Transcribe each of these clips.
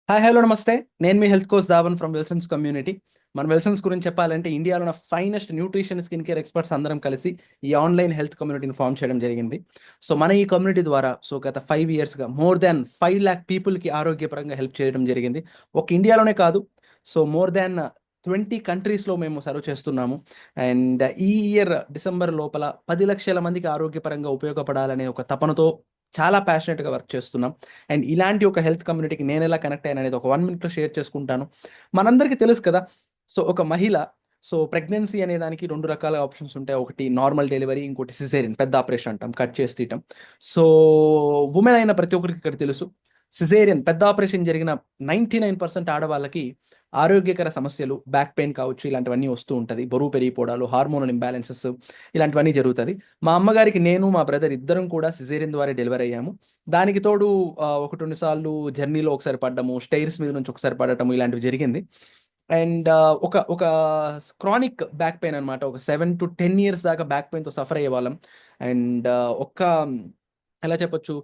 Hi hello నమస్తే. నేను మీ health coach Dhawan from Wilsons community. మన విల్సన్స్ గురించి చెప్పాలంటే ఇండియాలో ఉన్న finest nutrition skin care experts అందరం కలిసి ఈ ఆన్లైన్ హెల్త్ కమ్యూనిటీని ఫామ్ చేయడం జరిగింది. సో మన ఈ కమ్యూనిటీ ద్వారా గత 5 ఇయర్స్గా మోర్ దాన్ 5 lakh పీపుల్కి ఆరోగ్యపరంగా హెల్ప్ చేయడం జరిగింది. ఒక ఇండియాలోనే కాదు, మోర్ దాన్ 20 కంట్రీస్లో మేము సర్వ్ చేస్తున్నాము. అండ్ ఈ ఇయర్ డిసెంబర్ లోపల 10 లక్షల మందికి ఆరోగ్యపరంగా ఉపయోగపడాలనే ఒక తపనతో చాలా ప్యాషనెట్గా వర్క్ చేస్తున్నాం. అండ్ ఇలాంటి ఒక హెల్త్ కమ్యూనిటీకి నేను ఎలా కనెక్ట్ అయ్యాను అనేది ఒక 1 minute షేర్ చేసుకుంటాను. మనందరికీ తెలుసు కదా, ఒక మహిళ ప్రెగ్నెన్సీ అనే దానికి 2 రకాల ఆప్షన్స్ ఉంటాయి. ఒకటి నార్మల్ డెలివరీ, ఇంకోటి సిజేరియన్, పెద్ద ఆపరేషన్ అంటాం, కట్ చేసి తీయటం. సో ఉమెన్ అయిన ప్రతి ఒక్కరికి ఇక్కడ తెలుసు, సిజేరియన్ పెద్ద ఆపరేషన్ జరిగిన 99% ఆడవాళ్ళకి ఆరోగ్యకర సమస్యలు, బ్యాక్ పెయిన్ కావచ్చు, ఇలాంటివన్నీ వస్తూ ఉంటుంది. బరువు పెరిగిపోవడాలు, హార్మోనల్ ఇంబ్యాలెన్సెస్, ఇలాంటివన్నీ జరుగుతుంది. మా అమ్మగారికి నేను మా బ్రదర్ ఇద్దరం కూడా సిజేరియన్ ద్వారా డెలివరీ అయ్యాము. దానికి తోడు ఒకటి రెండు సార్లు జర్నీలో ఒకసారి పడ్డము, స్టైర్స్ మీద నుంచి ఒకసారి పడటము, ఇలాంటివి జరిగింది. అండ్ ఒక ఒక క్రానిక్ బ్యాక్ పెయిన్ అనమాట. ఒక 7 to 10 years దాకా బ్యాక్ పెయిన్తో సఫర్ అయ్యే వాళ్ళం. అండ్ ఒక్క ఎలా చెప్పొచ్చు,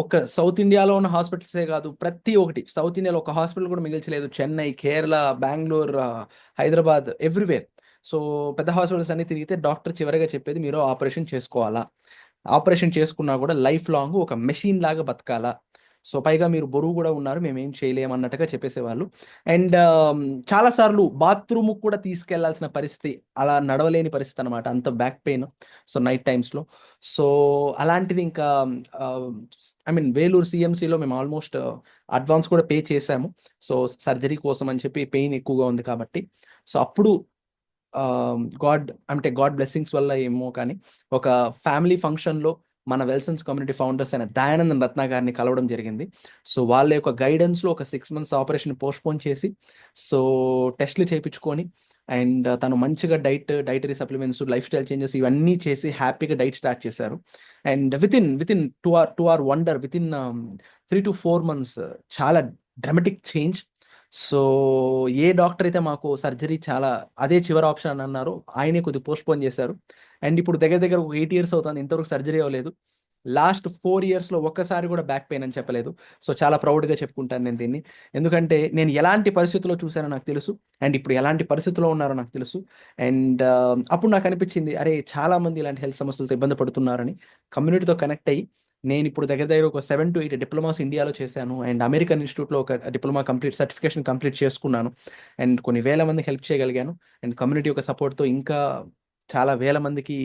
ఒక్క సౌత్ ఇండియాలో ఉన్న హాస్పిటల్సే కాదు, ప్రతి ఒక్కటి సౌత్ ఇండియాలో ఒక హాస్పిటల్ కూడా మిగిల్చలేదు. చెన్నై, కేరళ, బెంగళూరు, హైదరాబాద్, ఎవ్రీవేర్. సో పెద్ద హాస్పిటల్స్ అన్ని తిరిగితే డాక్టర్ చివరిగా చెప్పేది, మీరు ఆపరేషన్ చేసుకోవాలా, ఆపరేషన్ చేసుకున్నా కూడా లైఫ్ లాంగ్ ఒక మెషిన్ లాగా బతకాలా, పైగా మీరు బరువు కూడా ఉన్నారు, మేమేం చేయలేము అన్నట్టుగా చెప్పేసేవాళ్ళు. అండ్ చాలాసార్లు బాత్రూమ్ కూడా తీసుకెళ్లాల్సిన పరిస్థితి, అలా నడవలేని పరిస్థితి అనమాట, అంత బ్యాక్ పెయిన్. నైట్ టైమ్స్లో. సో అలాంటిది ఇంకా వేలూరు సిఎంసిలో మేము ఆల్మోస్ట్ అడ్వాన్స్ కూడా పే చేశాము. సో సర్జరీ కోసం అని చెప్పి, పెయిన్ ఎక్కువగా ఉంది కాబట్టి. అప్పుడు గాడ్ బ్లెస్సింగ్స్ వల్ల ఏమో కానీ, ఒక ఫ్యామిలీ ఫంక్షన్లో మన వెల్సన్స్ కమ్యూనిటీ ఫౌండర్స్ అయిన దయానందన్ రత్న గారిని కలవడం జరిగింది. వాళ్ళ యొక్క గైడెన్స్లో ఒక 6 months ఆపరేషన్ పోస్ట్పోన్ చేసి, టెస్ట్లు చేయించుకొని, అండ్ తను మంచిగా dietary supplements, life style changes ఇవన్నీ చేసి హ్యాపీగా డైట్ స్టార్ట్ చేశారు. And within 2 hour wonder, within 3 to 4 months చాలా డ్రమటిక్ చేంజ్. సో ఏ డాక్టర్ అయితే మాకు సర్జరీ చాలా అదే చివరి ఆప్షన్ అని అన్నారో, ఆయనే కొద్దిగా పోస్ట్పోన్ చేశారు. అండ్ ఇప్పుడు దగ్గర దగ్గర ఒక 8 years అవుతుంది, ఇంతవరకు సర్జరీ అవ్వలేదు. లాస్ట్ 4 yearsలో ఒక్కసారి కూడా బ్యాక్ పెయిన్ అని చెప్పలేదు. చాలా ప్రౌడ్గా చెప్పుకుంటాను నేను దీన్ని. ఎందుకంటే నేను ఎలాంటి పరిస్థితుల్లో చూశానో నాకు తెలుసు, అండ్ ఇప్పుడు ఎలాంటి పరిస్థితుల్లో ఉన్నారో నాకు తెలుసు. అండ్ అప్పుడు నాకు అనిపించింది, అరే చాలామంది ఇలాంటి హెల్త్ సమస్యలతో ఇబ్బంది పడుతున్నారని. కమ్యూనిటీతో కనెక్ట్ అయ్యి నేను ఇప్పుడు దగ్గర దగ్గర ఒక 7 to 8 డిప్లొమాస్ ఇండియాలో చేశాను. అండ్ అమెరికన్ ఇన్స్టిట్యూట్లో ఒక డిప్లొమా సర్టిఫికేషన్ కంప్లీట్ చేసుకున్నాను. అండ్ కొన్ని వేల మందికి హెల్ప్ చేయగలిగాను. అండ్ కమ్యూనిటీ యొక్క సపోర్ట్తో ఇంకా చాలా వేల మందికి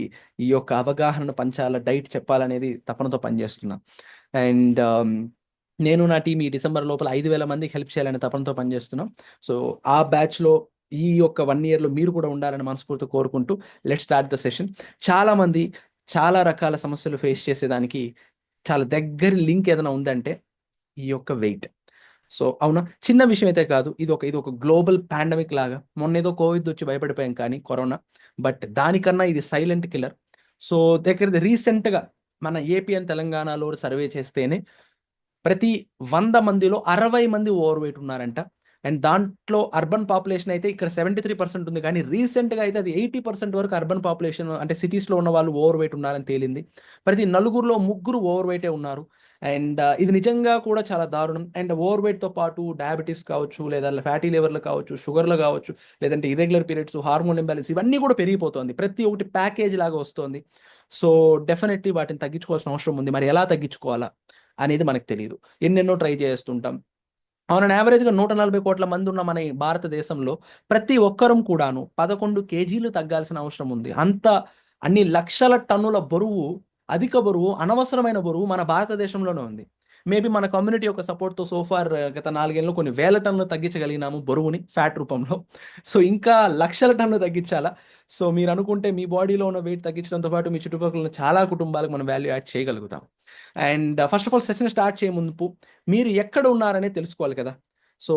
ఈ యొక్క అవగాహనను పంచాల, డైట్ చెప్పాలనేది తపనతో పనిచేస్తున్నా. అండ్ నేను నా టీం ఈ డిసెంబర్ లోపల 5,000 మందికి హెల్ప్ చేయాలనే తపనతో పనిచేస్తున్నాం. ఆ బ్యాచ్లో ఈ యొక్క 1 yearలో మీరు కూడా ఉండాలని మనస్ఫూర్తి కోరుకుంటూ, లెట్ స్టార్ట్ ద సెషన్. చాలామంది చాలా రకాల సమస్యలు ఫేస్ చేసేదానికి చాలా దగ్గర లింక్ ఏదైనా ఉందంటే ఈ యొక్క వెయిట్. అవునా, చిన్న విషయం అయితే కాదు, ఇది ఒక గ్లోబల్ పాండమిక్ లాగా. మొన్న ఏదో కోవిడ్ వచ్చి భయపడిపోయాం కానీ, కరోనా, బట్ దానికన్నా ఇది సైలెంట్ కిల్లర్. దగ్గర రీసెంట్గా మన ఏపీ అండ్ తెలంగాణలో సర్వే చేస్తేనే ప్రతి 100 మందిలో 60 మంది ఓవర్ వెయిట్ ఉన్నారంట. అండ్ దాంట్లో అర్బన్ పాపులేషన్ అయితే ఇక్కడ 73% ఉంది, కానీ రీసెంట్గా అయితే అది 80% వరకు అర్బన్ పాపులేషన్, అంటే సిటీస్లో ఉన్న వాళ్ళు ఓవర్ వెయిట్ ఉన్నారని తేలింది. ప్రతి నలుగురిలో ముగ్గురు ఓవర్ వెయిటే ఉన్నారు. అండ్ ఇది నిజంగా కూడా చాలా దారుణం. అండ్ ఓవర్ వెయిట్తో పాటు డయాబెటీస్ కావచ్చు, లేదా ఫ్యాటీ లివర్లు కావచ్చు, షుగర్లు కావచ్చు, లేదంటే ఇర్రెగ్యులర్ పీరియడ్స్, హార్మోన్ ఇంబ్యాలెన్స్, ఇవన్నీ కూడా పెరిగిపోతుంది. ప్రతి ఒక్కటి ప్యాకేజ్ లాగా వస్తుంది. సో డెఫినెట్లీ వాటిని తగ్గించుకోవాల్సిన అవసరం ఉంది. మరి ఎలా తగ్గించుకోవాలా అనేది మనకు తెలియదు. ఎన్నెన్నో ట్రై చేస్తుంటాం. ఆన్ యావరేజ్గా 140 కోట్ల మంది ఉన్న మన ఈ భారతదేశంలో ప్రతి ఒక్కరం కూడాను 11 కేజీలు తగ్గాల్సిన అవసరం ఉంది. అన్ని లక్షల టన్నుల బరువు, అధిక బరువు, అనవసరమైన బరువు మన భారతదేశంలోనే ఉంది. మేబీ మన కమ్యూనిటీ యొక్క సపోర్ట్తో సోఫార్ గత 4 ఏళ్ళలో కొన్ని వేల టన్నులు తగ్గించగలిగినాము బరువుని, ఫ్యాట్ రూపంలో. ఇంకా లక్షల టన్నులు తగ్గించాలా. మీరు అనుకుంటే మీ బాడీలో ఉన్న వెయిట్ తగ్గించడంతో పాటు మీ చుట్టుపక్కల ఉన్న చాలా కుటుంబాలకు మనం వాల్యూ యాడ్ చేయగలుగుతాం. And first of all, session start చేయ ముందు మీరు ఎక్కడ ఉన్నారనే తెలుసుకోవాలి కదా. సో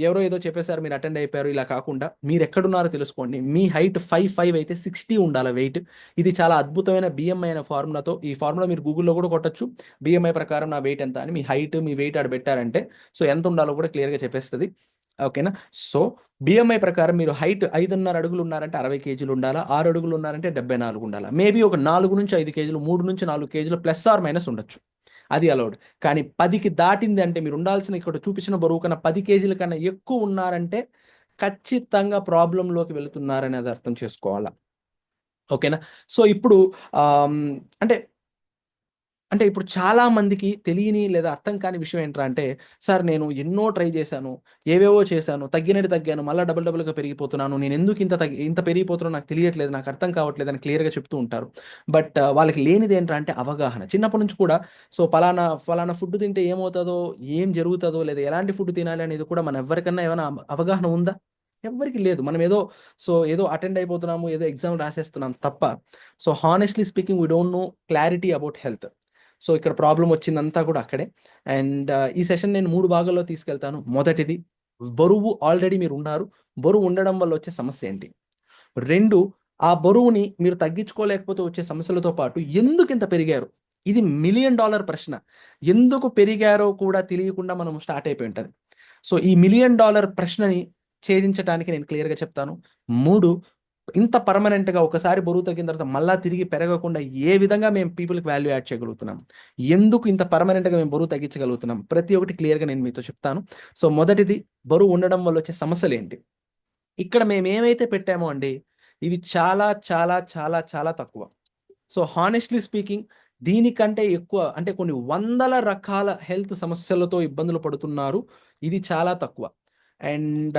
ఎవరో ఏదో చెప్పేశారు, మీరు అటెండ్ అయిపోయారు, ఇలా కాకుండా మీరు ఎక్కడున్నారో తెలుసుకోండి. మీ హైట్ 5'5" అయితే 60 ఉండాలి వెయిట్. ఇది చాలా అద్భుతమైన బిఎంఐ అయిన ఫార్ములాతో, ఈ ఫార్ములా మీరు గూగుల్లో కూడా కొట్టచ్చు. బిఎంఐ ప్రకారం నా వెయిట్ ఎంత అని, మీ హైట్ మీ వెయిట్ ఆడ పెట్టారంటే ఎంత ఉండాలో కూడా క్లియర్గా చెప్పేస్తుంది. ఓకేనా. సో బిఎంఐ ప్రకారం మీరు హైట్ 5.5 అడుగులు ఉన్నారంటే 60 కేజీలు ఉండాలా, 6 అడుగులు ఉన్నారంటే 74 ఉండాలా. మేబీ ఒక 4 నుంచి 5 కేజీలు, 3 నుంచి 4 కేజీలు ప్లస్ ఆర్ మైనస్ ఉండొచ్చు. అది అలౌడ్. కానీ 10కి దాటింది అంటే మీరు ఉండాల్సిన ఇక్కడ చూపించిన బరువు కన్నా 10 కేజీల కన్నా ఎక్కువ ఉన్నారంటే ఖచ్చితంగా ప్రాబ్లంలోకి వెళుతున్నారనేది అర్థం చేసుకోవాలా. ఓకేనా? సో ఇప్పుడు ఆమ్, అంటే అంటే ఇప్పుడు చాలా మందికి తెలియని లేదా అర్థం కాని విషయం ఏంట్రా అంటే, సార్ నేను ఎన్నో ట్రై చేశాను, ఏవేవో చేశాను, తగ్గినట్టు తగ్గాను, మళ్ళీ డబుల్ డబుల్గా పెరిగిపోతున్నాను, నేను ఎందుకు ఇంత పెరిగిపోతున్నానో నాకు తెలియట్లేదు, నాకు అర్థం కావట్లేదు అని క్లియర్గా చెప్తూ ఉంటారు. బట్ వాళ్ళకి లేనిది ఏంట్రా అంటే అవగాహన. చిన్నప్పటి నుంచి కూడా సో ఫలానా ఫలానా ఫుడ్ తింటే ఏమవుతుందో, ఏం జరుగుతుందో, లేదా ఎలాంటి ఫుడ్ తినాలి అనేది కూడా మన ఎవరికన్నా ఏమైనా అవగాహన ఉందా? ఎవ్వరికి లేదు. మనం ఏదో అటెండ్ అయిపోతున్నాము, ఏదో ఎగ్జామ్ రాసేస్తున్నాం తప్ప. So honestly speaking we don't know clarity about health. So ఇక్కడ ప్రాబ్లం వచ్చిందంతా కూడా అక్కడే. అండ్ ఈ సెషన్ నేను 3 భాగాల్లో తీసుకెళ్తాను. మొదటిది, బరువు ఆల్రెడీ మీరు ఉన్నారు. బరువు ఉండడం వల్ల వచ్చే సమస్య ఏంటి? 2, ఆ బరువుని మీరు తగ్గించుకోలేకపోతే వచ్చే సమస్యలతో పాటు ఎందుకింత పెరిగారు? ఇది మిలియన్ డాలర్ ప్రశ్న. ఎందుకు పెరిగారో కూడా తెలియకుండా మనం స్టార్ట్ అయిపోయి ఉంటది. సో ఈ మిలియన్ డాలర్ ప్రశ్నని ఛేదించడానికి నేను క్లియర్‌గా చెప్తాను. 3, ఇంత పర్మనెంట్‌గా ఒకసారి బరువు తగ్గిన తర్వాత మళ్ళా తిరిగి పెరగకుండా ఏ విధంగా మేము పీపుల్‌కి వాల్యూ యాడ్ చేయగలుగుతున్నాం? ఎందుకు ఇంత పర్మనెంట్‌గా మేము బరువు తగ్గించగలుగుతున్నాం? ప్రతి ఒక్కటి క్లియర్‌గా నేను మీతో చెప్తాను. సో మొదటిది, బరువు ఉండడం వల్ల వచ్చే సమస్యలేంటి? ఇక్కడ మేమేమైతే పెట్టామో అండి, ఇవి చాలా, చాలా, చాలా, చాలా తక్కువ. సో హానెస్ట్‌లీ స్పీకింగ్ దీనికంటే ఎక్కువ అంటే కొన్ని వందల రకాల హెల్త్ సమస్యలతో ఇబ్బందులు పడుతున్నారు. ఇది చాలా తక్కువ. అండ్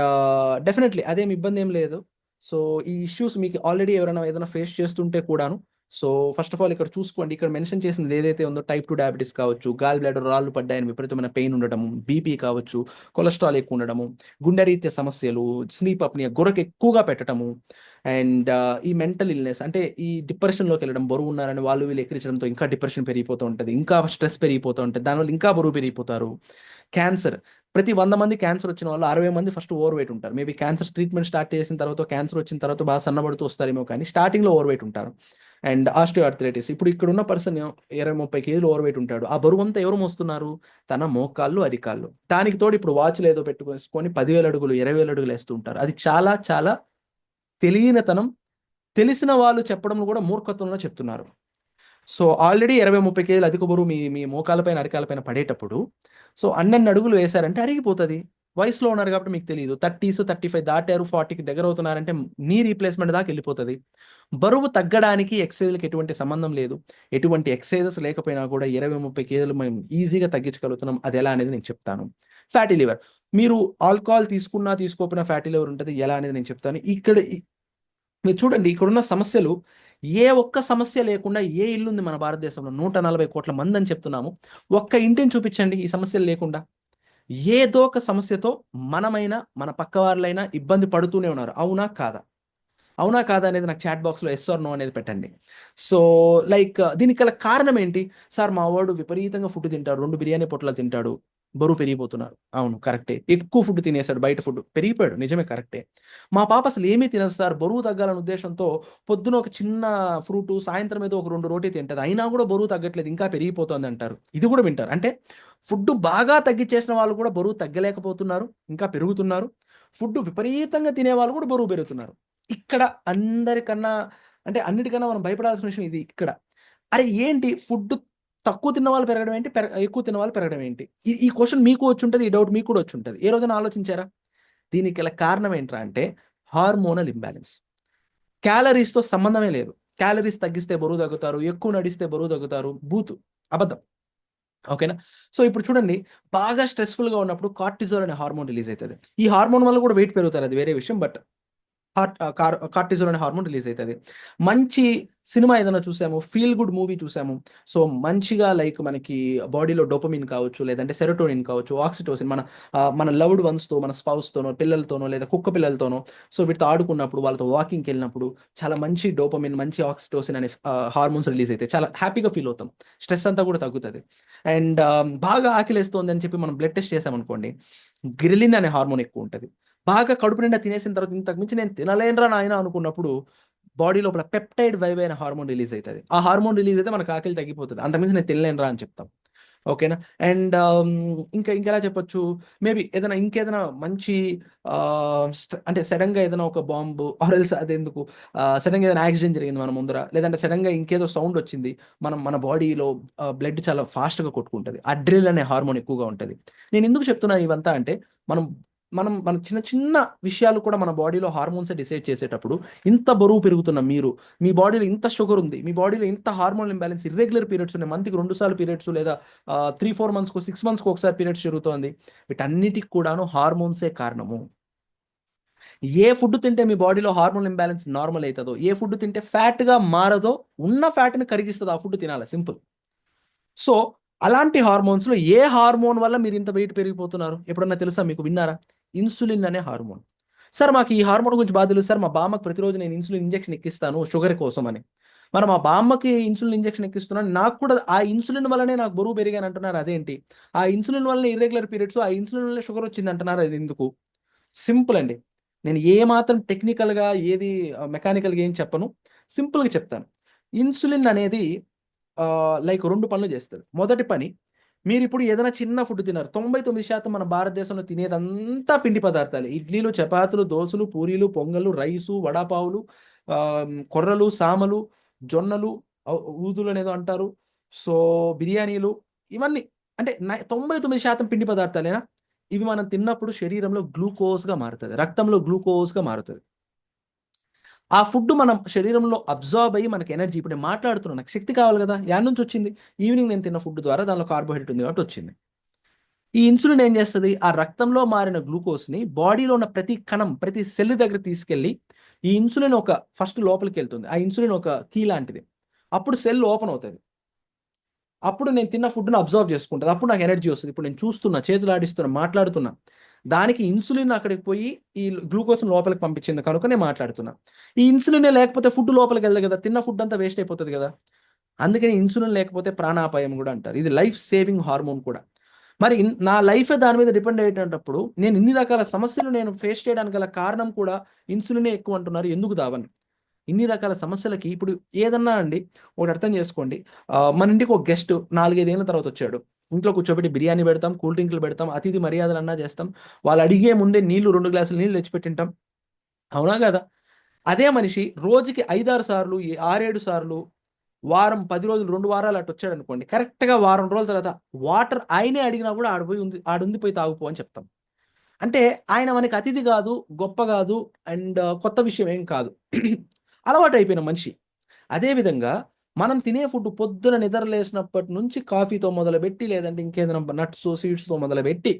డెఫినెట్‌లీ అదేమి ఇబ్బందేం లేదు. సో ఈ ఇష్యూస్ మీకు ఆల్రెడీ ఎవరైనా ఏదైనా ఫేస్ చేస్తుంటే కూడాను, సో ఫస్ట్ ఆఫ్ ఆల్ ఇక్కడ చూసుకోండి. ఇక్కడ మెన్షన్ చేసినది ఏదైతే ఉందో టైప్ 2 డయాబెటిస్ కావచ్చు, గాల్ బ్లాడర్ రాళ్ళు పడ్డాయని విపరీతమైన పెయిన్ ఉండటము, బీపీ కావచ్చు, కొలెస్ట్రాల్ ఎక్కువ ఉండడము, గుండె రీత్యా సమస్యలు, స్లీప్ అప్నియా, గుర్రకు ఎక్కువగా పెట్టటము, అండ్ ఈ మెంటల్ ఇల్‌నెస్ అంటే ఈ డిప్రెషన్‌లోకి వెళ్ళడం, బరువు ఉన్నారని వాళ్ళు వీళ్ళు ఎక్కిరించడంతో ఇంకా డిప్రెషన్ పెరిగిపోతూ ఉంటది. ఇంకా స్ట్రెస్ పెరిగిపోతూ ఉంటది. దానివల్ల ఇంకా బరువు పెరిగిపోతారు. క్యాన్సర్, ప్రతి 100 మంది క్యాన్సర్ వచ్చిన వాళ్ళు 60 మంది ఫస్ట్ ఓవర్ వెయిట్ ఉంటారు. మేబీ క్యాన్సర్ ట్రీట్మెంట్ స్టార్ట్ చేసిన తర్వాత, క్యాన్సర్ వచ్చిన తర్వాత బాగా సన్నబడుతూ వస్తారేమో కానీ స్టార్టింగ్‌లో ఓవర్ వెయిట్ ఉంటారు. అండ్ ఆస్టియోఆర్థరైటిస్, ఇప్పుడు ఇక్కడున్న పర్సన్ 20, 30 కేజీలు ఓవర్ వెయిట్ ఉంటాడు. ఆ బరువంతా ఎవరు మోస్తున్నారు? తన మోకాళ్ళు, అరికాళ్ళు. దానికి తోడు ఇప్పుడు వాచ్‌లు ఏదో పెట్టుకొని 10,000 అడుగులు, 20,000 అడుగులు ఏస్తూ ఉంటారు. అది చాలా చాలా తెలియనితనం. తెలిసిన వాళ్ళు చెప్పడంలో కూడా మూర్ఖత్వంలో చెప్తున్నారు. సో ఆల్రెడీ 20, 30 కేజీలు అధిక బరువు మీ మీ మోకాళ్ళపైన, అరికాళ్ళపైన పడేటప్పుడు సో అన్నన్ని అడుగులు వేశారంటే అరిగిపోతది. వయసులో ఉన్నారు కాబట్టి మీకు తెలీదు. 30స్, 35 దాటారు, 40కి దగ్గరవుతున్నారంటే నీ రీప్లేస్‌మెంట్ దాకా ఎళ్ళిపోతది. బరువు తగ్గడానికి ఎక్సర్‌సైజ్‌లకి ఎటువంటి సంబంధం లేదు. ఎటువంటి ఎక్సర్‌సైజెస్ లేకపోయినా కూడా 20, 30 కేజీలు మేము ఈజీగా తగ్గించగలుగుతున్నాం. అదెలా అనేది నేను చెప్తాను. ఫ్యాటీ లివర్, మీరు ఆల్కహాల్ తీసుకున్నా, తీసుకోకపోయినా ఫ్యాటీ లివర్ ఉంటది. ఎలా అనేది నేను చెప్తాను. ఇక్కడ మీరు చూడండి, ఇక్కడున్న సమస్యలు ఏ ఒక్క సమస్య లేకుండా ఏ ఇల్లుంది మన భారతదేశంలో? 140,00,00,000 మందని చెప్తున్నాము. ఒక్క ఇంటిని చూపించండి ఈ సమస్యలు లేకుండా. ఏదో ఒక సమస్యతో మనమైనా, మన పక్కవారులైనా ఇబ్బంది పడుతూనే ఉన్నారు. అవునా? కాదా? అవునా? కాదా? అనేది నాకు చాట్ బాక్స్‌లో యెస్ ఆర్ నో అనేది పెట్టండి. సో, దీనికి గల కారణం ఏంటి? సార్ మా వాడు విపరీతంగా ఫుడ్ తింటాడు. 2 బిర్యానీ పొట్లాలు తింటాడు. బరువు పెరిగిపోతున్నారు. అవును, కరెక్టే. ఎక్కువ ఫుడ్ తినేసాడు, బయట ఫుడ్. పెరిగిపోయాడు. నిజమే, కరెక్టే. మా పాప అసలు ఏమీ తినదు సార్. బరువు తగ్గాలనే ఉద్దేశ్యంతో పొద్దున ఒక చిన్న ఫ్రూటు, సాయంత్రం ఏదో ఒక 2 రోటీ తింటది. అయినా కూడా బరువు తగ్గట్లేదు. ఇంకా పెరిగిపోతోంది అంటారు. ఇది కూడా వింటారు. అంటే ఫుడ్ బాగా తగ్గిచ్చేసిన వాళ్ళు కూడా బరువు తగ్గలేకపోతున్నారు. ఇంకా పెరుగుతున్నారు. ఫుడ్ విపరీతంగా తినేవాళ్ళు కూడా బరువు పెరుగుతున్నారు. ఇక్కడ అందరికన్నా అంటే అన్నిటికన్నా మనం భయపడాల్సిన విషయం ఇది ఇక్కడ. అరే ఏంటి ఫుడ్ తక్కువ తిన్న వాళ్ళు పెరగడం ఏంటి? ఎక్కువ తిన్న వాళ్ళు పెరగడం ఏంటి? ఈ ఈ క్వెషన్ మీకు వచ్చుంటది. ఈ డౌట్ మీకు కూడా వచ్చుంటది. ఏ రోజైనా ఆలోచించారా? దీనికి గల కారణం ఏంట్రా అంటే హార్మోనల్ ఇంబాలెన్స్. క్యాలరీస్‌తో సంబంధమే లేదు. క్యాలరీస్ తగ్గిస్తే బరువు తగ్గుతారు. ఎక్కువ నడిస్తే బరువు తగ్గుతారు. బూతు. అబద్ధం. ఓకేనా? సో ఇప్పుడు చూడండి, బాగా స్ట్రెస్‌ఫుల్‌గా ఉన్నప్పుడు కార్టిజోల్ అనే హార్మోన్ రిలీజ్ అయితది. ఈ హార్మోన్ వల్ల కూడా వెయిట్ పెరుగుతారు. అది వేరే విషయం. బట్ కార్టిజోల్ అనే హార్మోన్ రిలీజ్ అయితది. మంచి సినిమా ఏదైనా చూసాము, ఫీల్ గుడ్ మూవీ చూసాము. సో మంచిగా మనకి బాడీలో డోపమిన్ కావచ్చు, లేదంటే సెరోటోనిన్ కావచ్చు, ఆక్సిటోసిన్ మన లవ్డ్ వన్స్‌తో, మన స్పౌస్‌తోనో, పిల్లలతోనో, లేదా కుక్క పిల్లలతోనో సో వీటితో ఆడుకున్నప్పుడు, వాళ్ళతో వాకింగ్‌కెళ్ళినప్పుడు చాలా మంచి డోపమిన్, మంచి ఆక్సిటోసిన్ అనే హార్మోన్స్ రిలీజ్ అయితాయి. చాలా హ్యాపీగా ఫీల్ అవుతాం. స్ట్రెస్ అంతా కూడా తగ్గుతది. అండ్ బాగా ఆకలేస్తోంది అని చెప్పి మనం బ్లడ్ టెస్ట్ చేసామనుకోండి, గ్రిలిన్ అనే హార్మోన్ ఎక్కువుంటది. బాగా కడుపు నిండా తినేసిన తర్వాత ఇంతకు మించి నేను తినలేనురా నాయనా అనుకున్నప్పుడు బాడీ లోపల పెప్టైడ్ వైవ్ అనే హార్మోన్ రిలీజ్ అయితది. ఆ హార్మోన్ రిలీజ్ అయితే మనకు ఆకలి తగ్గిపోతది. అంతకు మించి నేను తినలేనురా అని చెప్తాం. ఓకేనా? అండ్ ఇంకెలా చెప్పొచ్చు, మేబీ ఇంకేదైనా మంచి అంటే సడన్‌గా ఏదైనా ఒక బాంబు ఆర్ ఎల్స్ అదెందుకు సడన్‌గా ఏదైనా యాక్సిడెంట్ జరిగింది మన ముందర, లేదంటే సడన్‌గా ఇంకేదో సౌండ్ వచ్చింది. మన బాడీలో బ్లడ్ చాలా ఫాస్ట్‌గా కొట్టుకుంటది. అడ్రినల్ అనే హార్మోన్ ఎక్కువగా ఉంటది. నేనెందుకు చెప్తున్నా ఇవంతా అంటే, మనం మనం మన చిన్న చిన్న విషయాలు కూడా మన బాడీలో హార్మోన్సే డిసైడ్ చేసేటప్పుడు, ఇంత బరువు పెరుగుతున్న మీరు, మీ బాడీలో ఇంత షుగర్ ఉంది, మీ బాడీలో ఇంత హార్మోన్ ఇంబాలెన్స్, ఇర్రెగ్యులర్ పీరియడ్స్ ఉన్నాయి, మంత్‌కి 2 సార్లు పీరియడ్స్ లేదా 3, 4 మంత్స్‌కో, 6 మంత్స్‌కో ఒకసారి పీరియడ్స్ జరుగుతోంది. వీటన్నిటికి కూడాను హార్మోన్సే కారణము. ఏ ఫుడ్ తింటే మీ బాడీలో హార్మోన్ ఇంబాలెన్స్ నార్మల్ అయితదో, ఏ ఫుడ్ తింటే ఫ్యాట్‌గా మారదో, ఉన్న ఫ్యాట్‌ని కరిగిస్తదో ఆ ఫుడ్ తినాల సింపుల్. సో, అలాంటి హార్మోన్స్‌లో ఏ హార్మోన్ వల్ల మీరింత వెయిట్ పెరిగిపోతున్నారు? ఎప్పుడన్నా తెలుసా మీకు, విన్నారా? ఇన్సులిన్ అనే హార్మోన్. సార్ మాకు ఈ హార్మోన్ గురించి బాగా తెలుసు సార్. మా బామ్మకి ప్రతిరోజు నేను ఇన్సులిన్ ఇంజెక్షన్ ఎక్కిస్తాను షుగర్ కోసం అని. మరి మా బామ్మకి ఇన్సులిన్ ఇంజెక్షన్ ఎక్కిస్తున్నాను. నాకు కూడా ఆ ఇన్సులిన్ వల్లనే నాకు బరువు పెరిగానంటున్నారు అదేంటి? ఆ ఇన్సులిన్ వల్లనే ఇర్రెగ్యులర్ పీరియడ్స్, ఆ ఇన్సులిన్ వల్లే షుగర్ వచ్చిందంటున్నారు అదెందుకు? సింపుల్ అండి. నేను ఏ మాత్రం టెక్నికల్‌గా ఏది మెకానికల్‌గా ఏం చెప్పను. సింపుల్‌గా చెప్తాను. ఇన్సులిన్ అనేది లైక్ 2 పనులు చేస్తది. మొదటి పని, మీరిప్పుడు ఏదైనా చిన్న ఫుడ్ తిన్నారు. 99% మన భారతదేశంలో తినేదంతా పిండి పదార్థాలే. ఇడ్లీలు, చపాతీలు, దోసలు, పూరీలు, పొంగలు, రైసు, వడాపావులు, కొర్రలు, సామలు, జొన్నలు, ఊదులనేదో అంటారు. సో, బిర్యానీలు, ఇవన్నీ అంటే 99% పిండి పదార్థాలేనా? ఇవి మనం తిన్నప్పుడు శరీరంలో గ్లూకోజ్‌గా మారుతది. రక్తంలో గ్లూకోజ్‌గా మారుతది. ఆ ఫుడ్ మనం శరీరంలో అబ్జార్బ్ అయ్యి మనకి ఎనర్జీ, ఇప్పుడు నేను మాట్లాడుతున్నాను. నాకు శక్తి కావాలి గదా! యాడ్నుంచొచ్చింది? ఈవినింగ్ నేను తిన్న ఫుడ్ ద్వారా దానిలో కార్బోహైడ్రేట్ ఉంది కాబట్టి వచ్చింది. ఈ ఇన్సులిన్ ఏం చేస్తది? ఆ రక్తంలో మారిన గ్లూకోజ్‌ని బాడీలో ఉన్న ప్రతి కణం, ప్రతి సెల్ దగ్గరికి తీసుకెళ్ళి, ఈ ఇన్సులిన్ ఒక ఫస్ట్ లోపలికెళ్తుంది. ఆ ఇన్సులిన్ ఒక కీ లాంటిది. అప్పుడు సెల్ ఓపెన్ అవుతది. అప్పుడు నేను తిన్న ఫుడ్‌ని అబ్జార్బ్ చేసుకుంటది. అప్పుడు నాకు ఎనర్జీ వస్తది. ఇప్పుడు నేను చూస్తున్నా, చేతులాడిస్తున్నా, మాట్లాడుతున్నా. దానికి ఇన్సులిన్ అక్కడికి పోయి ఈ గ్లూకోజ్‌ని లోపలికి పంపించింది కనుక నేను మాట్లాడుతున్నా. ఈ ఇన్సులినే లేకపోతే ఫుడ్ లోపలికెళ్ళదు గదా! తిన్న ఫుడ్ అంతా వేస్ట్ అయిపోతది గదా! అందుకని ఇన్సులిన్ లేకపోతే ప్రాణాపాయం గూడా అంటారు. ఇది లైఫ్ సేవింగ్ హార్మోన్ కూడా. మరి నా లైఫే దాని మీద డిపెండ్ అయ్యేటప్పుడు, నేను ఇన్ని రకాల సమస్యలు నేను ఫేస్ చేయడానికి గల కారణం కూడా ఇన్సులినే ఎక్కువ అంటున్నారు. ఎందుకు దావని? ఇన్ని రకాల సమస్యలకి ఇప్పుడు ఏదన్నా అండి, ఒకటి అర్థం చేసుకోండి. మన ఇంటికి ఒక గెస్ట్ 4, 5 ఏళ్ల తర్వాత వచ్చాడు. ఇంట్లో కూర్చోబెట్టి బిర్యానీ పెడతాం, కూల్ డ్రింకులు పెడతాం, అతిథి మర్యాదలన్నా చేస్తాం. వాళ్ళు అడిగే ముందే 2 గ్లాసులు నీళ్ళు తెచ్చిపెట్టింటాం. అవునా కాదా? అదే మనిషి రోజుకి 5, 6 సార్లు, 6, 7 సార్లు, వారం 10 రోజులు, 2 వారాలు అటొచ్చాడనుకోండి. కరెక్ట్‌గా వారం రోజుల తర్వాత వాటర్ ఆయనే అడిగినా కూడా ఆడుంది పోయి తాగుపో అని చెప్తాం. అంటే ఆయన మనకి అతిథి గాదు, గొప్ప గాదు, అండ్ కొత్త విషయం ఏం కాదు. అలవాటయిపోయిన మనిషి. అదే విధంగా మనం తినే ఫుడ్ పొద్దున నిద్ర లేసినప్పటి నుంచి కాఫీతో మొదలుబెట్టి, లేదంటే ఇంకేదైనా నట్స్, సీడ్స్‌తో మొదలుబెట్టి,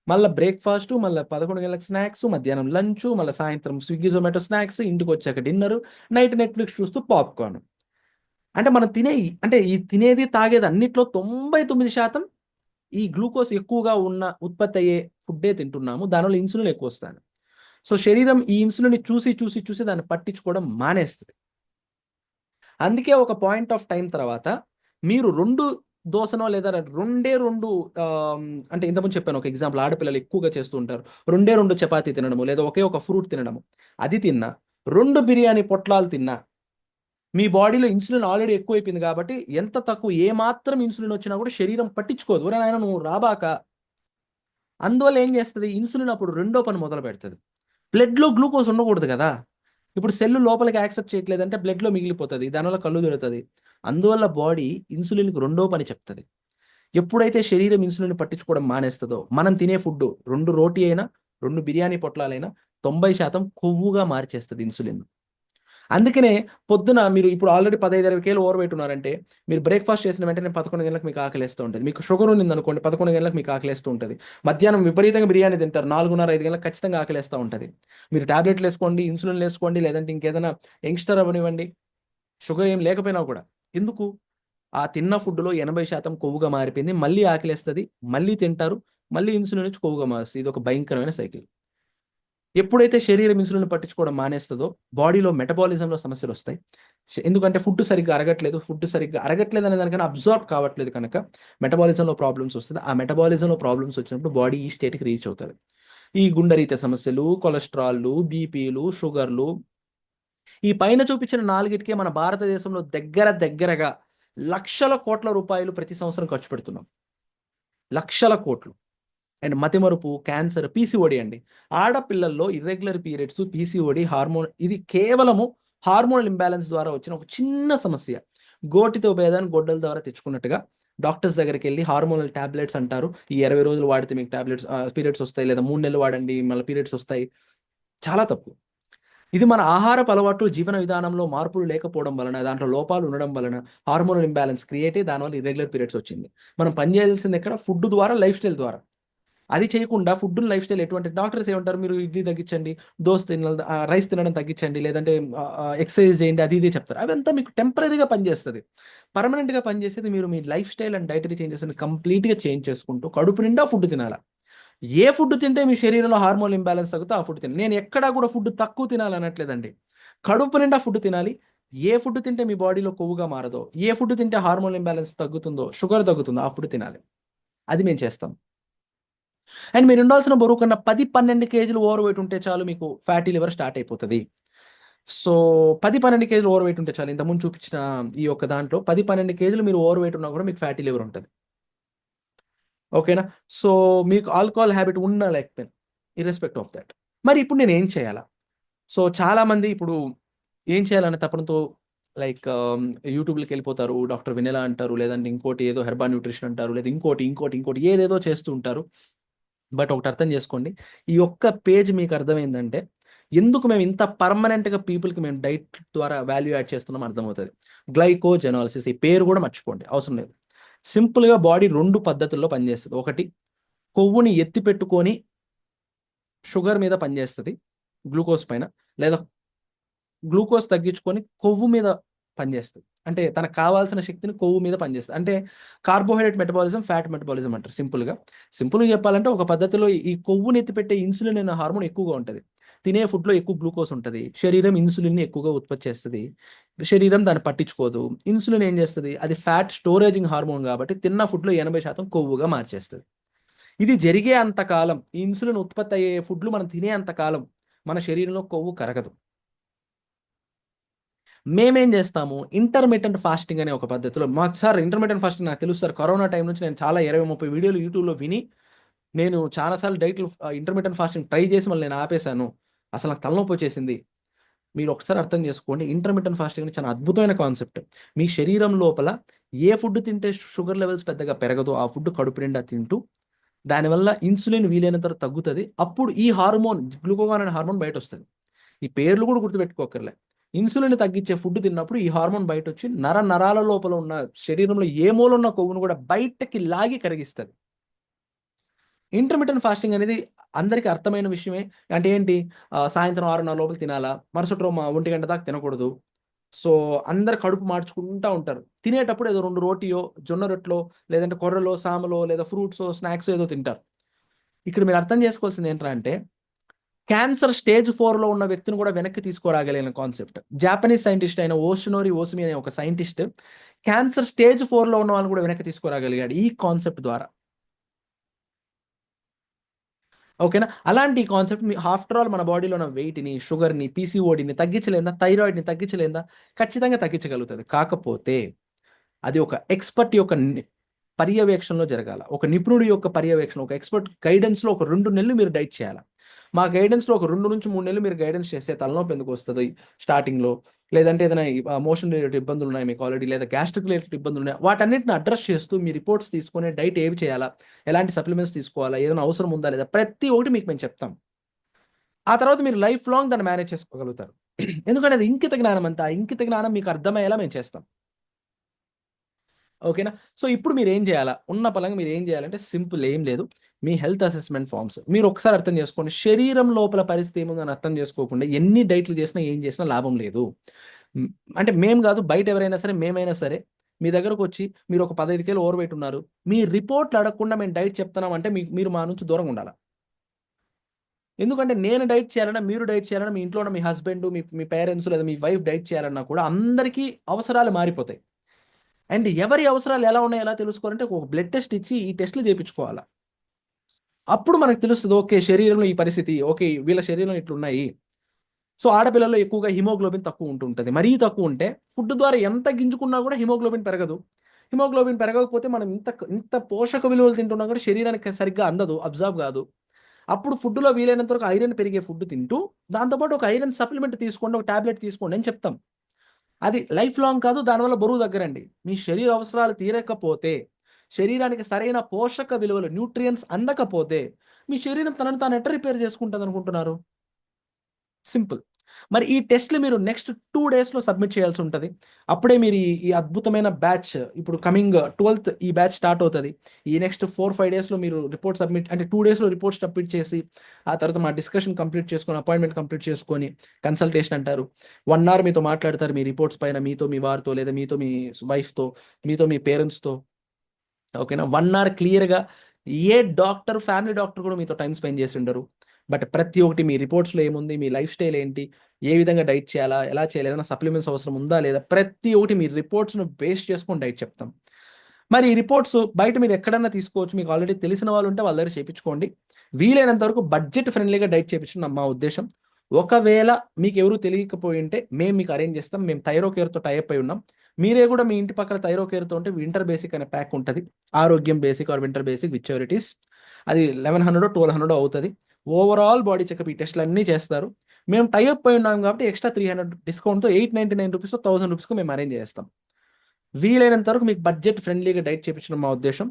మళ్ళా బ్రేక్‌ఫాస్టు, మళ్ళా 11 గంటలకు స్నాక్సు, మధ్యాహ్నం లంచు, మళ్ళా సాయంత్రం స్విగ్గీ, జొమాటో స్నాక్స్, ఇంటికొచ్చాక డిన్నరు, నైట్ నెట్‌ఫ్లిక్స్ చూస్తూ పాప్‌కార్న్. అంటే మనం అంటే ఈ తినేది, తాగేది అన్నిట్లో 99% ఈ గ్లూకోజ్ ఎక్కువగా ఉన్న ఉత్పత్తి అయ్యే ఫుడ్డే తింటున్నాము. దానివల్ల ఇన్సులిన్ ఎక్కువొస్తాంది. సో, శరీరం ఈ ఇన్సులిన్‌ని చూసి దాన్ని పట్టించుకోవడం మానేస్తది. అందుకే ఒక పాయింట్ ఆఫ్ టైమ్ తర్వాత మీరు 2 దోసనో లేదా 2 అంటే ఇంతకుముందు చెప్పాను ఒక ఎగ్జాంపుల్, ఆడపిల్లలు ఎక్కువగా చేస్తూ ఉంటారు. 2 చపాతీ తినడము, లేదా ఒకే ఒక ఫ్రూట్ తినడము. అది తిన్నా, 2 బిర్యానీ పొట్లాలు తిన్నా, మీ బాడీలో ఇన్సులిన్ ఆల్రెడీ ఎక్కువైపోయింది కాబట్టి, ఎంత తక్కువ ఏ మాత్రం ఇన్సులిన్ వచ్చినా కూడా శరీరం పట్టించుకోదు. ఒరేయ్ నాయనా నువ్వు రాబాక. అందువల్ల ఏం చేస్తది? ఇన్సులిన్ అప్పుడు రెండో పని మొదలుపెడతది. బ్లడ్‌లో గ్లూకోజ్ ఉండకూడదు గదా! ఇప్పుడు సెల్ లోపలికి యాక్సెప్ట్ చేయట్లేదంటే బ్లడ్‌లో మిగిలిపోతది. దానివల్ల కళ్ళు తిరుగుతది. అందువల్ల బాడీ ఇన్సులిన్‌కి రెండో పని చెప్తది. ఎప్పుడైతే శరీరం ఇన్సులిన్ పట్టించుకోవడం మానేస్తదో, మనం తినే ఫుడ్డు 2 రోటీ అయినా, 2 బిర్యానీ పొట్లాలైనా 90% కొవ్వుగా మార్చేస్తది ఇన్సులిన్. అందుకనే పొద్దున మీరు ఇప్పుడు ఆల్రెడీ 15, 20 కేలు ఓవర్ వెయిట్ ఉన్నారంటే, మీరు బ్రేక్‌ఫాస్ట్ చేసిన వెంటనే 11 గంటలకు మీకు ఆకలేస్తూ ఉంటది. మీకు షుగర్ ఉన్నిందనుకోండి, 11 గంటలకు మీకు ఆకలేస్తూ ఉంటది. మధ్యాహ్నం విపరీతంగా బిర్యానీ తింటారు. 4:30, 5 గంటలకు ఖచ్చితంగా ఆకలేస్తా ఉంటది. మీరు టాబ్లెట్‌లేసుకోండి, ఇన్సులిన్‌లేసుకోండి, లేదంటే ఇంకేదైనా యంగ్‌స్టర్ అవ్వనివ్వండి, షుగర్ ఏం లేకపోయినా కూడా. ఎందుకు? ఆ తిన్న ఫుడ్‌లో 80% కొవ్వుగా మారిపోయింది. మళ్ళీ ఆకలేస్తది. మళ్ళీ తింటారు. మళ్ళీ ఇన్సులిన్ వచ్చి కొవ్వుగా మారుస్తది. ఇదొక భయంకరమైన సైకిల్. ఎప్పుడైతే శరీరం ఇన్సులిన్ పట్టించుకోవడం మానేస్తదో, బాడీలో మెటబాలిజంలో సమస్యలొస్తాయి. ఎందుకంటే ఫుడ్ సరిగ్గా అరగట్లేదనే దానికన్నా అబ్జార్బ్ కావట్లేదు కనుక మెటబాలిజంలో ప్రాబ్లమ్స్ వస్తది. ఆ మెటబాలిజంలో ప్రాబ్లమ్స్ వచ్చినప్పుడు బాడీ ఈ స్టేట్‌కి రీచ్ అవుతది. ఈ గుండెరీత్యా సమస్యలు, కొలెస్ట్రాల్‌లు, బీపీలు, షుగర్‌లు, ఈ పైన చూపించిన 4గిటికే మన భారతదేశంలో దగ్గరగా లక్షల కోట్ల రూపాయలు ప్రతి సంవత్సరం ఖర్చు పెడుతున్నాం. లక్షల కోట్లు. అండ్ మతిమరుపు, క్యాన్సర్, పీసీఓడి అండి. ఆడపిల్లల్లో ఇర్రెగ్యులర్ పీరియడ్స్, పీసీఓడి, హార్మోన్, ఇది కేవలము హార్మోనల్ ఇంబ్యాలెన్స్ ద్వారా వచ్చిన ఒక చిన్న సమస్య. గోటితో భేదాన్ని గొడ్డల ద్వారా తెచ్చుకున్నట్టుగా డాక్టర్స్ దగ్గరికి వెళ్ళి హార్మోనల్ టాబ్లెట్స్ అంటారు. ఈ 20 రోజులు వాడితే మీకు టాబ్లెట్స్ పీరియడ్స్ వస్తాయి, లేదా 3 నెలలు వాడండి మళ్ళీ పీరియడ్స్ వస్తాయి. చాలా తప్పు. ఇది మన ఆహారపు అలవాట్లు, జీవన విధానంలో మార్పులు లేకపోవడం వలన, దాంట్లో లోపాలు ఉండడం వలన హార్మోనల్ ఇంబ్యాలెన్స్ క్రియేట్ అయ్యి దానివల్ల ఇర్రెగ్యులర్ పీరియడ్స్ వచ్చింది. మనం పని చేయాల్సింది ఎక్కడ? ఫుడ్ ద్వారా, లైఫ్ స్టైల్ ద్వారా. అది చేయకుండా ఫుడ్ లైఫ్ స్టైల్ ఎటువంటి డాక్టర్స్ ఏమంటారు, మీరు ఇడ్లీ తగ్గించండి, రైస్ తినడం తగ్గించండి, లేదంటే ఎక్సర్సైజ్ చేయండి, అది ఇదే చెప్తారు. అవంతా మీకు టెంపరీగా పనిచేస్తుంది. పర్మనెంట్గా పనిచేసేది మీరు మీ lifestyle and dietary changes కంప్లీట్గా చేంజ్ చేసుకుంటూ కడుపు నిండా ఫుడ్ తినాలి. ఏ ఫుడ్ తింటే మీ శరీరంలో హార్మోన్ ఇంబ్యాలెన్స్ తగ్గుతో ఆ ఫుడ్ తినాలి. నేను ఎక్కడా కూడా ఫుడ్ తక్కువ తినాలి అనట్లేదండి. కడుపు నిండా ఫుడ్ తినాలి. ఏ ఫుడ్ తింటే మీ బాడీలో కొవ్వుగా మారదో, ఏ ఫుడ్ తింటే హార్మోన్ ఇంబ్యాలెన్స్ తగ్గుతుందో, షుగర్ తగ్గుతుందో ఆ ఫుడ్ తినాలి. అది మేము చేస్తాం. అండ్ మీరు ఉండాల్సిన బరువు కన్నా 10-12 కేజీలు ఓవర్ వెయిట్ ఉంటే చాలు, మీకు ఫ్యాటీ లివర్ స్టార్ట్ అయిపోతుంది. సో 10-12 కేజీలు ఓవర్ వెయిట్ ఉంటే చాలు. ఇంతకుముందు చూపించిన ఈ యొక్క దాంట్లో 10-12 కేజీలు మీరు ఓవర్ వెయిట్ ఉన్నా కూడా మీకు ఫ్యాటీ లివర్ ఉంటుంది. ఓకేనా? సో మీకు ఆల్కహాల్ హ్యాబిట్ ఉన్నా లేకపోయినా, ఇర్రెస్పెక్ట్ ఆఫ్ దట్. మరి ఇప్పుడు నేను ఏం చేయాలా? సో చాలామంది ఇప్పుడు ఏం చేయాలనే తపనతో లైక్ యూట్యూబ్‌లోకి వెళ్ళిపోతారు. డాక్టర్ వినెలా అంటారు, లేదంటే ఇంకోటి ఏదో హెర్బా న్యూట్రిషన్ అంటారు, లేదా ఇంకోటి ఏదేదో చేస్తూ ఉంటారు. బట్ ఒకటి అర్థం చేసుకోండి. ఈ ఒక్క పేజ్ మీకు అర్థమైందంటే, ఎందుకు మేము ఇంత పర్మనెంట్‌గా పీపుల్‌కి మేము డైట్ ద్వారా వాల్యూ యాడ్ చేస్తున్నామో అర్థమవుతది. గ్లైకోజెనాలిసిస్ ఈ పేరు కూడా మర్చిపోండి, అవసరం లేదు. సింపుల్‌గా బాడీ 2 పద్ధతుల్లో పనిచేస్తది. ఒకటి, కొవ్వుని ఎత్తిపెట్టుకొని షుగర్ మీద పనిచేస్తది, గ్లూకోజ్ పైన. లేదా గ్లూకోజ్ తగ్గించుకొని కొవ్వు మీద పనిచేస్తది. అంటే తనకు కావాల్సిన శక్తిని కొవ్వు మీద పనిచేస్తది. అంటే కార్బోహైడ్రేట్ మెటబాలిజం, ఫ్యాట్ మెటబాలిజం అంటారు సింపుల్‌గా. సింపుల్‌గా చెప్పాలంటే ఒక పద్ధతిలో ఈ కొవ్వుని ఎత్తిపెట్టే ఇన్సులిన్ అనే హార్మోన్ ఎక్కువగా ఉంటది. తినే ఫుడ్‌లో ఎక్కువ గ్లూకోజ్ ఉంటది. శరీరం ఇన్సులిన్‌ని ఎక్కువగా ఉత్పత్తి చేస్తది. శరీరం దాన్ని పట్టించుకోదు. ఇన్సులిన్ ఏం చేస్తది? అది ఫ్యాట్ స్టోరేజింగ్ హార్మోన్ కాబట్టి తిన్న ఫుడ్‌లో 80% కొవ్వుగా మార్చేస్తది. ఇది జరిగే అంతకాలం, ఈ ఇన్సులిన్ ఉత్పత్తి అయ్యే ఫుడ్‌లు మనం తినే అంతకాలం మన శరీరంలో కొవ్వు కరగదు. మేమేం జేస్తాము, ఇంటర్మిటెంట్ ఫాస్టింగ్ అనే ఒక పద్ధతిలో మాకు సార్ ఇంటర్మిటెంట్ ఫాస్టింగ్ నాకు తెలుసు సార్. కరోనా టైం నుంచి నేను చాలా 20, 30 వీడియోలు యూట్యూబ్‌లో విని, నేను చాలా సార్లు ఇంటర్మిటెంట్ ఫాస్టింగ్ ట్రై చేసి మళ్ళీ నేను ఆపేశాను. అసలు నాకు తలనొప్పొచ్చేసింది. మీరు ఒకసారి అర్థం చేసుకోండి. ఇంటర్మిటెంట్ ఫాస్టింగ్ అనేది చాలా అద్భుతమైన కాన్సెప్ట్. మీ శరీరం లోపల ఏ ఫుడ్ తింటే షుగర్ లెవెల్స్ పెద్దగా పెరగదో ఆ ఫుడ్ కడుపు నిండా తింటూ, దానివల్ల ఇన్సులిన్ వీలైనంత వరకు తగ్గుతది. అప్పుడు ఈ హార్మోన్ గ్లూకగాన్ అనే హార్మోన్ బయటొస్తది. ఈ పేర్లు కూడా గుర్తుపెట్టుకోక్కర్లే. ఇన్సులిన్ తగ్గించే ఫుడ్ తిన్నప్పుడు ఈ హార్మోన్ బయటొచ్చి నరాల లోపల ఉన్న శరీరంలో ఏ మూల ఉన్న కొవ్వును కూడా బయటకి లాగి కరిగిస్తది. ఇంటర్మిటెంట్ ఫాస్టింగ్ అనేది అందరికి అర్థమైన విషయమే. అంటే ఏంటి, సాయంత్రం 6:30 లోపల తినాలా, మరుసటి రోజు 1 గంట దాకా తినకూడదు. సో అందరు కడుపు మార్చుకుంటా ఉంటారు. తినేటప్పుడు ఏదో 2 రోటియో, జొన్న రొట్టెలో, లేదంటే కొర్రలో, సామలో, లేదా ఫ్రూట్సో, స్నాక్సో ఏదో తింటారు. ఇక్కడ మీరు అర్థం చేసుకోవాల్సింది ఏంట్రా అంటే, క్యాన్సర్ స్టేజ్ 4లో ఉన్న వ్యక్తిని కూడా వెనక్కి తీసుకురాగలిగిన కాన్సెప్ట్. జాపనీస్ సైంటిస్ట్ అయిన ఓషినోరి ఓసుమి అనే ఒక సైంటిస్ట్ క్యాన్సర్ స్టేజ్ 4లో ఉన్న వాళ్ళని కూడా వెనక్కి తీసుకురాగలిగాడు ఈ కాన్సెప్ట్ ద్వారా. ఓకేనా? అలాంటి కాన్సెప్ట్ ఆఫ్టర్ ఆల్ మన బాడీలో ఉన్న వెయిట్‌ని, షుగర్‌ని, పీసీఓడీని తగ్గించలేదా? థైరాయిడ్‌ని తగ్గించలేదా? ఖచ్చితంగా తగ్గించగలుగుతది. కాకపోతే అది ఒక ఎక్స్‌పర్ట్ యొక్క పర్యవేక్షణలో జరగాల. ఒక నిపుణుడి యొక్క పర్యవేక్షణ, ఒక ఎక్స్‌పర్ట్ గైడెన్స్‌లో ఒక 2 నెలలు మీరు డైట్ చేయాల. మా గైడెన్స్‌లో ఒక 2-3 నెలలు మీరు గైడెన్స్ చేస్తే తలనొప్పి ఎందుకొస్తది స్టార్టింగ్‌లో, లేదంటే ఏదైనా మోషన్ రిలేటెడ్ ఇబ్బందులున్నాయి మీకు ఆల్రెడీ, లేదా గ్యాస్ట్రిక్ రిలేటెడ్ ఇబ్బందులున్నాయి. వాటన్నిటిని అడ్రెస్ చేస్తూ మీ రిపోర్ట్స్ తీసుకొని డైట్ ఏవి చేయాలా? ఎలాంటి సప్లిమెంట్స్ తీసుకోవాలా? ఏదైనా అవసరం ఉందా లేదా? ప్రతి ఒక్కటి మీకు మేము చెప్తాం. ఆ తర్వాత మీరు లైఫ్ లాంగ్ దాన్ని మేనేజ్ చేసుకోగలుగుతారు. ఎందుకంటే అది ఇంకిత జ్ఞానం అంతా. ఆ ఇంకిత జ్ఞానం మీకు అర్థమయ్యేలా మేము చేస్తాం. ఓకేనా? సో, ఇప్పుడు మీరేం జేయాలా? ఉన్న పలంగా మీరేం జేయాలంటే సింపుల్ ఏం లేదు. మీ హెల్త్ అసెస్‌మెంట్ ఫార్మ్స్ మీరు ఒకసారి అర్థం జేసుకోండి. శరీరం లోపల పరిస్థితి ఏముందని అర్థం జేసుకోకుండా ఎన్ని డైట్‌లు జేసినా, ఏం జేసినా లాభం లేదు. హ్మ్. అంటే మేము గాదు, బయట ఎవరైనా సరే, మేమైనా సరే, మీ దగ్గరకొచ్చి మీరు ఒక 15 కేలు ఓవర్ వెయిట్ ఉన్నారు. మీ రిపోర్ట్‌లు అడగకుండా మేము డైట్ చెప్తున్నాం అంటే మీరు మా నుంచి దూరంగా ఉండాల. ఎందుకంటే నేను డైట్ చేయాలన్నా, మీరు డైట్ చేయాలన్నా, మీ ఇంట్లో ఉన్న మీ హస్బెండ్, మీ పేరెంట్స్ లేదా మీ వైఫ్ డైట్ చేయాలన్నా కూడా అందరికీ అవసరాలు మారిపోతాయి. అండ్ ఎవరి అవసరాలు ఎలా ఉన్నాయో ఎలా తెలుసుకోవాలంటే ఒక బ్లడ్ టెస్ట్ ఇచ్చి ఈ టెస్ట్‌లు చేపించుకోవాల. అప్పుడు మనకు తెలుస్తది. ఓకే. శరీరంలో ఈ పరిస్థితి. ఓకే. వీళ్ళ శరీరంలో ఇట్లున్నాయి. సో ఆడపిల్లల్లో ఎక్కువగా హిమోగ్లోబిన్ తక్కువ ఉంటుంటుంది. మరీ తక్కువ ఉంటే ఫుడ్ ద్వారా ఎంత గింజుకున్నా కూడా హిమోగ్లోబిన్ పెరగదు. హిమోగ్లోబిన్ పెరగకపోతే మనం ఇంత పోషక విలువలు తింటున్నా కూడా శరీరానికి సరిగ్గా అందదు, అబ్జర్వ్ కాదు. అప్పుడు ఫుడ్‌లో వీలైనంత వరకు ఐరన్ పెరిగే ఫుడ్ తింటూ, దాంతో పాటు ఒక ఐరన్ సప్లిమెంట్ తీసుకోండి, ఒక టాబ్లెట్ తీసుకోండి అని చెప్తాం. అది లైఫ్ లాంగ్ కాదు, దానివల్ల బరువు తగ్గరండి. మీ శరీర అవసరాలు తీరకపోతే, శరీరానికి సరైన పోషక విలువలు, న్యూట్రియంట్స్ అందకపోతే, మీ శరీరం తనను తాను ఎట్ట రిపేర్ చేసుకుంటదనుకుంటున్నారు? సింపుల్. మరి ఈ టెస్ట్‌లు మీరు నెక్స్ట్ 2 డేస్‌లో సబ్మిట్ చేయాల్సి ఉంటది. అప్పుడే మీరు ఈ అద్భుతమైన బ్యాచ్ ఇప్పుడు కమింగ్ 12థ్ ఈ బ్యాచ్ స్టార్ట్ అవుతది. ఈ నెక్స్ట్ 4, 5 డేస్‌లో మీరు రిపోర్ట్ సబ్మిట్ అంటే 2 డేస్‌లో రిపోర్ట్ సబ్మిట్ చేసి, ఆ తర్వాత మా డిస్కషన్ కంప్లీట్ చేసుకొని, అపాయింట్మెంట్ కంప్లీట్ చేసుకొని, కన్సల్టేషన్ అంటారు. 1 అవర్ మీతో మాట్లాడతారు మీ రిపోర్ట్స్ పైన, మీతో, మీ వారితో, లేదా మీతో మీ వైఫ్‌తో, మీతో మీ పేరెంట్స్‌తో. ఓకేనా? 1 అవర్ క్లియర్‌గా ఏ డాక్టర్, ఫ్యామిలీ డాక్టర్ కూడా మీతో టైమ్ స్పెండ్ చేసి ఉండరు. బట్ ప్రతి ఒక్కటి మీ రిపోర్ట్స్‌లో ఏముంది? మీ లైఫ్ స్టైల్ ఏంటి? ఏ విధంగా డైట్ చేయాలా? ఎలా చేయాలి? ఏదైనా సప్లిమెంట్స్ అవసరం ఉందా? లేదా? ప్రతి ఒక్కటి మీ రిపోర్ట్స్‌ను బేస్ చేసుకొని డైట్ చెప్తాం. మరి ఈ రిపోర్ట్స్ బయట మీరు ఎక్కడన్నా తీసుకోవచ్చు. మీకు ఆల్రెడీ తెలిసిన వాళ్ళు ఉంటే వాళ్ళ దగ్గర చేపించుకోండి. వీలైనంత వరకు బడ్జెట్ ఫ్రెండ్లీగా డైట్ చేపించడం మా ఉద్దేశ్యం. ఒకవేళ మీకెవరు తెలియకపోయుంటే మేము మీకు అరేంజ్ చేస్తాం. మేము థైరోకేర్‌తో టై అప్ అయి ఉన్నాం. మీరే కూడా మీ ఇంటి పక్కన థైరోకేర్‌తో ఉంటే వింటర్ బేసిక్ అనే ప్యాక్ ఉంటది. ఆరోగ్యం basic are winter basic which ever it is. అది 1100 1200 అవుతది. ఓవరాల్ బాడీ చెకప్ ఈ టెస్ట్‌లన్నీ చేస్తారు. మేము టై అప్ అయి ఉన్నాం కాబట్టి ఎక్స్‌ట్రా 300 డిస్కౌంట్‌తో రూ. 899 రూ. 1000 మేము అరేంజ్ చేస్తాం. వీలైనంత వరకు మీకు బడ్జెట్ ఫ్రెండ్లీగా డైట్ చేపించడం మా ఉద్దేశ్యం.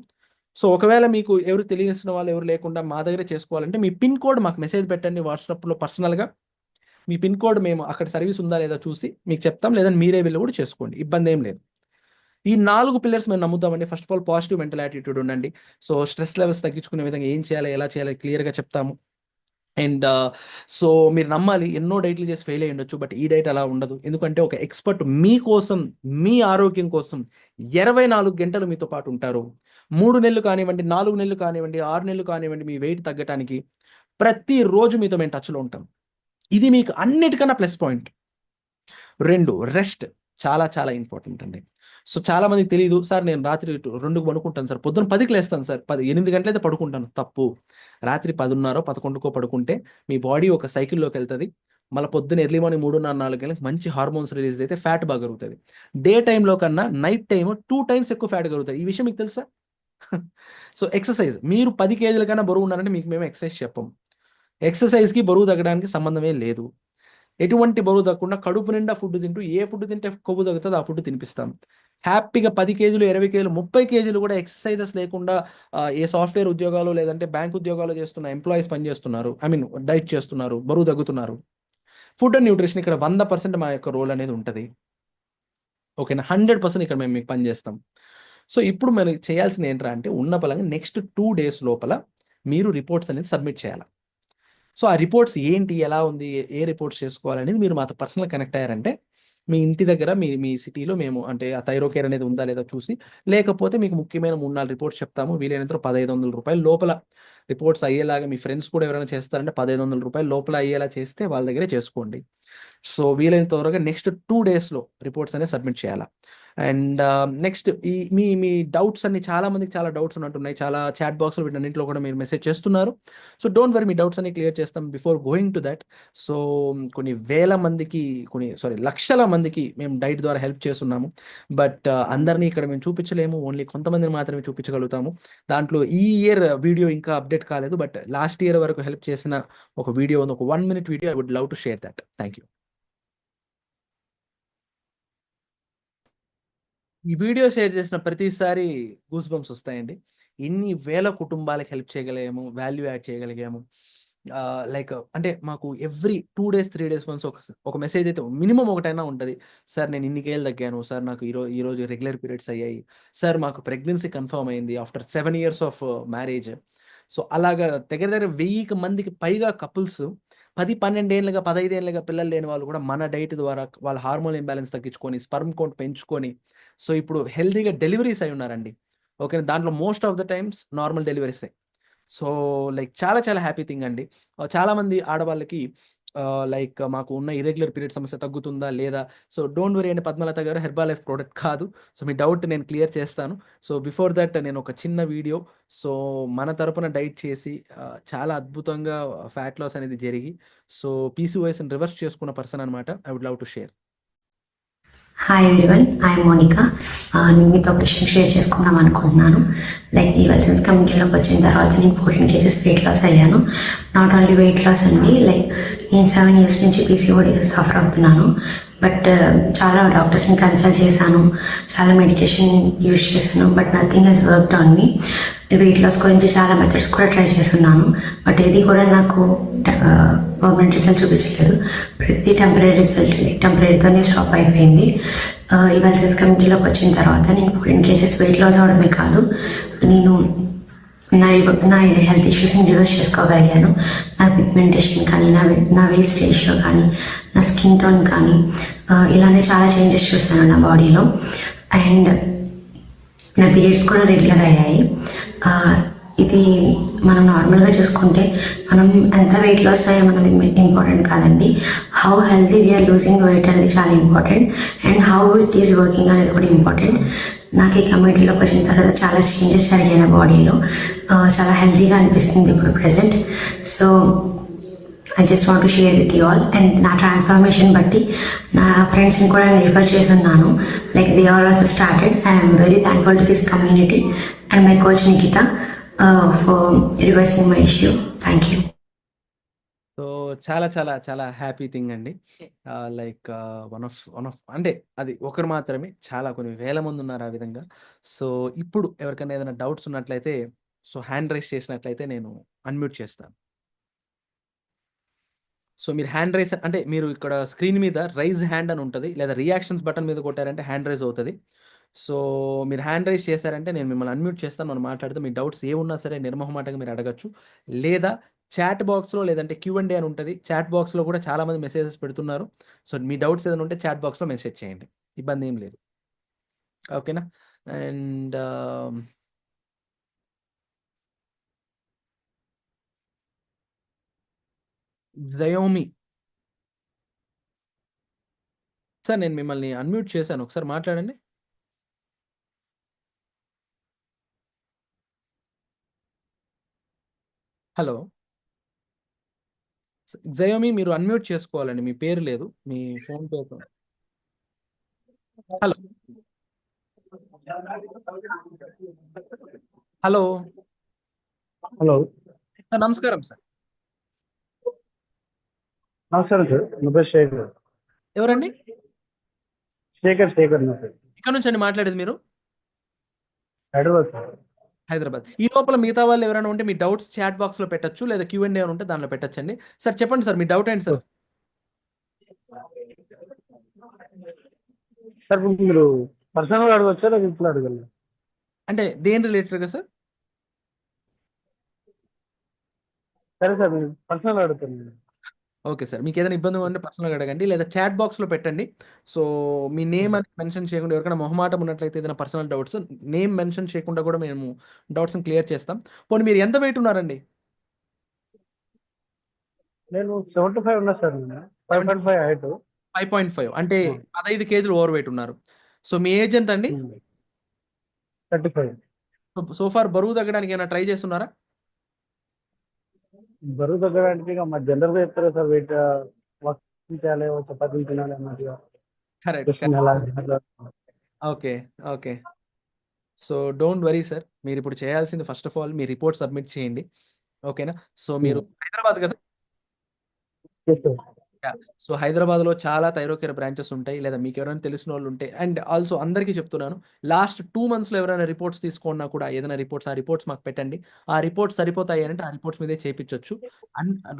సో, ఒకవేళ మీకు ఎవరు తెలిసిన వాళ్ళు ఎవరు లేకుండా మా దగ్గరే చేసుకోవాలంటే మీ పిన్ కోడ్ మాకు మెసేజ్ పెట్టండి వాట్సాప్‌లో పర్సనల్‌గా. మీ పిన్ కోడ్ మేము అక్కడ సర్వీస్ ఉందా లేదా చూసి మీకు చెప్తాం. లేదంటే మీరే వెళ్లి కూడా చేసుకోండి. ఇబ్బందేం లేదు. ఈ 4 పిల్లర్స్ మేము నమ్ముతామండి. First of all positive mental attitude ఉండండి. సో, స్ట్రెస్ లెవెల్స్ తగ్గించుకునే విధంగా ఏం చేయాలి? ఎలా చేయాలి? క్లియర్‌గా చెప్తాము. అండ్ సో, మీరు నమ్మాలి ఎన్నో డైట్‌లు చేసి ఫెయిల్ అయ్యుండొచ్చు. బట్ ఈ డైట్ అలా ఉండదు. ఎందుకంటే ఒక ఎక్స్‌పర్ట్ మీకోసం, మీ ఆరోగ్యం కోసం 24 గంటలు మీతో పాటు ఉంటారు. 3 నెలలు కానివ్వండి, 4 నెలలు కానివ్వండి, 6 నెలలు కానివ్వండి, మీ వెయిట్ తగ్గటానికి ప్రతిరోజు మీతో మేము టచ్‌లో ఉంటాం. ఇది మీకు అన్నిటికన్నా ప్లస్ పాయింట్. 2 రెస్ట్ చాలా చాలా ఇంపార్టెంట్ అండి. సో, చాలా మందికి తెలీదు. సార్ నేను రాత్రి 2కి పడుకుంటాను సార్. పొద్దున 10కి లేస్తాను సార్. 8 గంటలైతే పడుకుంటాను. తప్పు. రాత్రి 10:30, 11కో పడుకుంటే మీ బాడీ ఒక సైకిల్‌లోకెళ్తది. మళ్ళా పొద్దున్న ఎర్లీ మార్నింగ్ 3:30, 4 గంటలకి మంచి హార్మోన్స్ రిలీజ్ అయితే ఫ్యాట్ బాగా కరుగుతది. డే టైమ్‌లో కన్నా నైట్ టైమ్ 2 టైమ్స్ ఎక్కువ ఫ్యాట్ కరుగుతది. ఈ విషయం మీకు తెలుసా? సో, ఎక్సర్‌సైజ్ మీరు 10 కేజీల కన్నా బరువున్నారంటే మీకు మేము ఎక్సర్‌సైజ్ చెప్పం. ఎక్సర్‌సైజ్‌కి బరువు తగ్గడానికి సంబంధమే లేదు. ఎటువంటి బరువు తగ్గకుండా కడుపు నిండా ఫుడ్ తింటూ ఏ ఫుడ్ తింటే కొవ్వు తగ్గుతదో ఆ ఫుడ్ తినిపిస్తాం. హ్యాపీగా 10 కేజీలు, 20 కేజీలు, 30 కేజీలు కూడా ఎక్సర్‌సైజెస్ లేకుండా ఏ సాఫ్ట్‌వేర్ ఉద్యోగాలు లేదంటే బ్యాంక్ ఉద్యోగాలు చేస్తున్న ఎంప్లాయీస్ పనిచేస్తున్నారు. ఐ మీన్ డైట్ చేస్తున్నారు. బరువు తగ్గుతున్నారు. ఫుడ్ అండ్ న్యూట్రిషన్ ఇక్కడ 100% మా యొక్క రోల్ అనేది ఉంటది. ఓకేనా? 100% ఇక్కడ మేము మీకు పని చేస్తాం. సో, ఇప్పుడు మీరు చేయాల్సింది ఏంట్రా అంటే ఉన్న పలంగా నెక్స్ట్ 2 డేస్ లోపల మీరు రిపోర్ట్స్ అనేది సబ్మిట్ చేయాల. సో, ఆ రిపోర్ట్స్ ఏంటి? ఎలా ఉంది? ఏ రిపోర్ట్స్ చేసుకోవాలనేది మీరు మాతో పర్సనల్‌గా కనెక్ట్ అయ్యారంటే, మీ ఇంటి దగ్గర మీ సిటీలో మేము అంటే ఆ థైరోకేర్ అనేది ఉందా లేదా చూసి, లేకపోతే మీకు ముఖ్యమైన 3, 4 రిపోర్ట్స్ చెప్తాము. వీలైనంత వరకు రూ. 1500 లోపల రిపోర్ట్స్ అయ్యేలాగా మీ ఫ్రెండ్స్ కూడా ఎవరైనా చేస్తారంటే రూ. 1500 లోపల అయ్యేలా చేస్తే వాళ్ళ దగ్గరే చేసుకోండి. సో, వీలైనంత త్వరగా నెక్స్ట్ 2 డేస్‌లో రిపోర్ట్స్ అనేవి సబ్మిట్ చేయాల. అండ్ నెక్స్ట్ ఈ మీ మీ డౌట్స్ అన్ని చాలా మందికి చాలా డౌట్స్ ఉన్నట్టున్నాయి. చాలా చాట్ బాక్స్‌లో వీటన్నిటిలో కూడా మీరు మెసేజ్ చేస్తున్నారు. So, don't worry me doubts అన్ని క్లియర్ చేస్తాం before going to that. So, కొన్ని వేల మందికి లక్షల మందికి మేము డైట్ ద్వారా హెల్ప్ చేస్తున్నాము. బట్ అందరిని ఇక్కడ మేము చూపించలేము. ఓన్లీ కొంతమందిని మాత్రమే చూపించగలుగుతాము. దాంట్లో ఈ ఇయర్ వీడియో ఇంకా అప్డేట్ కాలేదు. బట్ లాస్ట్ ఇయర్ వరకు హెల్ప్ చేసిన ఒక వీడియో ఉంది. ఒక 1 minute video I would love to share that. Thank you. ఈ వీడియో షేర్ చేసిన ప్రతిసారి గూస్ బంప్స్ వస్తాయండి. ఎన్ని వేల కుటుంబాలకి హెల్ప్ చేయగలిగాము, వాల్యూ యాడ్ చేయగలిగాము. లైక్ అంటే మాకు ఎవ్రీ 2 డేస్, 3 డేస్ వన్స్ ఒక మెసేజ్ అయితే మినిమమ్ ఒకటైనా ఉంటది. సార్ నేను ఇన్ని కేలు తగ్గాను. సార్ నాకు ఈరోజు రెగ్యులర్ పీరియడ్స్ అయ్యాయి. సార్ మాకు ప్రెగ్నెన్సీ కన్ఫర్మ్ అయింది after 7 years of marriage. So, అలాగా దగ్గర దగ్గర 1000 మందికి పైగా కపుల్స్ 10, 12 ఏళ్లుగా, 15 ఏళ్లుగా పిల్లలు లేని వాళ్ళు కూడా మన డైట్ ద్వారా వాళ్ళ హార్మోన్ ఇంబాలెన్స్ తగ్గించుకొని, స్పెర్మ్ కౌంట్ పెంచుకొని, సో, ఇప్పుడు హెల్తీగా డెలివరీస్ అయ్యి ఉన్నారండి. ఓకేనా. దాంట్లో most of the times normal డెలివరీసే. సో, లైక్ చాలా చాలా హ్యాపీ థింగ్ అండి. చాలామంది ఆడవాళ్ళకి లైక్ మాకు ఉన్న ఇర్రెగ్యులర్ పీరియడ్ సమస్య తగ్గుతుందా లేదా? సో డోంట్ వరీ అండి పద్మలత గారు, హెర్బా లైఫ్ ప్రోడక్ట్ కాదు. సో మీ డౌట్ నేను క్లియర్ చేస్తాను. సో బిఫోర్ దట్ నేను ఒక చిన్న వీడియో, సో మన తరపున డైట్ చేసి చాలా అద్భుతంగా ఫ్యాట్ లాస్ అనేది జరిగి సో పీసీఓఎస్ని రివర్స్ చేసుకున్న పర్సన్ అనమాట. I would love to share. Hi everyone, I'm Monika. నేను మీతో ఒక విషయం షేర్ చేసుకుందాం అనుకుంటున్నాను. లైక్ ఈ వెల్సెన్స్ కమ్యూనిటీలోకి వచ్చిన తర్వాత నేను 14 kgs వెయిట్ లాస్ అయ్యాను. నాట్ ఓన్లీ వెయిట్ లాస్ అండి, లైక్ నేను 7 years నుంచి పీసీఓడీస్ సఫర్ అవుతున్నాను. బట్ చాలా డాక్టర్స్ని కన్సల్ట్ చేశాను, చాలా మెడికేషన్ యూజ్ చేశాను, but nothing has worked on me. Weight loss గురించి చాలా మెథడ్స్ కూడా ట్రై చేస్తున్నాను, బట్ ఏది కూడా నాకు పర్మనెంట్ రిజల్ట్ చూపించలేదు. ప్రతి టెంపరీ రిజల్ట్ టెంపరీతోనే స్టాప్ అయిపోయింది. ఈ వెల్సెన్స్ కమ్యూనిటీలోకి వచ్చిన తర్వాత నేను 14 kgs వెయిట్ లాస్ అవడమే కాదు, నేను నా హెల్త్ ఇష్యూస్ని రివర్స్ చేసుకోగలిగాను. నా పిగ్మెంటేషన్ కానీ, నా వేస్ట్ రేషియో కానీ, నా స్కిన్ టోన్ కానీ, ఇలానే చాలా చేంజెస్ చూసాను నా బాడీలో. అండ్ నా పీరియడ్స్ కూడా రెగ్యులర్ అయ్యాయి. ఇది మనం నార్మల్గా చూసుకుంటే మనం ఎంత వెయిట్ లాస్ అయ్యామన్నది ఇంపార్టెంట్ కాదండి, how healthy we are losing weight అనేది చాలా important. And how it is working అనేది కూడా ఇంపార్టెంట్. నాకు ఈ కమ్యూనిటీలోకి వచ్చిన తర్వాత చాలా చేంజెస్ జరిగాయి నా బాడీలో. చాలా హెల్తీగా అనిపిస్తుంది ఇప్పుడు present. So I just want to share with you all. And నా ట్రాన్స్ఫర్మేషన్ బట్టి నా ఫ్రెండ్స్ని కూడా నేను రిఫర్ చేస్తున్నాను. Like they are also started. I'm very thankful to this community and my coach Nikhita for reversing my issue. Thank you. So చాలా చాలా చాలా హ్యాపీ థింగ్ అండి. లైక్ వన్ ఆఫ్ అంటే అది ఒకరు మాత్రమే, చాలా కొన్ని వేల మంది ఉన్నారు ఆ విధంగా. సో ఇప్పుడు ఎవరికైనా ఏదైనా డౌట్స్ ఉన్నట్లయితే సో హ్యాండ్ రైస్ చేసినట్లయితే నేను అన్మ్యూట్ చేస్తాను. సో మీరు హ్యాండ్ రైస్ అంటే మీరు ఇక్కడ స్క్రీన్ మీద రైజ్ హ్యాండ్ అని ఉంటుంది, లేదా రియాక్షన్స్ బటన్ మీద కొట్టారంటే హ్యాండ్ రైజ్ అవుతుంది. సో మీరు హ్యాండ్ రైజ్ చేశారంటే నేను మిమ్మల్ని అన్మ్యూట్ చేస్తాను, మనం మాట్లాడితే మీ డౌట్స్ ఏమున్నా సరే నిర్మోహమాటంగా మీరు అడగచ్చు. లేదా చాట్ బాక్స్లో లేదంటే Q&A అని ఉంటుంది, చాట్ బాక్స్లో కూడా చాలామంది మెసేజెస్ పెడుతున్నారు. సో మీ డౌట్స్ ఏదైనా ఉంటే చాట్ బాక్స్లో మెసేజ్ చేయండి, ఇబ్బంది ఏం లేదు. ఓకేనా? అండ్ జయోమి సార్, నేను మిమ్మల్ని అన్మ్యూట్ చేశాను, ఒకసారి మాట్లాడండి. హలో జయోమి, మీరు అన్మ్యూట్ చేసుకోవాలండి, మీ పేరు లేదు మీ ఫోన్ పేరు. హలో హలో హలో సార్, నమస్కారం సార్. నమస్కారం సార్, నా పేరు శేఖర్. ఎవరండి? శేఖర్ నా పేరు. ఇక్కడ నుంచి అండి మాట్లాడేది మీరు? హైదరాబాద్ సార్. హైదరాబాద్. ఈ లోపల మిగతా వాళ్ళు ఎవరైనా ఉంటే మీ డౌట్స్ చాట్ బాక్స్లో పెట్టచ్చు, లేదా Q&A అని ఉంటే దానిలో పెట్టచ్చండి. సార్ చెప్పండి సార్, మీ డౌట్ ఏంటి సార్? సార్ ఇప్పుడు మీరు పర్సనల్గా అడగచ్చా లేదా ఇప్పుడు అడగల? అంటే దేని రిలేటెడ్గా సార్? సరే సార్, మీరు పర్సనల్ అడుగుతాను నేను. ఓకే సార్, మీకు ఏదైనా ఇబ్బంది ఉంటే పర్సనల్గా అడగండి, లేదా చాట్ బాక్స్లో పెట్టండి. సో మీ నేమ్ అని మెన్షన్ చేయకుండా, ఎవరికైనా మొహమాటం ఉన్నట్లయితే ఏదైనా పర్సనల్ డౌట్స్ నేమ్ మెన్షన్ చేయకుండా కూడా మేము డౌట్స్ని క్లియర్ చేస్తాం. పోనీ మీరు ఎంత వెయిట్ ఉన్నారండి? నేను 75 ఉన్నా సార్. నేను 5.5 హైట్. 5.5 అంటే 15 kgs ఓవర్ వెయిట్ ఉన్నారు. సో మీ ఏజ్ ఎంత అండి? 35. సో ఫార్ బరువు తగ్గడానికి ఏమైనా ట్రై చేస్తున్నారా? బరువు తగ్గడానికి ఇక మా జనరల్గా చెప్తారా సార్, వెయిట్ వాకింగ్ చేయాలి, చపాతీలు తినాలి అన్నట్టుగా. Correct. Okay okay. So don't worry sir, మీరు ఇప్పుడు చేయాల్సింది first of all me report submit చేయండి. ఓకేనా? సో మీరు హైదరాబాద్ కదా? సో హైదరాబాద్లో చాలా థైరోకేర్ బ్రాంచెస్ ఉంటాయి, లేదా మీకు ఎవరైనా తెలిసిన వాళ్ళు ఉంటే. అండ్ ఆల్సో అందరికీ చెప్తున్నాను, లాస్ట్ 2 monthsలో ఎవరైనా రిపోర్ట్స్ తీసుకున్నా కూడా ఏదైనా ఆ రిపోర్ట్స్ మాకు పెట్టండి. ఆ రిపోర్ట్స్ సరిపోతాయి అంటే ఆ రిపోర్ట్స్ మీదే చేయించవచ్చు.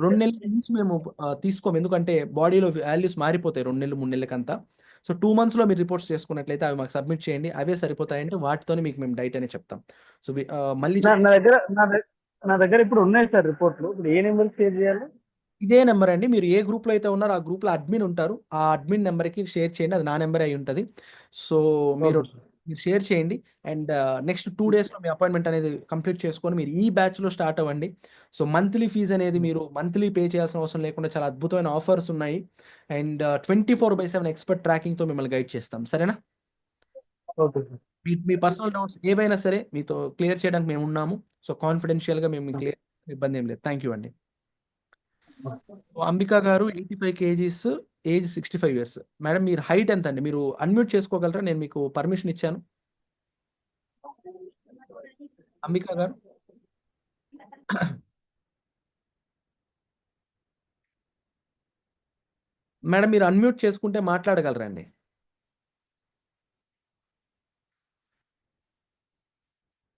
2 నెలల నుంచి మేము తీసుకోము, ఎందుకంటే బాడీలో వాల్యూస్ మారిపోతాయి 2 నెలలు 3 నెలలకంతా. సో 2 monthsలో మీరు రిపోర్ట్స్ చేసుకున్నట్లయితే అవి మాకు సబ్మిట్ చేయండి, అవే సరిపోతాయంటే వాటితోనే మీకు మేము డైట్ అనేది చెప్తాం. సో మళ్ళీ నా దగ్గర ఇప్పుడు ఉన్నాయి సార్ రిపోర్ట్లు. ఇప్పుడు ఏ నెంబర్ షేర్ చేయాలి? ఇదే నెంబర్ అండి, మీరు ఏ గ్రూప్లో అయితే ఉన్నారో ఆ గ్రూప్లో అడ్మిన్ ఉంటారు, ఆ అడ్మిన్ నెంబర్కి షేర్ చేయండి, అది నా నెంబర్ అయి ఉంటుంది. సో మీరు మీరు షేర్ చేయండి. అండ్ నెక్స్ట్ 2 డేస్‌లో మీ అపాయింట్మెంట్ అనేది కంప్లీట్ చేసుకొని మీరు ఈ బ్యాచ్‌లో స్టార్ట్ అవ్వండి. సో, మంత్లీ ఫీజ్ అనేది మీరు మంత్లీ పే చేయాల్సిన అవసరం లేకుండా చాలా అద్భుతమైన ఆఫర్స్ ఉన్నాయి. అండ్ 24/7 ఎక్స్‌పర్ట్ ట్రాకింగ్‌తో మిమ్మల్ని గైడ్ చేస్తాం. సరేనా? Okay sir. మీ పర్సనల్ డౌట్స్ ఏవైనా సరే మీతో క్లియర్ చేయడానికి మేమున్నాము. సో, కాన్ఫిడెన్షియల్‌గా మేము మీకు క్లియర్ ఇబ్బందేం లేదు. థాంక్ యూ అండి. సో, అంబిక గారు 85 కేజీస్, ఏజ్ 65 ఇయర్స్. మేడం మీరు హైట్ ఎంతండి? మీరు అన్‌మ్యూట్ చేసుకోగలరా? నేను మీకు పర్మిషన్ ఇచ్చాను. అంబిక గారు. మేడం మీరు అన్‌మ్యూట్ చేసుకుంటే మాట్లాడగలరా అండి?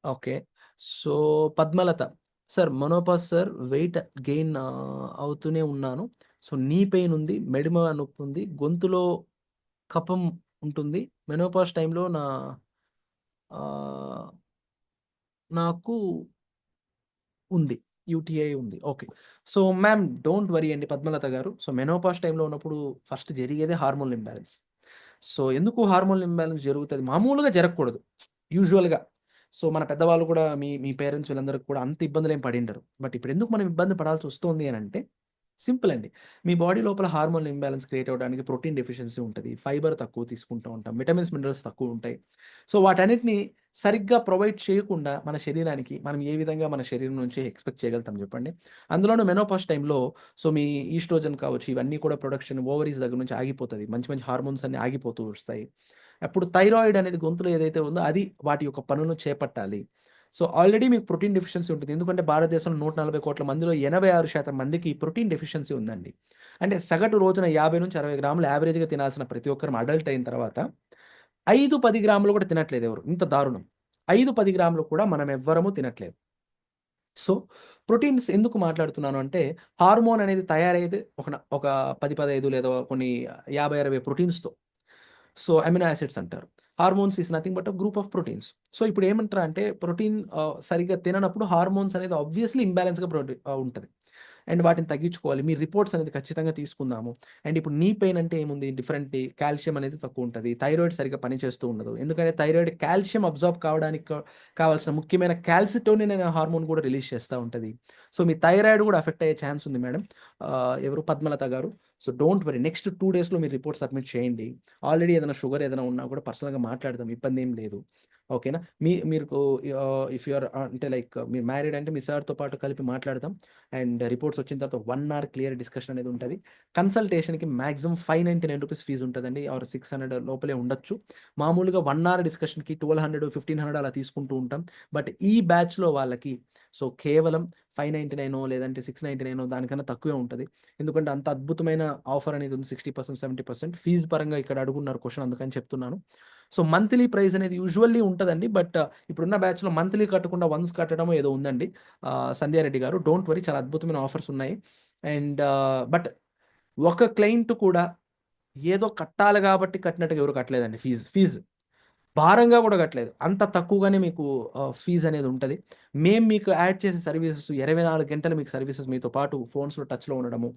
Okay. So, Padmalatha. Sir menopause sir weight gain అవుతూనే ఉన్నాను. సో, నీ పెయిన్ ఉంది, మెడిమ నొప్పుంది, గొంతులో కఫం ఉంటుంది. మెనోపాజ్ టైంలో ఆహ్, నాకు ఉంది. యూటీఐ ఉంది. Okay. So, ma'am don't worry అండి పద్మలత గారు. సో, మెనోపాజ్ టైంలో ఉన్నప్పుడు ఫస్ట్ జరిగేదే హార్మోన్ ఇంబాలెన్స్. సో, ఎందుకు హార్మోన్ ఇంబాలెన్స్ జరుగుతది? మామూలుగా జరగకూడదు. యూజువల్‌గా. సో, మన పెద్దవాళ్ళు కూడా మీ మీ పేరెంట్స్ వీళ్ళందరికి కూడా అంత ఇబ్బందులేం పడిండరు. బట్ ఇప్పుడెందుకు మనం ఇబ్బంది పడాల్సొస్తోంది అనంటే సింపుల్ అండి. మీ బాడీ లోపల హార్మోన్ ఇంబాలెన్స్ క్రియేట్ అవ్వడానికి ప్రోటీన్ డెఫిషియన్సీ ఉంటది. ఫైబర్ తక్కువ తీసుకుంటూ ఉంటాం. Vitamins, minerals తక్కువుంటాయి. సో, వాటన్నిటిని సరిగ్గా ప్రొవైడ్ చేయకుండా మన శరీరానికి మనం ఏ విధంగా మన శరీరం నుంచి ఎక్స్‌పెక్ట్ చేయగలుగుతాం జెప్పండి. అందులోనూ మెనోపాజ్ టైంలో సో, మీ ఈస్ట్రోజన్ కావచ్చు, ఇవన్నీ కూడా ప్రొడక్షన్ ఓవరీస్ దగ్గర నుంచి ఆగిపోతది. మంచి మంచి హార్మోన్స్ అన్నీ ఆగిపోతూ వస్తాయి. అప్పుడు థైరాయిడ్ అనేది గొంతులో ఏదైతే ఉందో అది వాటి యొక్క పనులను చేపట్టాలి. సో, ఆల్రెడీ మీకు ప్రోటీన్ డెఫిషియన్సీ ఉంటుంది. ఎందుకంటే భారతదేశంలో 140,00,00,000 మందిలో 86% మందికి ప్రోటీన్ డెఫిషియన్సీ ఉందండి. అంటే సగటు రోజున 50-60 గ్రాములు యావరేజ్‌గా తినాల్సిన ప్రతి ఒక్కరం అడల్ట్ అయిన తర్వాత 5, 10 గ్రాములు కూడా తినట్లేదు ఎవరు. ఇంత దారుణం. 5, 10 గ్రాములు కూడా మనం ఎవ్వరము తినట్లేదు. సో, ప్రోటీన్స్ ఎందుకు మాట్లాడుతున్నాను అంటే, హార్మోన్ అనేది తయారయ్యేది ఒక 10, 15 లేదా కొన్ని 50, 60 ప్రోటీన్స్‌తో. సో, అమినో యాసిడ్స్ అంటారు. Hormones is nothing but a group of proteins. So, ఇప్పుడు ఏమంటారంటే ప్రోటీన్ సరిగ్గా తిననప్పుడు హార్మోన్స్ అనేది ఆబ్వియస్‌లీ ఇంబాలెన్స్‌గా ఉంటది. అండ్ వాటిని తగ్గించుకోవాలి. మీ రిపోర్ట్స్ అనేది ఖచ్చితంగా తీసుకుందాము. అండ్ ఇప్పుడు నీ పెయిన్ అంటే ఏముంది డిఫరెంట్ కాల్షియం అనేది తక్కువుంటది. థైరాయిడ్ సరిగ్గా పనిచేస్తూ ఉండదు. ఎందుకంటే థైరాయిడ్ కాల్షియం అబ్సార్బ్ కావడానికి కావాల్సిన ముఖ్యమైన కాల్సిటోనిన్ అనే హార్మోన్ కూడా రిలీజ్ చేస్తా ఉంటది. సో, మీ థైరాయిడ్ కూడా ఎఫెక్ట్ అయ్యే ఛాన్స్ ఉంది మేడం. ఎవరు పద్మలత గారు. సో, డోంట్ వర్రీ నెక్స్ట్ 2 డేస్‌లో మీరు రిపోర్ట్ సబ్మిట్ చేయండి. ఆల్రెడీ ఏదైనా షుగర్ ఏదైనా ఉన్నా కూడా పర్సనల్‌గా మాట్లాడదాం. ఇబ్బందేం లేదు. ఓకేనా? మీరు ఇఫ్ యూ ఆర్ అంటే లైక్ మీరు మ్యారీడ్ అంటే మీ సార్‌తో పాటు కలిపి మాట్లాడదాం. అండ్ రిపోర్ట్స్ వచ్చిన తర్వాత 1 అవర్ క్లియర్ డిస్కషన్ అనేది ఉంటది. కన్సల్టేషన్‌కి మాక్సిమం ₹599 ఫీజ్ ఉంటదండి. ఆర్ 600 లోపలే ఉండొచ్చు. మామూలుగా 1 అవర్ డిస్కషన్‌కి 1200, 1500 అలా తీసుకుంటూ ఉంటాం. బట్ ఈ బ్యాచ్‌లో వాళ్ళకి సో, కేవలం 599 లేదంటే 699 దానికన్నా తక్కువే ఉంటది. ఎందుకంటే అంత అద్భుతమైన ఆఫర్ అనేది ఉంది. 60%, 70% ఫీజ్ పరంగా ఇక్కడ అడుగున్నారు క్వెషన్ అందుకని చెప్తున్నాను. సో, మంత్లీ ప్రైస్ అనేది యూజువల్లీ ఉంటదండి. బట్ ఇప్పుడున్న బ్యాచ్‌లో మంత్లీ కట్టకుండా వన్స్ కట్టడమో ఏదో ఉందండి. సంధ్యారెడ్డి గారు డోంట్ వర్రీ చాలా అద్భుతమైన ఆఫర్స్ ఉన్నాయి. అండ్ బట్ ఒక క్లయింట్ కూడా ఏదో కట్టాలి కాబట్టి కట్టినట్టుగా ఎవరు కట్టలేదండి ఫీజ్. భారంగా కూడా కట్టలేదు. అంత తక్కువగానే మీకు ఫీజ్ అనేది ఉంటది. మేము మీకు యాడ్ చేసే సర్వీసెస్ 24 గంటలు మీకు సర్వీసెస్ మీతో పాటు ఫోన్స్‌లో టచ్‌లో ఉండడము.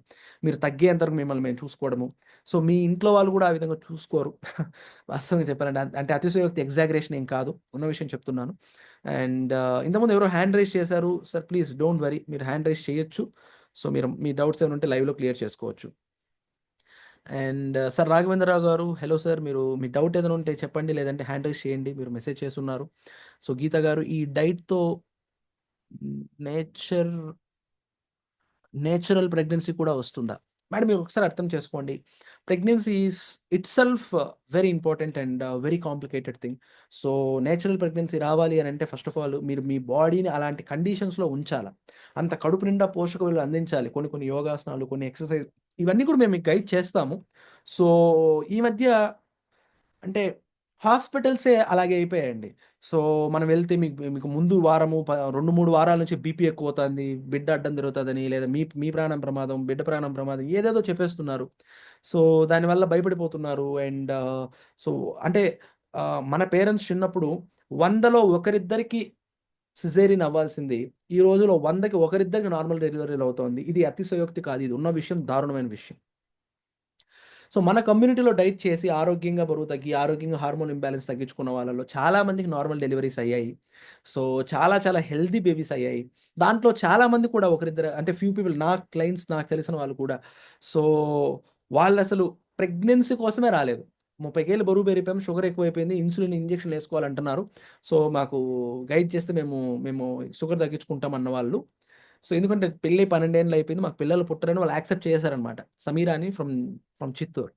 మీరు తగ్గేంత వరకు మిమ్మల్ని మేము చూసుకోవడము. సో, మీ ఇంట్లో వాళ్ళు కూడా ఆ విధంగా చూసుకోరు. వాస్తవంగా చెప్పాలంటే అంటే అతిశయోక్తి ఎగ్జాగరేషన్ ఏం కాదు. ఉన్న విషయం చెప్తున్నాను. అండ్ ఇంతకుముందు ఎవరో హ్యాండ్ రైజ్ చేశారు. సార్ ప్లీజ్ డోంట్ వర్రీ మీరు హ్యాండ్ రైజ్ చేయొచ్చు. సో, మీరు మీ డౌట్స్ ఏమైనా ఉంటే లైవ్‌లో క్లియర్ చేసుకోవచ్చు. అండ్ సార్ రాఘవేంద్రరావు గారు, హలో సార్. మీరు మీ డౌట్ ఏదైనా ఉంటే చెప్పండి. లేదంటే హ్యాండ్ రైజ్ చేయండి. మీరు మెసేజ్ చేసున్నారు. సో, గీత గారు ఈ డైట్‌తో నేచర్ నేచురల్ ప్రెగ్నెన్సీ కూడా వస్తుందా? మేడం మీరు ఒకసారి అర్థం చేసుకోండి. Pregnancy is itself very important and very complicated thing. So, natural pregnancy రావాలి అనంటే ఫస్ట్ ఆఫ్ ఆల్ మీరు మీ బాడీని అలాంటి కండిషన్స్‌లో ఉంచాల. అంత కడుపు నిండా పోషక విలువలు అందించాలి. కొన్ని కొన్ని యోగాసనాలు, కొన్ని ఎక్సర్‌సైజ్ ఇవన్నీ కూడా మేము మీకు గైడ్ చేస్తాము. సో, ఈ మధ్య అంటే హాస్పిటల్సే అలాగే అయిపోయాయండి. సో, మనం వెళ్తే మీకు మీకు ముందు వారము 2, 3 వారాల నుంచి బీపీ ఎక్కువవుతాంది, బిడ్డ అడ్డం తిరుగుతదని, లేదా మీ మీ ప్రాణం ప్రమాదం, బిడ్డ ప్రాణం ప్రమాదం ఏదేదో చెప్పేస్తున్నారు. సో, దానివల్ల భయపడిపోతున్నారు. అండ్ సో, అంటే మన పేరెంట్స్ చిన్నప్పుడు 100లో ఒకరిద్దరికి సిజేరియన్ అవ్వాల్సింది, ఈ రోజుల్లో 100కి ఒకరిద్దరికి నార్మల్ డెలివరీలు అవుతోంది. ఇది అతిశయోక్తి కాదు. ఇది ఉన్న విషయం దారుణమైన విషయం. సో మన కమ్యూనిటీలో డైట్ చేసి ఆరోగ్యంగా బరువు తగ్గి, ఆరోగ్యంగా హార్మోన్ ఇంబాలెన్స్ తగ్గించుకున్న వాళ్ళలో చాలా మందికి నార్మల్ డెలివరీస్ అయ్యాయి. సో చాలా చాలా హెల్తీ బేబీస్ అయ్యాయి. దాంట్లో చాలా మంది కూడా ఒకరిద్దరు అంటే ఫ్యూ పీపుల్ నా క్లయింట్స్ నాకు తెలిసిన వాళ్ళు కూడా. సో వాళ్ళసలు ప్రెగ్నెన్సీ కోసమే రాలేదు. 30 కేళ్ళు బరువు పెరిగిపోయాం, షుగర్ ఎక్కువైపోయింది, ఇన్సులిన్ ఇంజెక్షన్‌లు ఏసుకోవాలంటున్నారు. సో మాకు గైడ్ చేస్తే మేము షుగర్ తగ్గించుకుంటాం అన్న వాళ్ళు. సో ఎందుకంటే పెళ్ళై 12 ఏండ్లు అయిపోయింది. మాకు పిల్లలు పుట్టరని వాళ్ళు యాక్సెప్ట్ చేశారనమాట. సమీరా అని ఫ్రమ్ చిత్తూరు.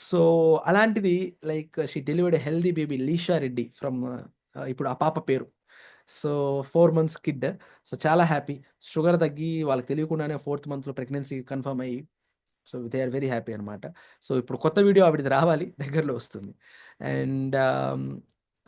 సో అలాంటిది like she delivered a healthy baby Leesha Reddy from ఇప్పుడు ఆ పాప పేరు. So 4 months kid. సో చాలా హ్యాపీ. షుగర్ తగ్గి వాళ్ళకి తెలియకుండానే 4థ్ మంత్‌లో ప్రెగ్నెన్సీ కన్ఫర్మ్ అయ్యి so they are very happy అనమాట. సో ఇప్పుడు కొత్త వీడియో ఆవిడది రావాలి. దగ్గరలో వస్తుంది. అండ్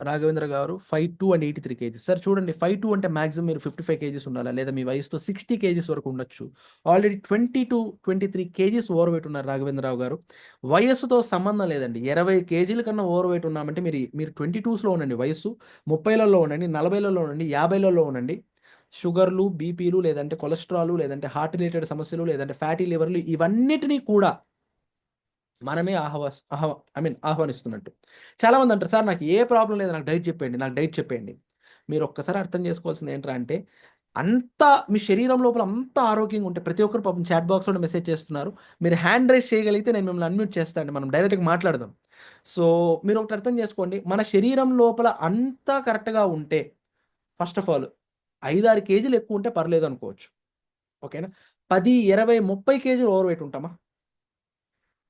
రాఘవేంద్ర గారు 5'2" అండ్ 83 కేజీస్. సార్ చూడండి 5'2" అంటే మాక్సిమం మీరు 55 కేజీస్ ఉండాలా, లేదా మీ వయసుతో 60 కేజీస్ వరకు ఉండొచ్చు. ఆల్రెడీ 20-23 కేజీస్ ఓవర్ వెయిట్ ఉన్నారు రాఘవేంద్రరావు గారు. వయస్సుతో సంబంధం లేదండి. 20 కేజీల కన్నా ఓవర్ వెయిట్ ఉన్నామంటే మీరు 22స్‌లో ఉండండి వయస్సు, 30లలో ఉండండి, 40లలో ఉండండి, 50లలో ఉండండి. షుగర్లు, బీపీలు, లేదంటే కొలెస్ట్రాల్, లేదంటే హార్ట్ రిలేటెడ్ సమస్యలు, లేదంటే ఫ్యాటీ లివర్లు ఇవన్నిటిని కూడా మనమే ఆహ్వానిస్తున్నట్టు. చాలామంది అంటారు, "సార్ నాకు ఏ ప్రాబ్లమ్ లేదు. నాకు డైట్ చెప్పేయండి. నాకు డైట్ చెప్పేయండి." మీరు ఒక్కసారి అర్థం చేసుకోవాల్సింది ఏంట్రా అంటే, అంతా మీ శరీరం లోపల అంతా ఆరోగ్యంగా ఉంటే ప్రతి ఒక్కరు పాపం చాట్ బాక్స్‌లో మెసేజ్ చేస్తున్నారు. మీరు హ్యాండ్ రైజ్ చేయగలిగితే నేను మిమ్మల్ని అన్‌మ్యూట్ చేస్తా అండి. మనం డైరెక్ట్‌గా మాట్లాడదాం. సో మీరొకటి అర్థం చేసుకోండి. మన శరీరం లోపల అంతా కరెక్ట్‌గా ఉంటే ఫస్ట్ ఆఫ్ ఆల్ 5, 6 కేజీలు ఎక్కువుంటే పర్లేదనుకోవచ్చు. ఓకేనా? 10, 20, 30 కేజీలు ఓవర్ వెయిట్ ఉంటామా?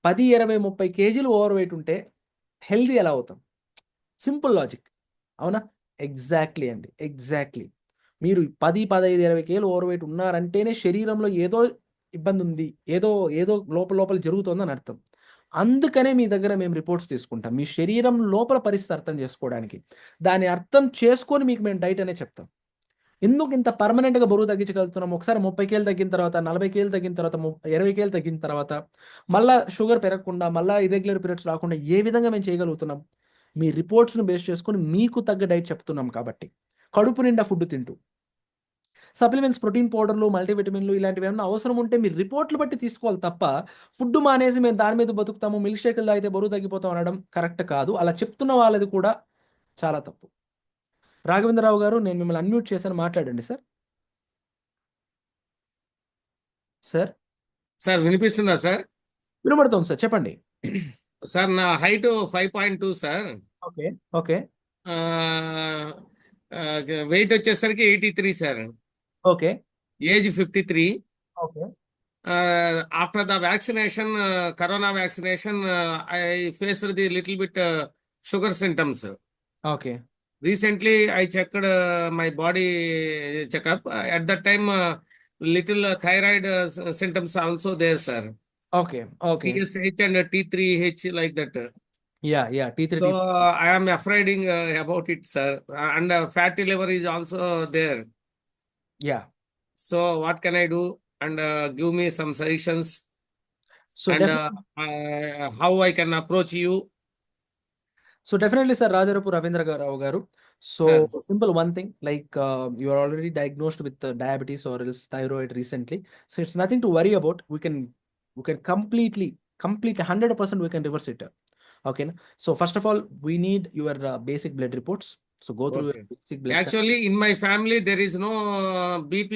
10, 20, 30 కేజీలు ఓవర్ వెయిట్ ఉంటే హెల్తీ ఎలా అవుతాం? Simple logic. అవునా? ఎగ్జాక్ట్‌లీ అండి. ఎగ్జాక్ట్‌లీ. మీరు 10, 15, 20 కేజీలు ఓవర్ వెయిట్ ఉన్నారంటేనే శరీరంలో ఏదో ఇబ్బందుంది. ఏదో ఏదో లోపల జరుగుతోందని అర్థం. అందుకనే మీ దగ్గర మేము రిపోర్ట్స్ తీసుకుంటాం. మీ శరీరం లోపల పరిస్థితి అర్థం చేసుకోవడానికి. దాన్ని అర్థం చేసుకొని మీకు మేము డైట్ అనేది చెప్తాం. ఎందుకు ఇంత పర్మనెంట్‌గా బరువు తగ్గించగలుగుతున్నాం? ఒకసారి 30 కేలు తగ్గిన తర్వాత, 40 కేలు తగ్గిన తర్వాత, 20 కేలు తగ్గిన తర్వాత, మళ్ళా షుగర్ పెరగకుండా, మళ్ళా ఇర్రెగ్యులర్ పీరియడ్స్ రాకుండా ఏ విధంగా మేము చేయగలుగుతున్నాం? మీ రిపోర్ట్స్‌ని బేస్ చేసుకొని మీకు తగ్గ డైట్ చెప్తున్నాం కాబట్టి. కడుపు నిండా ఫుడ్ తింటూ. సప్లిమెంట్స్, ప్రోటీన్ పౌడర్‌లు, మల్టీవిటమిన్‌లు ఇలాంటివేమన్నా అవసరం ఉంటే మీరు రిపోర్ట్‌లు బట్టి తీసుకోవాలి తప్ప, ఫుడ్ మానేసి మేము దాని మీద బతుకుతాము, మిల్క్ షేకులు తాగితే బరువు తగ్గిపోతాం అనడం కరెక్ట్ కాదు. అలా చెప్తున్న వాళ్ళది కూడా చాలా తప్పు. రాఘవేంద్రరావు గారు, నేను మిమ్మల్ని అన్‌మ్యూట్ చేశాను. మాట్లాడండి సార్. సార్ సార్ వినిపిస్తుందా సార్? వినబడుతోంది సార్. చెప్పండి. సార్ నా height 5.2 sir. Okay. Okay. Weight వచ్చేసరికి 83 sir. Okay. Age 53. Okay. After the vaccination, corona vaccination, I faced the little bit sugar symptoms. Okay. Recently, I checked my body checkup. At that time, little thyroid symptoms also there, sir. Okay. Okay. TSH and T3H like that. Yeah! T3, So T4. I am afraid about it, sir. And fatty liver is also there. Yeah! So what can I do? And give me some suggestions. So And how I can approach you, definitely sir. Rajarapu Ravindrarao garu. So sir. Simple one thing like you are already diagnosed with diabetes or else thyroid recently. So it's nothing to worry about. We can completely 100% we can reverse it. ఓకేనా? So first of all we need your basic blood reports. So go through your Okay. Basic blood. Actually, in my family, there is no BP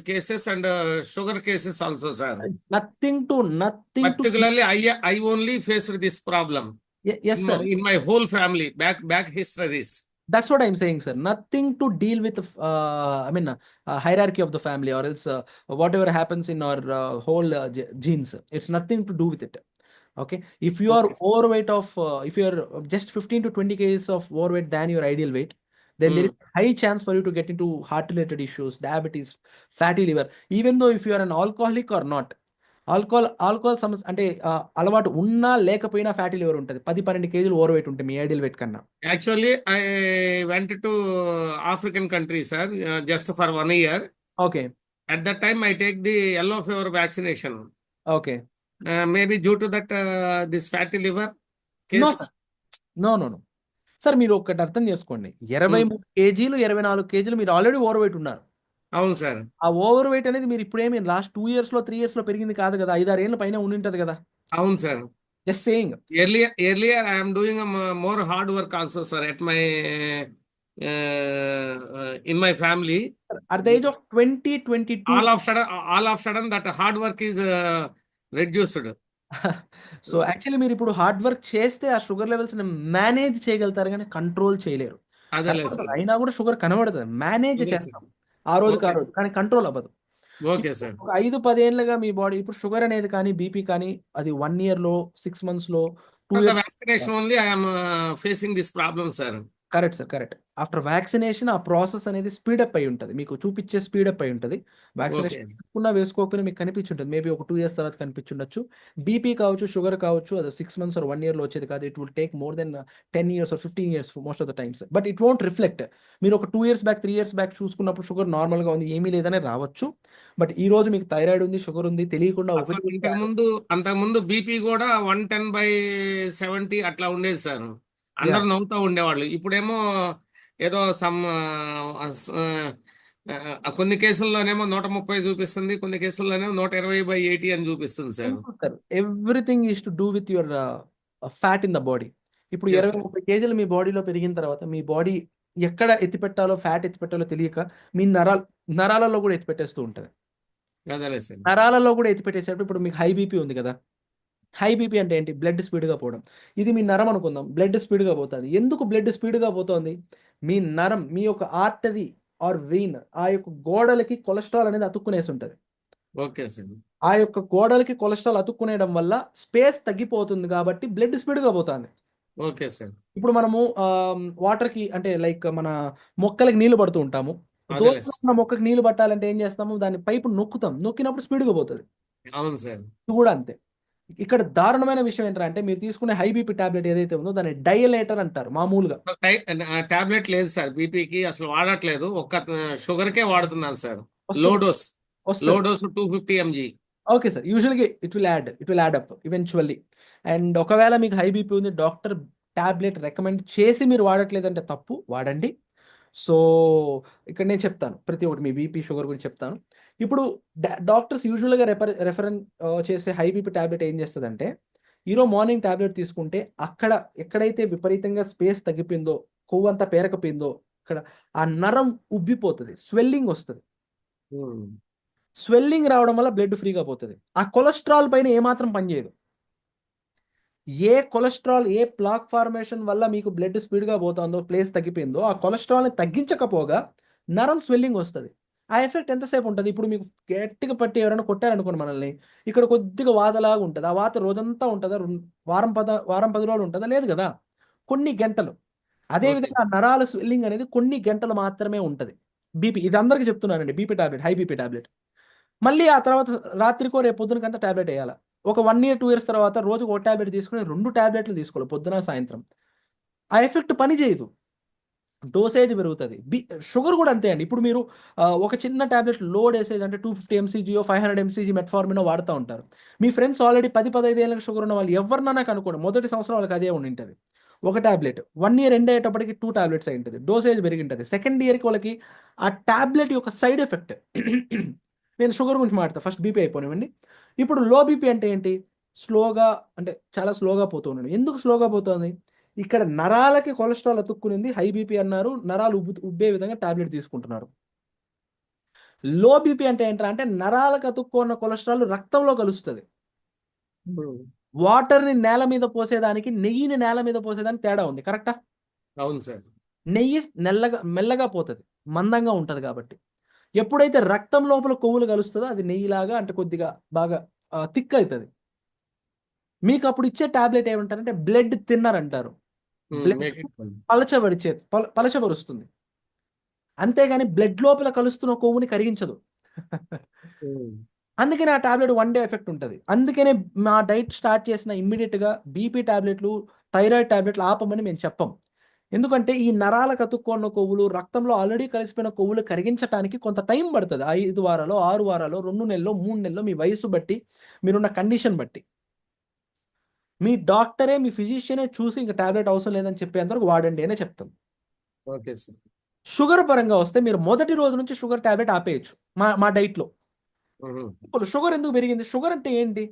cases and sugar cases also, sir. Nothing to Particularly, I only faced this problem yes sir. in my whole family, back histories. That's what I'm saying, sir. Nothing to deal with, hierarchy of the family or else whatever happens in our whole genes. It's nothing to do with it. Okay. If you are Okay. overweight of, if you are just 15 to 20 kgs of overweight than your ideal weight, then there is high chance for you to get into heart related issues, diabetes, fatty liver. Even though if you are an alcoholic or not, alcohol సమస్య అంటే అలవాటు ఉన్నా లేకపోయినా fatty liver ఉంటుంది. 10-12 కేజీలు over weight ఉంటుంది మీ ideal weight కన్నా. Actually, I went to African country, sir, just for 1 year. Okay. At that time, I take the yellow fever vaccination. Okay. Maybe due to that, this fatty liver no case. Sir. No. Sir మీరు ఒకటి అర్థం చేసుకోండి. 23 కేజీలు, 24 కేజీలు మీరు already over weight ఉన్నారు. అవును sir. ఆ ఓవర్ వెయిట్ అనేది మీరు ఇప్పుడేమి లాస్ట్ 2 ఇయర్స్‌లో, 3 ఇయర్స్‌లో పెరిగింది కాదు కదా! 5, 6 ఏళ్ల పైనే ఉండింటది కదా! అవును sir. Just saying. Earlier I am doing more hard work also, sir, at my in my family. At the age of 22 All of sudden that hard work is reduced. So actually మీరు ఇప్పుడు hard work చేస్తే ఆ sugar లెవెల్స్ని manage చేయగలుగుతారు కానీ control చేయలేరు. అదేలే కనబడుతుంది, సార్. అయినా కూడా షుగర్ కనబడుతుంది, మేనేజ్ అదే చేస్తాం సార్. ఆ రోజుకి ఆ ఓకే రోజు, కానీ కంట్రోల్ అవ్వదు. Okay sir. ఒక 5-10 ఏళ్ళుగా మీ బాడీ ఇప్పుడు షుగర్ అనేది కానీ బీపీ కానీ అది 1 ఇయర్లో 6 మంత్స్లో 2 The years. vaccination only I am facing this problem, sir. Correct sir, correct. After vaccination ఆ ప్రాసెస్ అనేది స్పీడప్ అయి ఉంటుంది, మీకు చూపించే స్పీడప్ అయి ఉంటుంది. ఓకే. వ్యాక్సినేషన్ వేసుకున్నా వేసుకోకపోయినా మీకు కనిపించి ఉంటుంది, మేబీ ఒక 2 ఇయర్స్ తర్వాత కనిపించుండొచ్చు. బీపీ కావచ్చు, షుగర్ కావచ్చు, అది 6 మంత్స్ ఆర్ 1 ఇయర్లో వచ్చేది కాదు. It will take more than 10 years or 15 years most of the times. But it won't reflect. మీరు ఒక 2 ఇయర్స్ బ్యాక్ 3 ఇయర్స్ బ్యాక్ చూసుకున్నప్పుడు షుగర్ నార్మల్గా ఉంది, ఏమీ లేదనే రావచ్చు. బట్ ఈ రోజు మీకు థైరాయిడ్ ఉంది, షుగర్ ఉంది, తెలియకుండా అసలు ఒకటి అంతకుముందు బీపీ కూడా 110/70 అట్లా ఉండేది సార్. అందరు నవ్వుతూ ఉండేవాళ్ళు. ఇప్పుడేమో ఏదో కొన్ని కేసుల్లోనేమో 130 చూపిస్తుంది, కొన్ని కేసుల్లోనేమో 120/80 అని చూపిస్తుంది sir. Everything is to do with your fat in the body. ఇప్పుడు Yes, 20-30 కేజీలు మీ బాడీలో పెరిగిన తర్వాత మీ బాడీ ఎక్కడ ఎత్తిపెట్టాలో, ఫ్యాట్ ఎత్తిపెట్టాలో తెలియక మీ నరాలలో కూడా ఎత్తిపెట్టేస్తూ ఉంటుంది. అదేలే సార్. నరాలలో కూడా ఎత్తిపెట్టేసేటప్పుడు ఇప్పుడు మీకు హై బీపీ ఉంది కదా, హై బీపీ అంటే ఏంటి? బ్లడ్ స్పీడ్గా పోవడం. ఇది మీ నరం అనుకుందాం, బ్లడ్ స్పీడ్గా పోతుంది. ఎందుకు బ్లడ్ స్పీడ్గా పోతుంది? మీ నరం, మీ యొక్క ఆర్టరీ ఆర్ వెయిన్, ఆ యొక్క గోడలకి కొలెస్ట్రాల్ అనేది అతుక్కునేసి ఉంటుంది. Okay sir. ఆ యొక్క గోడలకి కొలెస్ట్రాల్ అతుక్కునేయడం వల్ల స్పేస్ తగ్గిపోతుంది కాబట్టి బ్లడ్ స్పీడ్గా పోతుంది. Okay sir. ఇప్పుడు మనము వాటర్కి అంటే లైక్ మన మొక్కలకి నీళ్లు పడుతూ ఉంటాము. అదేలే దూరంలో సార్. ఉన్న మొక్కకి నీళ్లు పట్టాలంటే ఏం చేస్తాము? దాని పైపు నొక్కుతాం, నొక్కినప్పుడు స్పీడ్గా పోతుంది. అవును సార్. ఇది కూడా అంతే. ఇక్కడ దారుణమైన విషయం ఏంటంటే మీరు తీసుకునే హై బీపీ టాబ్లెట్ ఏదైతే ఉందో దాన్ని డయలేటర్ అంటారు మామూలుగా. టాబ్లెట్ లేదు సార్, బీపీకి అసలు వాడట్లేదు. ఒక్క షుగర్కే వాడుతున్నాను సార్. లో వస్తుంది. Dose 250 mg. ఓకే సార్, యూజువల్గా it will add up eventually. And ఒకవేళ మీకు హై బీపీ ఉంది, డాక్టర్ టాబ్లెట్ రికమెండ్ చేసి మీరు వాడట్లేదంటే తప్పు, వాడండి. సో ఇక్కడ నేను చెప్తాను ప్రతి ఒక్కటి, మీ బీపీ షుగర్ గురించి చెప్తాను. ఇప్పుడు డాక్టర్స్ యూజువల్గా రెఫరెన్స్ చేసే హై బీపీ టాబ్లెట్ ఏం చేస్తుందంటే, ఈరోజు మార్నింగ్ టాబ్లెట్ తీసుకుంటే అక్కడ ఎక్కడైతే విపరీతంగా స్పేస్ తగ్గిపోయిందో, కొవ్వంతా పేరకపోయిందో, ఇక్కడ ఆ నరం ఉబ్బిపోతుంది, స్వెల్లింగ్ వస్తుంది. స్వెల్లింగ్ రావడం వల్ల బ్లడ్ ఫ్రీగా పోతుంది. ఆ కొలెస్ట్రాల్ పైన ఏమాత్రం పనిచేయదు. ఏ కొలెస్ట్రాల్, ఏ ప్లాక్ ఫార్మేషన్ వల్ల మీకు బ్లడ్ స్పీడ్గా పోతుందో, ప్లేస్ తగ్గిపోయిందో, ఆ కొలెస్ట్రాల్ని తగ్గించకపోగా నరం స్వెల్లింగ్ వస్తుంది. ఆ ఎఫెక్ట్ ఎంతసేపు ఉంటుంది? ఇప్పుడు మీకు గట్టిగా పట్టి ఎవరైనా కొట్టారనుకోండి మనల్ని, ఇక్కడ కొద్దిగా వాతలాగా ఉంటుంది. ఆ వాత రోజంతా ఉంటుందా? వారం 10 రోజులు ఉంటుందా? లేదు కదా, కొన్ని గంటలు. అదేవిధంగా ఆ నరాల స్వెల్లింగ్ అనేది కొన్ని గంటలు మాత్రమే ఉంటుంది. బీపీ, ఇది అందరికీ చెప్తున్నానండి, BP tablet, high BP tablet. మళ్ళీ ఆ తర్వాత రాత్రికో రేపు పొద్దునకంతా టాబ్లెట్ వేయాలి. ఒక 1 ఇయర్ 2 ఇయర్స్ తర్వాత రోజుకు ఒక టాబ్లెట్ తీసుకుని 2 టాబ్లెట్లు తీసుకోవాలి, పొద్దున సాయంత్రం. ఆ ఎఫెక్ట్ పని చేయదు, డోసేజ్ పెరుగుతుంది. షుగర్ కూడా అంతే అండి. ఇప్పుడు మీరు ఒక చిన్న టాబ్లెట్ లోడ్ వేసేది అంటే 250 mcg 500 mcg మెట్ఫార్మినో వాడుతూ ఉంటారు. మీ ఫ్రెండ్స్ ఆల్రెడీ 10-15 ఏళ్ళకి షుగర్ ఉన్న వాళ్ళు ఎవరినైనా కనుక్కోండి, మొదటి సంవత్సరం వాళ్ళకి అదే ఉండి ఉంటుంది. ఒక టాబ్లెట్ 1 ఇయర్ ఎండ్ అయ్యేటప్పటికి 2 టాబ్లెట్స్ అయి ఉంటుంది, డోసేజ్ పెరిగి ఉంటుంది. సెకండ్ ఇయర్కి వాళ్ళకి ఆ టాబ్లెట్ యొక్క సైడ్ ఎఫెక్ట్. నేను షుగర్ గురించి మాట్లాడతా, ఫస్ట్ బీపీ అయిపోనివ్వండి. ఇప్పుడు లో బీపీ అంటే ఏంటి? స్లోగా, అంటే చాలా స్లోగా పోతున్నాడు. ఎందుకు స్లోగా పోతుంది? ఇక్కడ నరాలకి కొలెస్ట్రాల్ అతుక్కునింది, హై బీపీ అన్నారు, నరాలు ఉబ్బే విధంగా టాబ్లెట్ తీసుకుంటున్నారు. లో బీపీ అంటే ఏంటంటే అంటే నరాలకు అతుక్కున్న కొలెస్ట్రాల్ రక్తంలో కలుస్తుంది. వాటర్ని నేల మీద పోసేదానికి, నెయ్యిని నేల మీద పోసేదానికి తేడా ఉంది, కరెక్టా? అవును సార్. నెయ్యి మెల్లగా పోతుంది, మందంగా ఉంటుంది కాబట్టి. ఎప్పుడైతే రక్తం లోపల కొవ్వులు కలుస్తుందో అది నెయ్యిలాగా, అంటే కొద్దిగా బాగా థిక్ అవుతుంది. మీకు అప్పుడు ఇచ్చే టాబ్లెట్ ఏమంటారంటే బ్లడ్ థిన్నర్ అంటారు. బ్లడ్ పలచబరుస్తుంది, అంతేగాని బ్లడ్ లోపల కలుస్తున్న కొవ్వుని కరిగించదు. అందుకనే ఆ టాబ్లెట్ 1 డే ఎఫెక్ట్ ఉంటుంది. అందుకనే మా డైట్ స్టార్ట్ చేసిన ఇమ్మీడియట్గా బీపీ టాబ్లెట్లు, థైరాయిడ్ టాబ్లెట్లు ఆపమని మేము చెప్పం. ఎందుకంటే ఈ నరాలకు అతుక్కున్న కొవ్వులు, రక్తంలో ఆల్రెడీ కలిసిపోయిన కొవ్వులు కరిగించడానికి కొంత టైం పడుతుంది. 5 వారాలు, 6 వారాలు, 2 నెలలు, 3 నెలలు, మీ వయసు బట్టి, మీరున్న కండిషన్ బట్టి. మీ డాక్టరే, మీ ఫిజిషియనే చూసి ఇంకా టాబ్లెట్ అవసరం లేదని చెప్పేంతవరకు వాడండి అనే చెప్తాం. Okay sir. షుగర్ పరంగా వస్తే మీరు మొదటి రోజు నుంచి షుగర్ టాబ్లెట్ ఆపేయచ్చు మా డైట్లో. ఇప్పుడు షుగర్ ఎందుకు పెరిగింది? షుగర్ అంటే ఏంటి?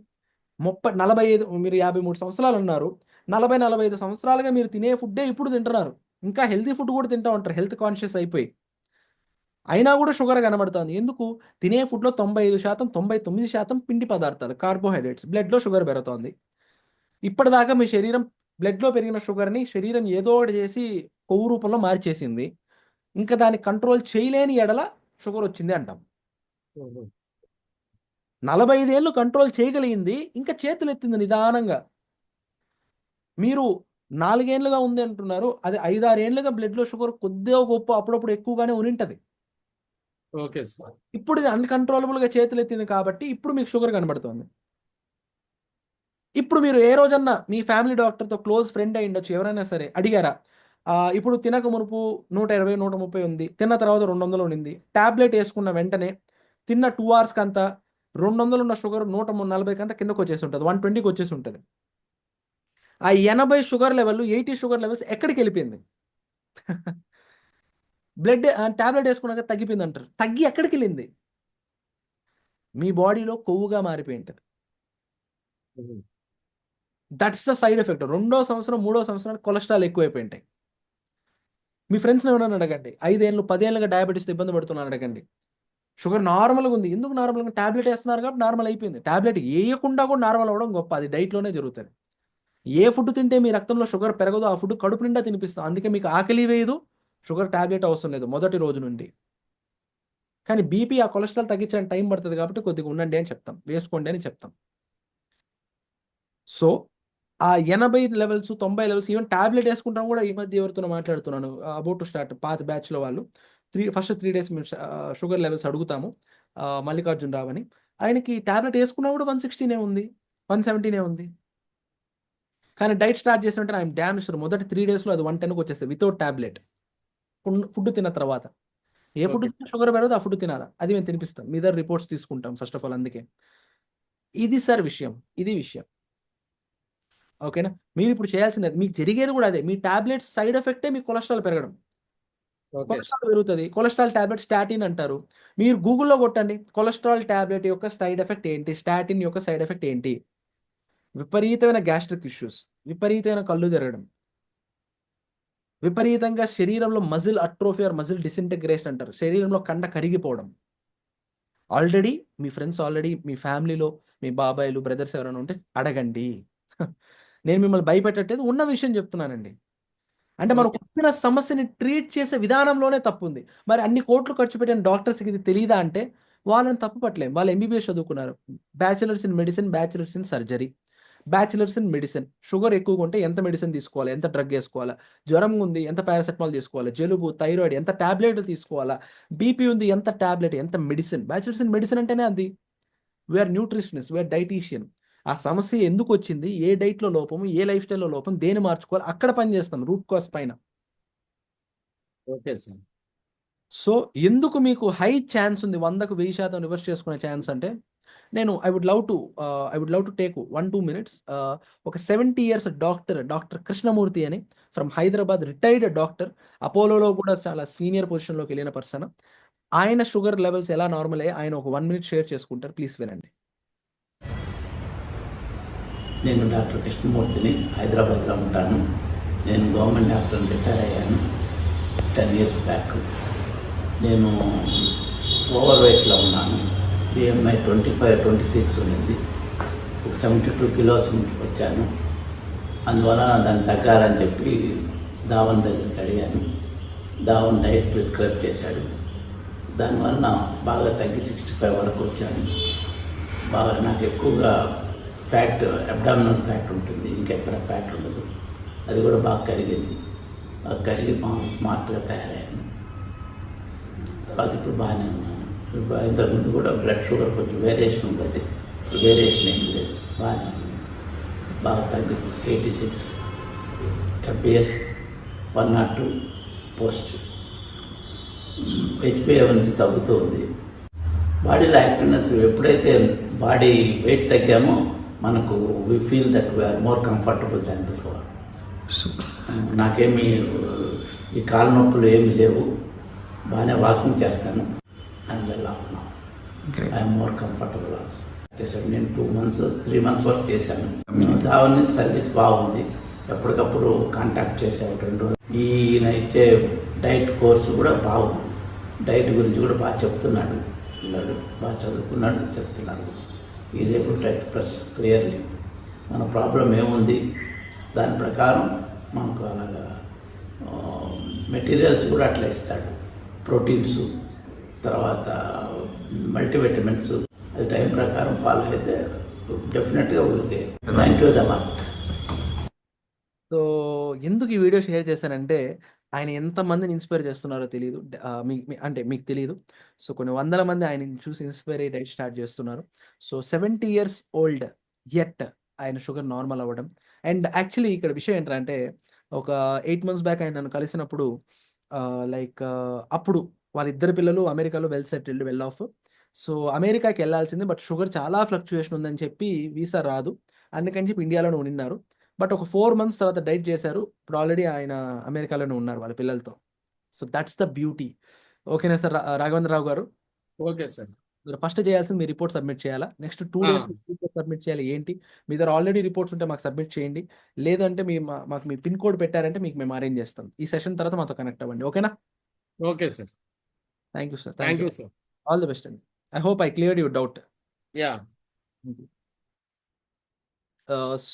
45 మీరు 53 సంవత్సరాలు ఉన్నారు. 45 సంవత్సరాలుగా మీరు తినే ఫుడ్డే ఇప్పుడు తింటున్నారు. ఇంకా హెల్తీ ఫుడ్ కూడా తింటా ఉంటారు హెల్త్ కాన్షియస్ అయిపోయి. అయినా కూడా షుగర్ కనబడుతుంది. ఎందుకు? తినే ఫుడ్లో 95%, 99% పిండి పదార్థాలు, కార్బోహైడ్రేట్స్. బ్లడ్లో షుగర్ పెరుగుతోంది. ఇప్పటిదాకా మీ శరీరం బ్లడ్లో పెరిగిన షుగర్ని శరీరం ఏదో ఒకటి చేసి కొవ్వు రూపంలో మార్చేసింది. ఇంకా దాన్ని కంట్రోల్ చేయలేని ఎడల షుగర్ వచ్చింది అంటాం. 45 ఏళ్ళు కంట్రోల్ చేయగలిగింది ఇంకా చేతులు ఎత్తింది నిదానంగా. మీరు 4 ఏళ్ళుగా ఉంది అంటున్నారు. అది 5-6 ఏళ్ళుగా బ్లడ్లో షుగర్ కొద్దిగా గొప్ప అప్పుడప్పుడు ఎక్కువగానే ఉనింటది. Okay sir. ఇప్పుడు ఇది అన్‌కంట్రోలబుల్‌గా చేతులు ఎత్తింది కాబట్టి ఇప్పుడు మీకు షుగర్ కనబడుతోంది. ఇప్పుడు మీరు ఏ రోజన్నా మీ ఫ్యామిలీ డాక్టర్‌తో క్లోజ్ ఫ్రెండ్ అయ్యుండొచ్చు ఎవరైనా సరే అడిగారా? ఇప్పుడు తినక మునుపు 120, 130 ఉంది. తిన్న తర్వాత 200 ఉండింది. టాబ్లెట్ యేసుకున్న వెంటనే తిన్న 2 అవర్స్‌కంతా 200 ఉన్న షుగర్ 140 కంతా కిందకొచ్చేసి ఉంటది. 120కి వచ్చేసి ఉంటది. ఆ 80 షుగర్ లెవెల్, 80 షుగర్ లెవెల్స్ ఎక్కడికెళ్ళిపోయింది? టాబ్లెట్ యేసుకున్నాక తగ్గిపోయిందంటారు. తగ్గి ఎక్కడికెళ్ళింది? మీ బాడీలో కొవ్వుగా మారిపోయి ఉంటది. That's the side effect. 2వ సంవత్సరం, 3వ సంవత్సరానికి కొలెస్ట్రాల్ ఎక్కువైపోయి ఉంటాయి. మీ ఫ్రెండ్స్‌ని ఎవరైనా అడగండి. 5 ఏళ్ళు, 10 ఏళ్ళుగా డయాబెటిస్‌తో ఇబ్బంది పడుతున్నారని అడగండి. షుగర్ నార్మల్‌గా ఉంది. ఎందుకు నార్మల్‌గా? టాబ్లెట్ యేస్తున్నారు కాబట్టి నార్మల్ అయిపోయింది. టాబ్లెట్ ఏయకుండా కూడా నార్మల్ అవ్వడం గొప్ప. అది డైట్‌లోనే జరుగుతది. ఏ ఫుడ్ తింటే మీ రక్తంలో షుగర్ పెరగదో ఆ ఫుడ్ కడుపు నిండా తినిపిస్తాం. అందుకే మీకు ఆకలి వేయదు. షుగర్ టాబ్లెట్ అవసరం లేదు మొదటి రోజు నుండి. కానీ బీపీ, ఆ కొలెస్ట్రాల్ తగ్గించడానికి టైం పడతది కాబట్టి కొద్దిగా ఉండండి అని చెప్తాం. వేసుకోండి అని చెప్తాం. సో, ఆ 80 లెవెల్స్, 90 లెవెల్స్ ఈవెన్ టాబ్లెట్ యేసుకుంటాం కూడా ఈ మధ్య ఎవరితోనో మాట్లాడుతున్నాను. అబౌట్ టు స్టార్ట్ పాత బ్యాచ్‌లో వాళ్ళు. ఫస్ట్ 3 డేస్ మేము షుగర్ లెవెల్స్ అడుగుతాము. మల్లికార్జున రావు అని. ఆయనకి టాబ్లెట్ యేసుకున్నా కూడా 116 ఉంది. 117 ఉంది. కానీ డైట్ స్టార్ట్ చేసిన వెంటనే ఐయామ్ డామ్ ష్యూర్ మొదటి 3 డేస్‌లో అది 110కి వచ్చేస్తది వితౌట్ టాబ్లెట్. ఫుడ్ తిన్న తర్వాత. ఏ ఫుడ్ ఓకే. తిన్నా షుగర్ పెరగదు ఆ ఫుడ్ తినాలా. అది మేము తినిపిస్తాం. మీ దగ్గర రిపోర్ట్స్ తీసుకుంటాం ఫస్ట్ ఆఫ్ ఆల్ అందుకే. ఇది సార్ విషయం. ఇది విషయం. ఓకేనా? మీరిప్పుడు చేయాల్సింది అది. మీకు జరిగేది కూడా అదే. మీ టాబ్లెట్స్ సైడ్ ఎఫెక్టే మీకు కొలెస్ట్రాల్ పెరగడం. Okay sir. కొలెస్ట్రాల్ పెరుగుతది. కొలెస్ట్రాల్ టాబ్లెట్ స్టాటిన్ అంటారు. మీరు గూగుల్‌లో కొట్టండి. కొలెస్ట్రాల్ టాబ్లెట్ యొక్క సైడ్ ఎఫెక్ట్ ఏంటి? స్టాటిన్ యొక్క సైడ్ ఎఫెక్ట్ ఏంటి? విపరీతమైన గ్యాస్ట్రిక్ ఇష్యూస్, విపరీతమైన కళ్ళు తిరగడం, విపరీతంగా శరీరంలో మజిల్ అట్రోఫీ ఆర్ మజిల్ డిసింటెగ్రేషన్ అంటారు. శరీరంలో కండ కరిగిపోవడం. ఆల్రెడీ మీ ఫ్రెండ్స్ మీ ఫ్యామిలీలో మీ బాబాయిలు, బ్రదర్స్ ఎవరైనా ఉంటే అడగండి. నేను మిమ్మల్ని భయపెట్టట్లేదు. ఉన్న విషయం చెప్తున్నానండి. అంటే మనకు ఓకే. వచ్చిన సమస్యని ట్రీట్ చేసే విధానంలోనే తప్పుంది. మరి అన్ని కోట్లు ఖర్చు పెట్టిన డాక్టర్స్‌కి ఇది తెలీదా అంటే వాళ్ళని తప్పు పట్టలేం. వాళ్ళు ఎంబీబీఎస్ చదువుకున్నారు. Bachelors in medicine, bachelors in surgery, bachelors in medicine. Sugar ఎక్కువగా ఉంటే ఎంత మెడిసిన్ తీసుకోవాలి? ఎంత డ్రగ్ ఏసుకోవాలా? జ్వరం ఉంది ఎంత పారాసెటమాల్ తీసుకోవాలా? జలుబు, థైరాయిడ్ ఎంత టాబ్లెట్లు తీసుకోవాలా? బీపీ ఉంది ఎంత టాబ్లెట్? ఎంత మెడిసిన్? బ్యాచిలర్స్ ఇన్ మెడిసిన్ అంటేనే అది. We are nutritionist, we are dietician. ఆ సమస్య ఎందుకొచ్చింది? ఏ డైట్‌లో లోపము? ఏ లైఫ్ స్టైల్‌లో లోపం? దేన్ని మార్చుకోవాలి? అక్కడ పని చేస్తాం రూట్ కాజ్ పైన. Okay sir. సో, ఎందుకు మీకు హై ఛాన్స్ ఉంది 100కు 1000% రివర్స్ చేసుకునే ఛాన్స్ అంటే I would love to take 1-2 minutes. ఒక 70 ఇయర్స్ డాక్టర్ కృష్ణమూర్తి అని ఫ్రమ్ హైదరాబాద్ రిటైర్డ్ డాక్టర్. అపోలోలో కూడా చాలా సీనియర్ పొజిషన్‌లోకి వెళ్ళిన పర్సన్. ఆయన షుగర్ లెవెల్స్ ఎలా నార్మల్ అయ్యాయి ఆయన ఒక 1 మినిట్ షేర్ చేసుకుంటారు. ప్లీజ్ వినండి. నేను డాక్టర్ కృష్ణమూర్తిని, హైదరాబాద్లో ఉంటాను. నేను గవర్నమెంట్ డాక్టర్ని రిటైర్ అయ్యాను 10 ఇయర్స్ బ్యాక్. నేను ఓవర్ వెయిట్లో ఉన్నాను. BMI 25-26 ఉండింది. ఒక 72 కిలోస్ వచ్చాను. అందువల్ల దాన్ని తగ్గాలని చెప్పి దావన్ దగ్గరికి అడిగాను. దావన్ డైట్ ప్రిస్క్రైబ్ చేశాడు. దానివల్ల బాగా తగ్గి 65 వరకు వచ్చాను. బాగా నాకు ఎక్కువగా ఫ్యాట్, అబ్డామినల్ ఫ్యాట్ ఉంటుంది, ఇంకెక్కడ ఫ్యాట్ ఉండదు. అది కూడా బాగా కరిగింది. కరిగి బాగా స్మార్ట్గా తయారయ్యాను. తర్వాత ఇప్పుడు బాగానే ఉన్నాను. ఇంతకుముందు కూడా బ్లడ్ షుగర్ కొంచెం వేరియేషన్ ఉండేది. ఇప్పుడు వేరియేషన్ ఏం లేదు, బాగానే ఉంది. బాగా తగ్గింది. 86 FPS 102 పోస్ట్. HbA1c తగ్గుతూ ఉంది. బాడీలో యాక్టివ్నెస్ ఎప్పుడైతే బాడీ వెయిట్ తగ్గామో మనకు we feel that we are more comfortable than before. నాకేమీ ఈ కాళ్ళ నొప్పులు ఏమీ లేవు. బాగానే వాకింగ్ చేస్తాను. And well of now I'm more comfortable also. చేశాను. నేను 2 months 3 months వర్క్ చేశాను. దాని నుంచి సర్వీస్ బాగుంది. ఎప్పటికప్పుడు కాంటాక్ట్ చేసేవాడు 2 రోజులు. ఈయన ఇచ్చే డైట్ కోర్సు కూడా బాగుంది. డైట్ గురించి కూడా బాగా చెప్తున్నాడు. పిల్లడు బాగా చదువుకున్నాడు, చెప్తున్నాడు. Is able to express clearly మన ప్రాబ్లం ఏముంది, దాని ప్రకారం మనకు అలాగా మెటీరియల్స్ కూడా అట్లా ఇస్తాడు. ప్రోటీన్స్, తర్వాత మల్టీవిటమిన్స్, అది టైం ప్రకారం ఫాలో అయితే డెఫినెట్గా ఊరికే. Thank you దమా. సో ఎందుకు ఈ వీడియో షేర్ చేశానంటే ఆయన ఎంతమందిని ఇన్స్పైర్ చేస్తున్నారో తెలియదు. అంటే మీకు తెలియదు. సో కొన్ని వందల మంది ఆయన చూసి ఇన్స్పైర్ అయ్యి డైట్ స్టార్ట్ చేస్తున్నారు. సో 70 years ఓల్డ్ ఎట్ ఆయన షుగర్ నార్మల్ అవ్వడం. అండ్ యాక్చువల్లీ ఇక్కడ విషయం ఏంటంటే ఒక 8 months బ్యాక్ ఆయన నన్ను కలిసినప్పుడు అప్పుడు వాళ్ళిద్దరు పిల్లలు అమెరికాలో well settled, well of. So అమెరికాకి వెళ్ళాల్సింది, బట్ షుగర్ చాలా ఫ్లక్చుయేషన్ ఉందని చెప్పి వీసా రాదు, అందుకని చెప్పి ఇండియాలోనే ఉన్నారు. బట్ ఒక 4 months తర్వాత డైట్ చేశారు. ఇప్పుడు ఆల్రెడీ ఆయన అమెరికాలోనే ఉన్నారు వాళ్ళ పిల్లలతో. So that's the beauty. ఓకేనా సార్ రాఘవేంద్రరావు గారు? Okay sir. మీరు ఫస్ట్ చేయాల్సింది మీ రిపోర్ట్ సబ్మిట్ చేయాలా. నెక్స్ట్ 2 days సబ్మిట్ చేయాలి. ఏంటి మీ దగ్గర ఆల్రెడీ రిపోర్ట్స్ ఉంటే మాకు సబ్మిట్ చేయండి. లేదంటే మాకు మీ పిన్ కోడ్ పెట్టారంటే మీకు మేము అరేంజ్ చేస్తాం. ఈ సెషన్ తర్వాత మాతో కనెక్ట్ అవ్వండి. ఓకేనా? Okay sir. Thank you sir. Thank you sir. All the best అండి. I hope I cleared your doubt. Yeah.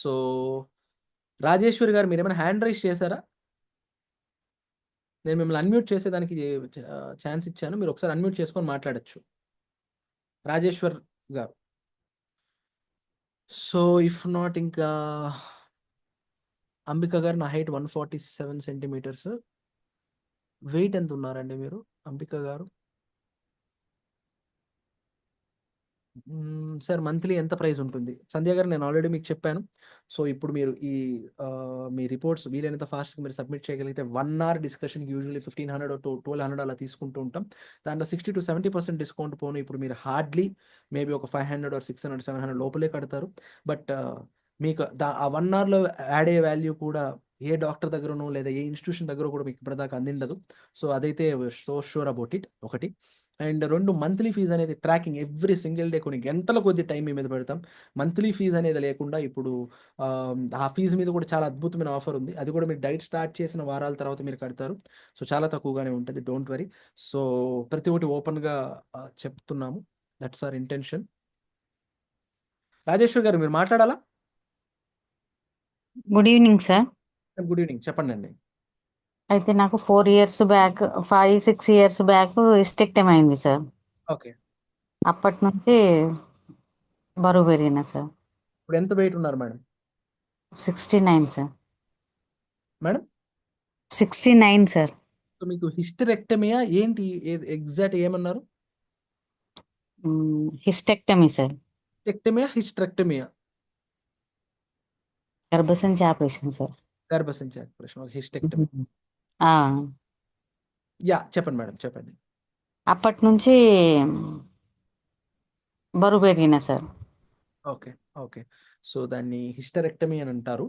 So Rajeshwari garu, మీరు ఏమైనా హ్యాండ్ రైజ్ చేశారా? నేను మిమ్మల్ని అన్మ్యూట్ చేసేదానికి ఛాన్స్ ఇచ్చాను. మీరు ఒకసారి అన్మ్యూట్ చేసుకొని మాట్లాడచ్చు రాజేశ్వర్ గారు. సో ఇఫ్ నాట్, ఇంకా అంబిక గారు, నా హైట్ 147 centimeters. వెయిట్ ఎంత ఉన్నారండి మీరు అంబిక గారు? సార్ మంత్లీ ఎంత ప్రైస్ ఉంటుంది? సంధ్య గారు, నేను ఆల్రెడీ మీకు చెప్పాను. సో ఇప్పుడు మీరు మీ రిపోర్ట్స్ వీలైనంత ఫాస్ట్గా మీరు సబ్మిట్ చేయగలిగితే 1 hour డిస్కషన్కి యూజువల్లీ 1500 to 1200 అలా తీసుకుంటూ ఉంటాం. దాంట్లో 60 to 70% డిస్కౌంట్ పోను ఇప్పుడు మీరు హార్డ్లీ మేబీ ఒక 500 or 600 700 లోపలే కడతారు. బట్ మీకు ఆ 1 hourలో యాడ్ అయ్యే వాల్యూ కూడా ఏ డాక్టర్ దగ్గరనో లేదా ఏ ఇన్స్టిట్యూషన్ దగ్గర కూడా మీకు ఇప్పటిదాకా అందిండదు. సో అదైతే సో షూర్ అబౌట్ ఇట్ ఒకటి. అండ్ 2, మంత్లీ ఫీజు అనేది ట్రాకింగ్ ఎవ్రీ సింగిల్ డే కొన్ని గంటల కొద్ది టైం మీ మీద పెడతాం. మంత్లీ ఫీజు అనేది లేకుండా ఇప్పుడు ఆ ఫీజు మీద కూడా చాలా అద్భుతమైన ఆఫర్ ఉంది. అది కూడా మీరు డైట్ స్టార్ట్ చేసిన వారాల తర్వాత మీరు కడతారు. సో చాలా తక్కువగానే ఉంటుంది, డోంట్ వరీ. సో ప్రతి ఒక్కటి ఓపెన్గా చెప్తున్నాము. That's our intention. Rajeshwar garu, మీరు మాట్లాడాలా? Good evening sir. Good evening, చెప్పండి అండి. అయితే నాకు 4 years back 5-6 years back hysterectomy అయింది సార్. ఓకే. అప్పటి నుంచి బరువు పెరిగిన సార్. ఇప్పుడు ఎంత వెయిట్ ఉన్నారు madam? 69 sir. Madam 69 sir. So మీకు హిస్టరెక్టమీయా ఏంటి, ఎగ్జాక్ట్ ఏమన్నారు? Hysterectomy sir. హిస్టరెక్టమీయా? గర్భసంచి ఆపరేషన్ సార్. గర్భసంచి ఆపరేషన్, హిస్టెక్టమీ. యా, చెప్పండి మేడం, చెప్పండి. అప్పటి నుంచి బరువు పెరిగిన సార్. Okay, okay. సో దాన్ని హిస్టరెక్టమీ అని అంటారు.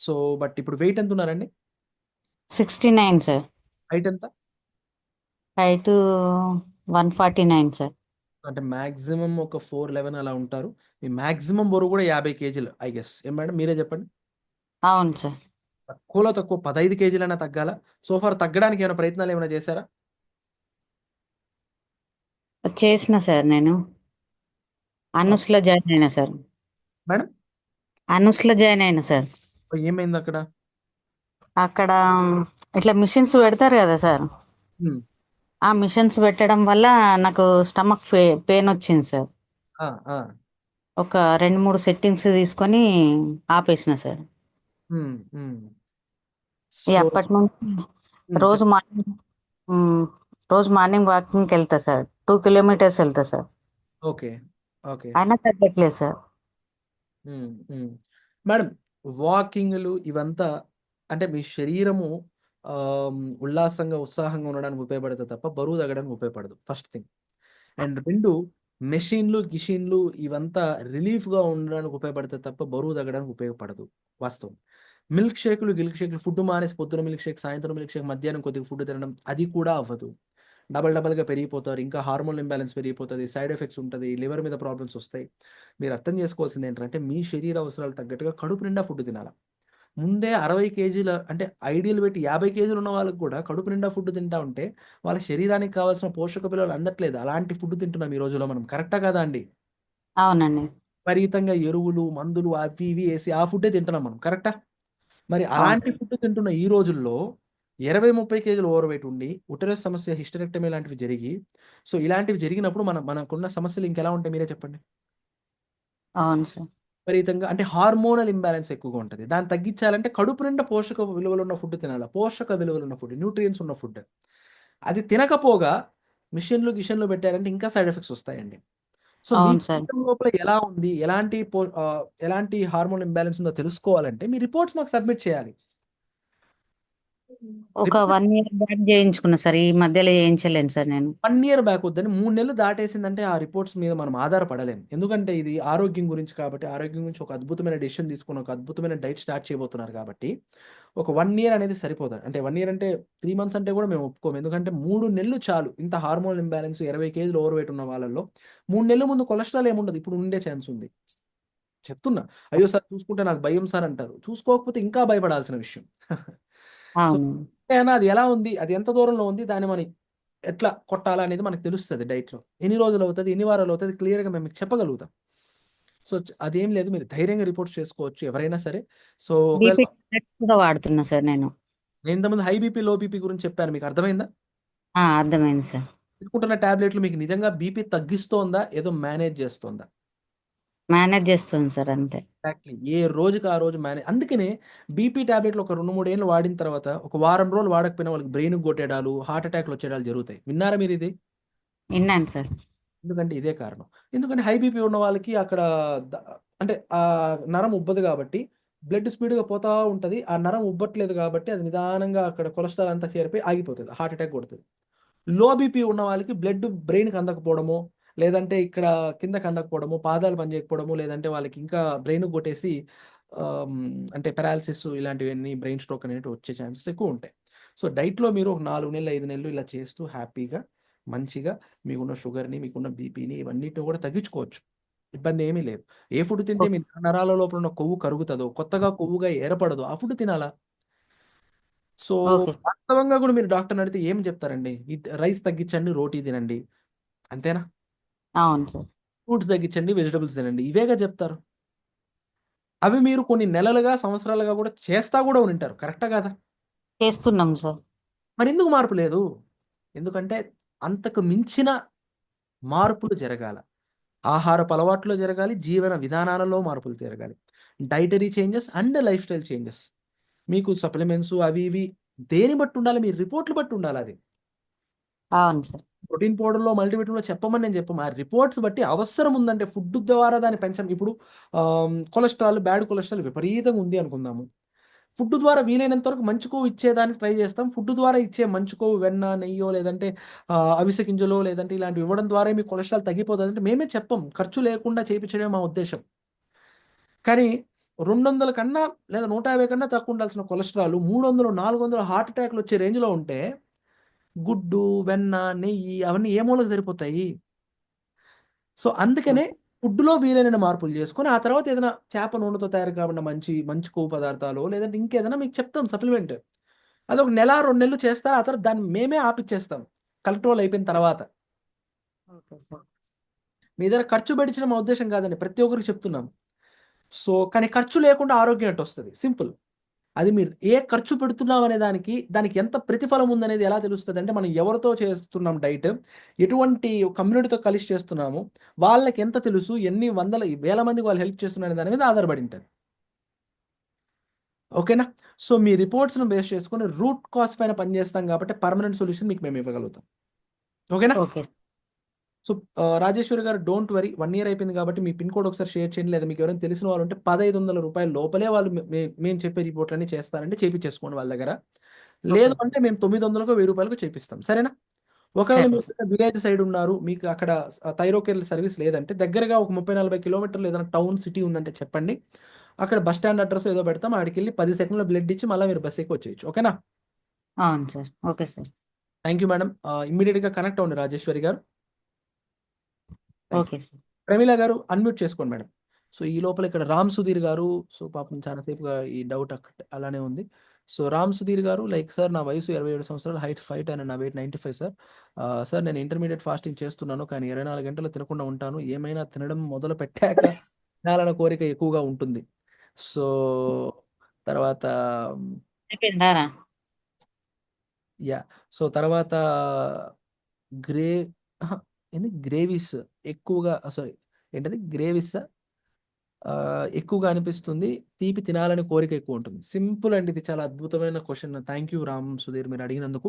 సో బట్ ఇప్పుడు వెయిట్ ఎంత ఉన్నారండి? 69 సార్. హైట్ ఎంత? Height 149 sir. అంటే మాక్సిమం ఒక 4'11" అలా ఉంటారు. మీ మాక్సిమం బరువు కూడా 50 kgs ఐ గెస్. ఏం మేడం, మీరే చెప్పండి. అవును సార్. తక్కువలో తక్కువ 15 kgs తగ్గాల. సోఫార్ తగ్గడానికి ఏమైనా ప్రయత్నాలు ఏమైనా చేశారా? చేసిన సార్. నేను అనుస్లో జాయిన్ అయినా సార్. మేడం అనుస్లో జాయిన్ అయినా సార్. ఏమైంది అక్కడ? అక్కడ ఇట్లా మిషన్స్ పెడతారు కదా సార్. ఆ మిషన్స్ పెట్టడం వల్ల నాకు స్టమక్ పెయిన్ వచ్చింది సార్. ఒక 2-3 సెట్టింగ్స్ తీసుకొని ఆపేసిన సార్. అప్పటి నుంచి రోజు మార్నింగ్ వాకింగ్కి వెళ్తా సార్. 2 kilometers వెళ్తా సార్. Okay, okay. అయినా తగ్గట్లేదు సార్. మేడం వాకింగ్లు ఇవంతా అంటే మీ శరీరము ఉల్లాసంగా ఉత్సాహంగా ఉండడానికి ఉపయోగపడుతుంది తప్ప బరువు తగ్గడానికి ఉపయోగపడదు, ఫస్ట్ థింగ్. అండ్ 2, మెషిన్లు గిషిన్లు ఇవంతా రిలీఫ్గా ఉండడానికి ఉపయోగపడుతుంది తప్ప బరువు తగ్గడానికి ఉపయోగపడదు, వాస్తవం. మిల్క్ షేకులు ఫుడ్ మానేసి పొద్దున మిల్క్ షేక్, సాయంత్రం మిల్క్ షేక్, మధ్యాహ్నం కొద్దిగా ఫుడ్ తినడం అది కూడా అవ్వదు. డబల్‌గా పెరిగిపోతారు. ఇంకా హార్మోన్ ఇంబాలెన్స్ పెరిగిపోతది. సైడ్ ఎఫెక్ట్స్ ఉంటది. లివర్ మీద ప్రాబ్లమ్స్ వస్తాయి. మీరు అర్థం చేసుకోవాల్సింది ఏంటంటే, మీ శరీర అవసరాలకు తగ్గట్టుగా కడుపు నిండా ఫుడ్ తినాల. ముందే 60 కేజీల అంటే ఐడియల్ వెయిట్ 50 కేజీలు ఉన్న వాళ్ళకి కూడా కడుపు నిండా ఫుడ్ తింటా ఉంటే, వాళ్ళ శరీరానికి కావాల్సిన పోషక విలువలు అందట్లేదు. అలాంటి ఫుడ్ తింటున్నాం ఈ రోజుల్లో మనం. కరెక్టా కాదా అండి? అవునండి. విపరీతంగా ఎరువులు, మందులు అవి ఇవి ఏసి ఆ ఫుడ్డే తింటున్నాం మనం. కరెక్టా? మరి అవును అలాంటి సార్. ఫుడ్ తింటున్న ఈ రోజుల్లో 20, 30 కేజీలు ఓవర్ వెయిట్ ఉండి, ఉటరస్ సమస్య, హిస్టరెక్టమీ లాంటివి జరిగి, సో, ఇలాంటివి జరిగినప్పుడు మనకున్న సమస్యలు ఇంకెలా ఉంటాయి మీరే చెప్పండి? అవును సార్. విపరీతంగా అంటే హార్మోనల్ ఇంబాలెన్స్ ఎక్కువగా ఉంటది. దాన్ని తగ్గించాలంటే కడుపు నిండా పోషక విలువలున్న ఫుడ్ తినాల. పోషక విలువలున్న ఫుడ్, న్యూట్రియంట్స్ ఉన్న ఫుడ్. అది తినకపోగా గిషన్లు పెట్టారంటే ఇంకా సైడ్ ఎఫెక్ట్స్ వస్తాయండి. సో, మీ అవును సార్. జీవితం లోపల ఎలా ఉంది? ఎలాంటి హార్మోన్ ఇంబాలెన్స్ ఉందో తెలుసుకోవాలంటే మీ రిపోర్ట్స్ మాకు సబ్మిట్ చేయాలి. ఒక రిపోర్ట్ 1 ఇయర్ బ్యాక్ చేయించుకున్నా సార్. ఈ మధ్యలో చేయించలేను సార్ నేను. 1 ఇయర్ బ్యాక్ వద్దని 3 నెలలు దాటేసిందంటే ఆ రిపోర్ట్స్ మీద మనం ఆధారపడలేం. ఎందుకంటే ఇది ఆరోగ్యం గురించి కాబట్టి, ఆరోగ్యం గురించి ఒక అద్భుతమైన డెసిషన్ తీసుకొని, ఒక అద్భుతమైన డైట్ స్టార్ట్ చేయబోతున్నారు కాబట్టి, ఒక 1 ఇయర్ అనేది సరిపోతది. అంటే 1 ఇయర్ అంటే 3 మంత్స్ అంటే కూడా మేము ఒప్పుకోము. ఎందుకంటే 3 నెలలు చాలు. ఇంత హార్మోన్ ఇంబాలెన్స్ 20 కేజీలు ఓవర్ వెయిట్ ఉన్న వాళ్ళలో 3 నెలల ముందు కొలెస్ట్రాల్ ఏముండదు. ఇప్పుడు ఉండే ఛాన్స్ ఉంది. చెప్తున్నా. అయ్యో! సార్ చూసుకుంటే నాకు భయం సార్ అంటారు. చూసుకోకపోతే ఇంకా భయపడాల్సిన విషయం. సో, అవును. అయినా అది ఎలా ఉంది? అది ఎంత దూరంలో ఉంది? దాన్ని మనం ఎట్లా కొట్టాలా అనేది మనకు తెలుస్తది డైట్‌లో. ఎన్ని రోజులవుతది? ఎన్ని వారాలవుతది? క్లియర్‌గా మేము మీకు చెప్పగలుగుతాం. సో, అదేం లేదు. మీరు ధైర్యంగా రిపోర్ట్స్ చేసుకోవచ్చు ఎవరైనా సరే. సో, ఒకవేళ బీపీ టాబ్లెట్స్ కూడా వాడుతున్నా సార్ నేను. నేను ఇంతకుముందు హై బీపీ, లో బీపీ గురించి చెప్పాను. మీకు అర్థమైందా? అర్థమైంది సార్. తీసుకుంటున్న టాబ్లెట్‌లు మీకు నిజంగా బీపీ తగ్గిస్తోందా? ఏదో మేనేజ్ చేస్తోందా? మేనేజ్ చేస్తుంది సార్ అంతే. ఎగ్జాక్ట్‌లీ. ఏ రోజుకి ఆ రోజు అందుకనే బీపీ టాబ్లెట్‌లు ఒక 2, 3 ఏళ్ళు వాడిన తర్వాత ఒక వారం రోజులు వాడకపోయినా వాళ్ళకి బ్రెయిన్‌కి కొట్టేయడాలు, హార్ట్ అటాక్‌లు వచ్చేయడాలు జరుగుతాయి. విన్నారా మీరిది? విన్నాను సార్. ఎందుకంటే ఇదే కారణం. ఎందుకంటే హై బీపీ ఉన్న వాళ్ళకి అక్కడ ద అంటే నరం ఉబ్బదు గాబట్టి బ్లడ్ స్పీడ్‌గా పోతా ఉంటది. ఆ నరం ఉబ్బట్లేదు గాబట్టి అది నిదానంగా అక్కడ కొలెస్ట్రాల్ అంతా చేరిపోయి ఆగిపోతది. Heart attack కొడతది. లో బీపీ ఉన్న వాళ్ళకి బ్లడ్ బ్రెయిన్‌కి అందకపోవడమో, లేదంటే ఇక్కడ కిందకి అందకపోవడమో, పాదాలు పనిచేయకపోవడమో, లేదంటే వాళ్ళకి ఇంకా బ్రెయిన్‌కి కొట్టేసి అంటే పారాలిసిస్ ఇలాంటివన్నీ బ్రెయిన్ స్ట్రోక్ అనేటివి వచ్చే ఛాన్సెస్ ఎక్కువుంటాయి. సో, డైట్‌లో మీరు ఒక 4 నెలలు, 5 నెలలు ఇలా చేస్తూ హ్యాపీగా, మంచిగా మీకున్న షుగర్‌ని, మీకున్న బీపీని ఇవన్నిటిని కూడా తగ్గించుకోవచ్చు. ఇబ్బందేమీ లేదు. ఏ ఫుడ్ తింటే మీ నరాల లోపల ఉన్న కొవ్వు కరుగుతదో, కొత్తగా కొవ్వుగా ఏర్పడదో ఆ ఫుడ్ తినాలా. So, okay. వాస్తవంగా గూడా మీరు డాక్టర్‌ని అడిగితే ఏం జెప్తారండి? రైస్ తగ్గించండి, రోటీ తినండి. అంతేనా? అవును సార్. ఫ్రూట్స్ తగ్గించండి, వెజిటబుల్స్ తినండి. ఇవేగా జెప్తారు. అవి మీరు కొన్ని నెలలుగా, సంవత్సరాలుగా గూడా చేస్తా గూడా ఉండింటారు. కరెక్టా కాదా? చేస్తున్నాం సార్. మరెందుకు మార్పు లేదు? ఎందుకంటే అంతకు మించిన మార్పులు జరగాల. ఆహారపు అలవాట్లో జరగాలి, జీవన విధానాలలో మార్పులు జరగాలి. Dietary changes and life style changes. మీకు సప్లిమెంట్స్ అవి ఇవి దేన్ని బట్టి ఉండాలి? మీ రిపోర్ట్‌లు బట్టి ఉండాలది. అవును సార్. ప్రోటీన్ పౌడర్‌లో, మల్టీవిటమిన్‌లో చెప్పమని నేను చెప్పము. ఆ రిపోర్ట్స్ బట్టి అవసరం ఉందంటే ఫుడ్ ద్వారా దాన్ని ఇప్పుడు కొలెస్ట్రాల్, బ్యాడ్ కొలెస్ట్రాల్ విపరీతంగా ఉంది అనుకుందాము. ఫుడ్ ద్వారా వీలైనంత వరకు మంచి కొవ్వు ఇచ్చేదానికి ట్రై చేస్తాం. ఫుడ్ ద్వారా ఇచ్చే మంచి కొవ్వు వెన్న, నెయ్యో లేదంటే అవిసె గింజలో లేదంటే ఇలాంటివి ఇవ్వడం ద్వారా మీ కొలెస్ట్రాల్ తగ్గిపోతదంటే మేమే చెప్పం. ఖర్చు లేకుండా చేపించడమే మా ఉద్దేశ్యం. కానీ 200 కన్నా లేదా 150 కన్నా తక్కువ ఉండాల్సిన కొలెస్ట్రాల్ 300, 400 హార్ట్ అటాక్‌లు వచ్చే రేంజ్‌లో ఉంటే గుడ్డు, వెన్న, నెయ్యి అవన్నీ ఏ మూలకి సరిపోతాయి? సో, అందుకనే ఫుడ్‌లో వీలైనన్ని మార్పులు చేసుకొని, ఆ తర్వాత ఏదైనా చేప నూనెతో తయారు కాబడిన మంచి కొవ్వు పదార్థాలో, లేదంటే ఇంకేదైనా మీకు చెప్తాం సప్లిమెంట్. అదొక నెల, 2 నెలలు చేస్తారు. ఆ తర్వాత దాన్ని మేమే ఆపిచ్చేస్తాం. కంట్రోల్ అయిపోయిన తర్వాత. Okay sir. మీ దగ్గర ఖర్చు పెట్టించడం మా ఉద్దేశ్యం కాదండి. ప్రతి ఒక్కరికి చెప్తున్నాం. సో, కానీ ఖర్చు లేకుండా ఆరోగ్యం ఎట్టొస్తది? సింపుల్. అది మీరు ఏ ఖర్చు పెడుతున్నాం అనే దానికి ఎంత ప్రతిఫలం ఉందనేది ఎలా తెలుస్తదంటే, మనం ఎవరితో చేస్తున్నాం డైట్, ఎటువంటి కమ్యూనిటీతో కలిసి చేస్తున్నాము, వాళ్ళకెంత తెలుసు, ఎన్ని వందల, వేల మందికి వాళ్ళు హెల్ప్ చేస్తున్నారనే దాని మీద ఆధారపడి ఉంటది. ఓకేనా? సో, మీ రిపోర్ట్స్‌ని బేస్ చేసుకొని రూట్ కాజ్ పైన పని చేస్తాం కాబట్టి పర్మనెంట్ సొల్యూషన్ మీకు మేము ఇవ్వగలుగుతాం. ఓకేనా? ఓకే. సో, రాజేశ్వరి గారు డోంట్ వరీ 1 ఇయర్ అయిపోయింది కాబట్టి మీ పిన్ కోడ్ ఒకసారి షేర్ చేయండి. లేదా మీకు ఎవరైనా తెలిసిన వాళ్ళు ఉంటే రూ. 1,500 లోపలే వాళ్ళు మేము చెప్పే రిపోర్ట్‌లన్నీ చేస్తారంటే చేపిచ్చేసుకోండి వాళ్ళ దగ్గర. లేదు ఓకే. అంటే మేము 900కో, రూ. 1000కో చేపిస్తాం. సరేనా? ఒకవేళ సరే మీరు సార్. విలేజ్ సైడ్ ఉన్నారు. మీకు అక్కడ థైరోకేర్ సర్వీస్ లేదంటే దగ్గరగా ఒక 30, 40 కిలోమీటర్లు ఏదైనా టౌన్, సిటీ ఉందంటే చెప్పండి. అక్కడ బస్ స్టాండ్ అడ్రెస్ ఏదో పెడతాం. ఆడికెళ్ళి 10 సెకండ్‌లో బ్లడ్ ఇచ్చి మళ్ళా మీరు బస్ ఎక్కి వచ్చేయొచ్చు. ఓకేనా? అవును sir. Okay sir. Thank you madam. ఇమ్మీడియట్గా కనెక్ట్ అవ్వండి రాజేశ్వరి గారు. Thank you. Okay sir. Pramila గారు అన్మ్యూట్ చేసుకోండి మేడం. సో ఈ లోపల ఇక్కడ రామ్ సుధీర్ గారు, సో పాపం చాలాసేపుగా ఈ డౌట్ అలానే ఉంది. సో రామ్ సుధీర్ గారు, లైక్ సార్ నా వయసు 27 సంవత్సరాలు, హైట్ 5 అండ్ నా వెయిట్ 95 సార్. సార్ నేను ఇంటర్మీడియట్ ఫాస్టింగ్ చేస్తున్నాను, కానీ 24 గంటలు తినకుండా ఉంటాను. ఏమైనా తినడం మొదలు పెట్టాక తినాలన్న కోరిక ఎక్కువగా ఉంటుంది. సో తర్వాత అయిపోయిందారా? యా సో తర్వాత గ్రే అహా! ఏంది గ్రేవీస్ ఎక్కువగా సారీ ఏంటది గ్రేవీస్ ఎక్కువగా అనిపిస్తుంది. తీపి తినాలని కోరిక ఎక్కువ ఉంటుంది. సింపుల్ అండి. ఇది చాలా అద్భుతమైన question. Thank you Ram Sudheer మీరు అడిగినందుకు.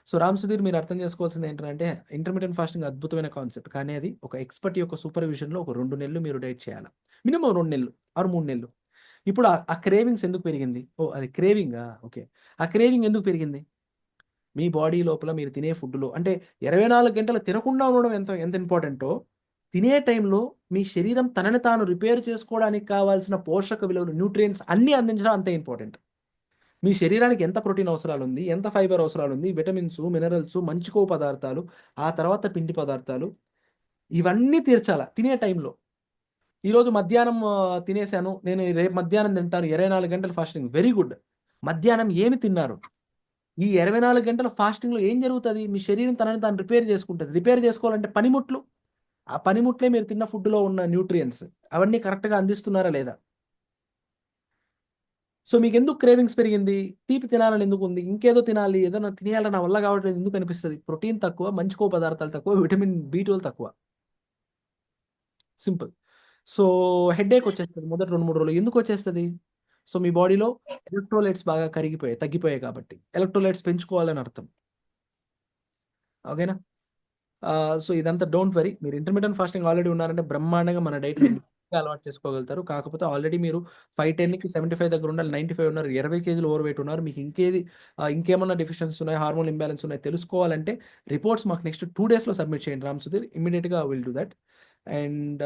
సో రామ్ సుధీర్ మీరు అర్థం చేసుకోవాల్సింది ఏంటంటే ఇంటర్మీడియట్ ఫాస్టింగ్ అద్భుతమైన కాన్సెప్ట్. కానీ అది ఒక ఎక్స్‌పర్ట్ యొక్క సూపర్విజన్‌లో ఒక 2 నెలలు మీరు డైట్ చేయాలి. మినిమమ్ 2 నెలలు ఆర్ 3 నెలలు. ఇప్పుడు ఆ క్రేవింగ్స్ ఎందుకు పెరిగింది? ఓహ్! అది క్రేవింగా? ఓకే. ఆ క్రేవింగ్ ఎందుకు పెరిగింది? మీ బాడీ లోపల మీరు తినే ఫుడ్‌లో అంటే 24 గంటలు తినకుండా ఉండడం ఎంత ఎంత ఇంపార్టెంటో, తినే టైంలో మీ శరీరం తనని తాను రిపేర్ చేసుకోవడానికి కావాల్సిన పోషక విలువలు, న్యూట్రియంట్స్ అన్నీ అందించడం అంతే ఇంపార్టెంట్. మీ శరీరానికి ఎంత ప్రోటీన్ అవసరాలుంది, ఎంత ఫైబర్ అవసరాలుంది, విటమిన్స్, మినరల్స్, మంచి కొవ్వు పదార్థాలు, ఆ తర్వాత పిండి పదార్థాలు, ఇవన్నీ తీర్చాల తినే టైంలో. ఈరోజు మధ్యాహ్నం తినేసాను, నేను రేపు మధ్యాహ్నం తింటాను, 24 గంటలు ఫాస్టింగ్. Very good. మధ్యాహ్నం ఏమి తిన్నారు? ఈ 24 గంటల ఫాస్టింగ్‌లో ఏం జరుగుతది? మీ శరీరం తనని తాను రిపేర్ చేసుకుంటది. రిపేర్ చేసుకోవాలంటే పనిముట్లు. ఆ పనిముట్లే మీరు తిన్న ఫుడ్‌లో ఉన్న న్యూట్రియంట్స్. అవన్నీ కరెక్ట్‌గా అందిస్తున్నారా లేదా? సో మీకెందుకు క్రేవింగ్స్ పెరిగింది? తీపి తినాలని ఎందుకుంది? ఇంకేదో తినాలి, ఏదైనా తినేయాలి నా వల్ల కావట్లేదు ఎందుకు అనిపిస్తది? ప్రోటీన్ తక్కువ, మంచి కొవ్వు పదార్థాలు తక్కువ, విటమిన్ బి12 తక్కువ. సింపుల్. సో హెడ్‌ఏక్ వచ్చేస్తది మొదటి 2, 3 రోజులు. ఎందుకు వచ్చేస్తది? సో మీ బాడీలో ఎలక్ట్రోలైట్స్ బాగా తగ్గిపోయాయి కాబట్టి. ఎలక్ట్రోలైట్స్ పెంచుకోవాలని అర్థం. ఓకేనా? సో ఇదంతా డోంట్ వరీ. మీరు ఇంటర్మిటెంట్ ఫాస్టింగ్ ఆల్రెడీ ఉన్నారంటే బ్రహ్మాండంగా మన డైట్ మీరు అలవాటు చేసుకోగలుగుతారు. కాకపోతే ఆల్రెడీ మీరు 510కి 75 దగ్గర ఉండాలి. 95 ఉన్నారు. 20 కేజీలు ఓవర్ వెయిట్ ఉన్నారు. మీకు ఇంకేమన్నా డెఫిషియన్సీస్ ఉన్నాయి, హార్మోన్ ఇంబాలెన్స్ ఉన్నాయి తెలుసుకోవాలంటే రిపోర్ట్స్ మాకు నెక్స్ట్ 2 డేస్‌లో సబ్మిట్ చేయండి రామ్ సుధీర్. ఇమ్మీడియేట్‌గా will do that. And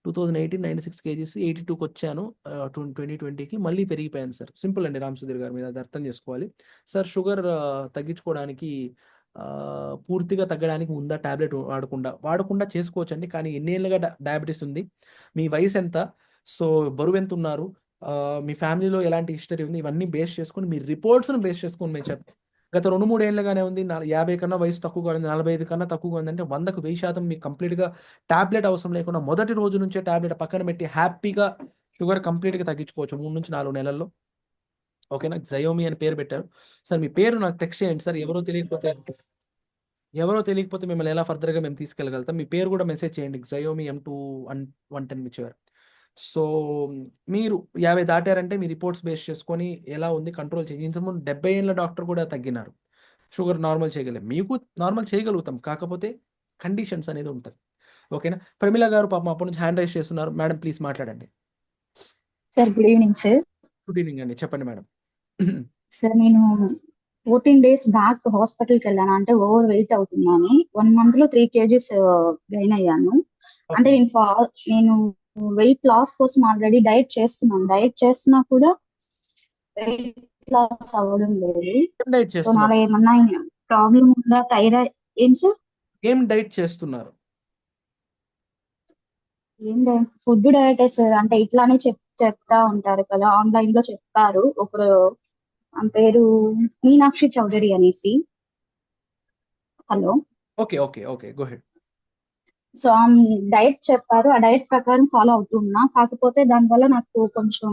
2018 96 KGs 82కి వచ్చాను. 2020కి మళ్ళీ పెరిగిపోయాను సార్. సింపుల్ అండి రామ్ సుధీర్ గారు. మీరు అది అర్థం చేసుకోవాలి. సార్ షుగర్ తగ్గించుకోవడానికి పూర్తిగా తగ్గడానికి ఉందా టాబ్లెట్ వాడకుండా చేసుకోవచ్చండి. కానీ ఎన్నేళ్లుగా డయాబెటిస్ ఉంది? మీ వయసు ఎంత? సో బరువెంతున్నారు? మీ ఫ్యామిలీలో ఎలాంటి హిస్టరీ ఉంది? ఇవన్నీ బేస్ చేసుకొని మీ రిపోర్ట్స్‌ని బేస్ చేసుకొని మేము చెప్తాం. గత 2, 3 ఏళ్లుగానే ఉంది. 50 కన్నా వయసు తక్కువగా ఉంది, 45 కన్నా తక్కువగా ఉందంటే 100కు 1000% మీకు కంప్లీట్‌గా టాబ్లెట్ అవసరం లేకుండా మొదటి రోజు నుంచే టాబ్లెట్ పక్కన పెట్టి హ్యాపీగా షుగర్ కంప్లీట్‌గా తగ్గించుకోవచ్చు 3-4 నెలల్లో. ఓకేనా? జయోమి అని పేరు పెట్టారు. సార్ మీ పేరు నాకు టెక్స్ట్ చేయండి సార్. ఎవరో తెలియకపోతే మిమ్మల్ని ఎలా ఫర్దర్‌గా మేము తీసుకెళ్ళగలుగుతాం. మీ పేరు కూడా మెసేజ్ చేయండి. జయోమి M2 110 విచ్‌ఎవర్. సో మీరు 50 దాటారంటే మీ రిపోర్ట్స్ బేస్ చేసుకొని ఎలా ఉంది కంట్రోల్ చేయండి. ఇంతకుముందు 70 ఏళ్ల డాక్టర్ కూడా తగ్గినారు. షుగర్ నార్మల్ చేయగలం. మీకు నార్మల్ చేయగలుగుతాం. కాకపోతే కండిషన్స్ అనేది ఉంటది. ఓకేనా? ప్రమీల గారు పాపం అప్పటి నుంచి హ్యాండ్ రైజ్ చేస్తున్నారు. మేడం ప్లీజ్ మాట్లాడండి. Sir good evening sir. Good evening అండి. చెప్పండి మేడం. సార్ నేను 14 డేస్ బ్యాక్ హాస్పిటల్కి వెళ్ళాను. అంటే ఓవర్ వెయిట్ అవుతున్నాను. 1 మంత్ లో 3 kgs గెయిన్ అయ్యాను. అంటే నేను వెయిట్ లాస్ కోసం ఆల్రెడీ డైట్ చేస్తున్నాను. డైట్ చేస్తున్నా కూడా వెయిట్ లాస్ అవ్వడం లేదు. డైట్ సో చేస్తున్నారు? నాలో ఏమన్నా ప్రాబ్లం ఉందా? థైరాయిడ్ ఏం సార్? ఏం డైట్ చేస్తున్నారు? ఏం డైట్? Food డైటే sir. అంటే ఇట్లానే చెప్తా ఉంటారు కదా, ఆన్లైన్ లో చెప్పారు ఒకరు. ఆమె పేరు మీనాక్షి చౌదరి అనేసి. Hello. Okay. Go head. So ఆమె డైట్ చెప్పారు. ఆ డైట్ ప్రకారం ఫాలో అవుతున్నా. కాకపోతే దానివల్ల నాకు కొంచెం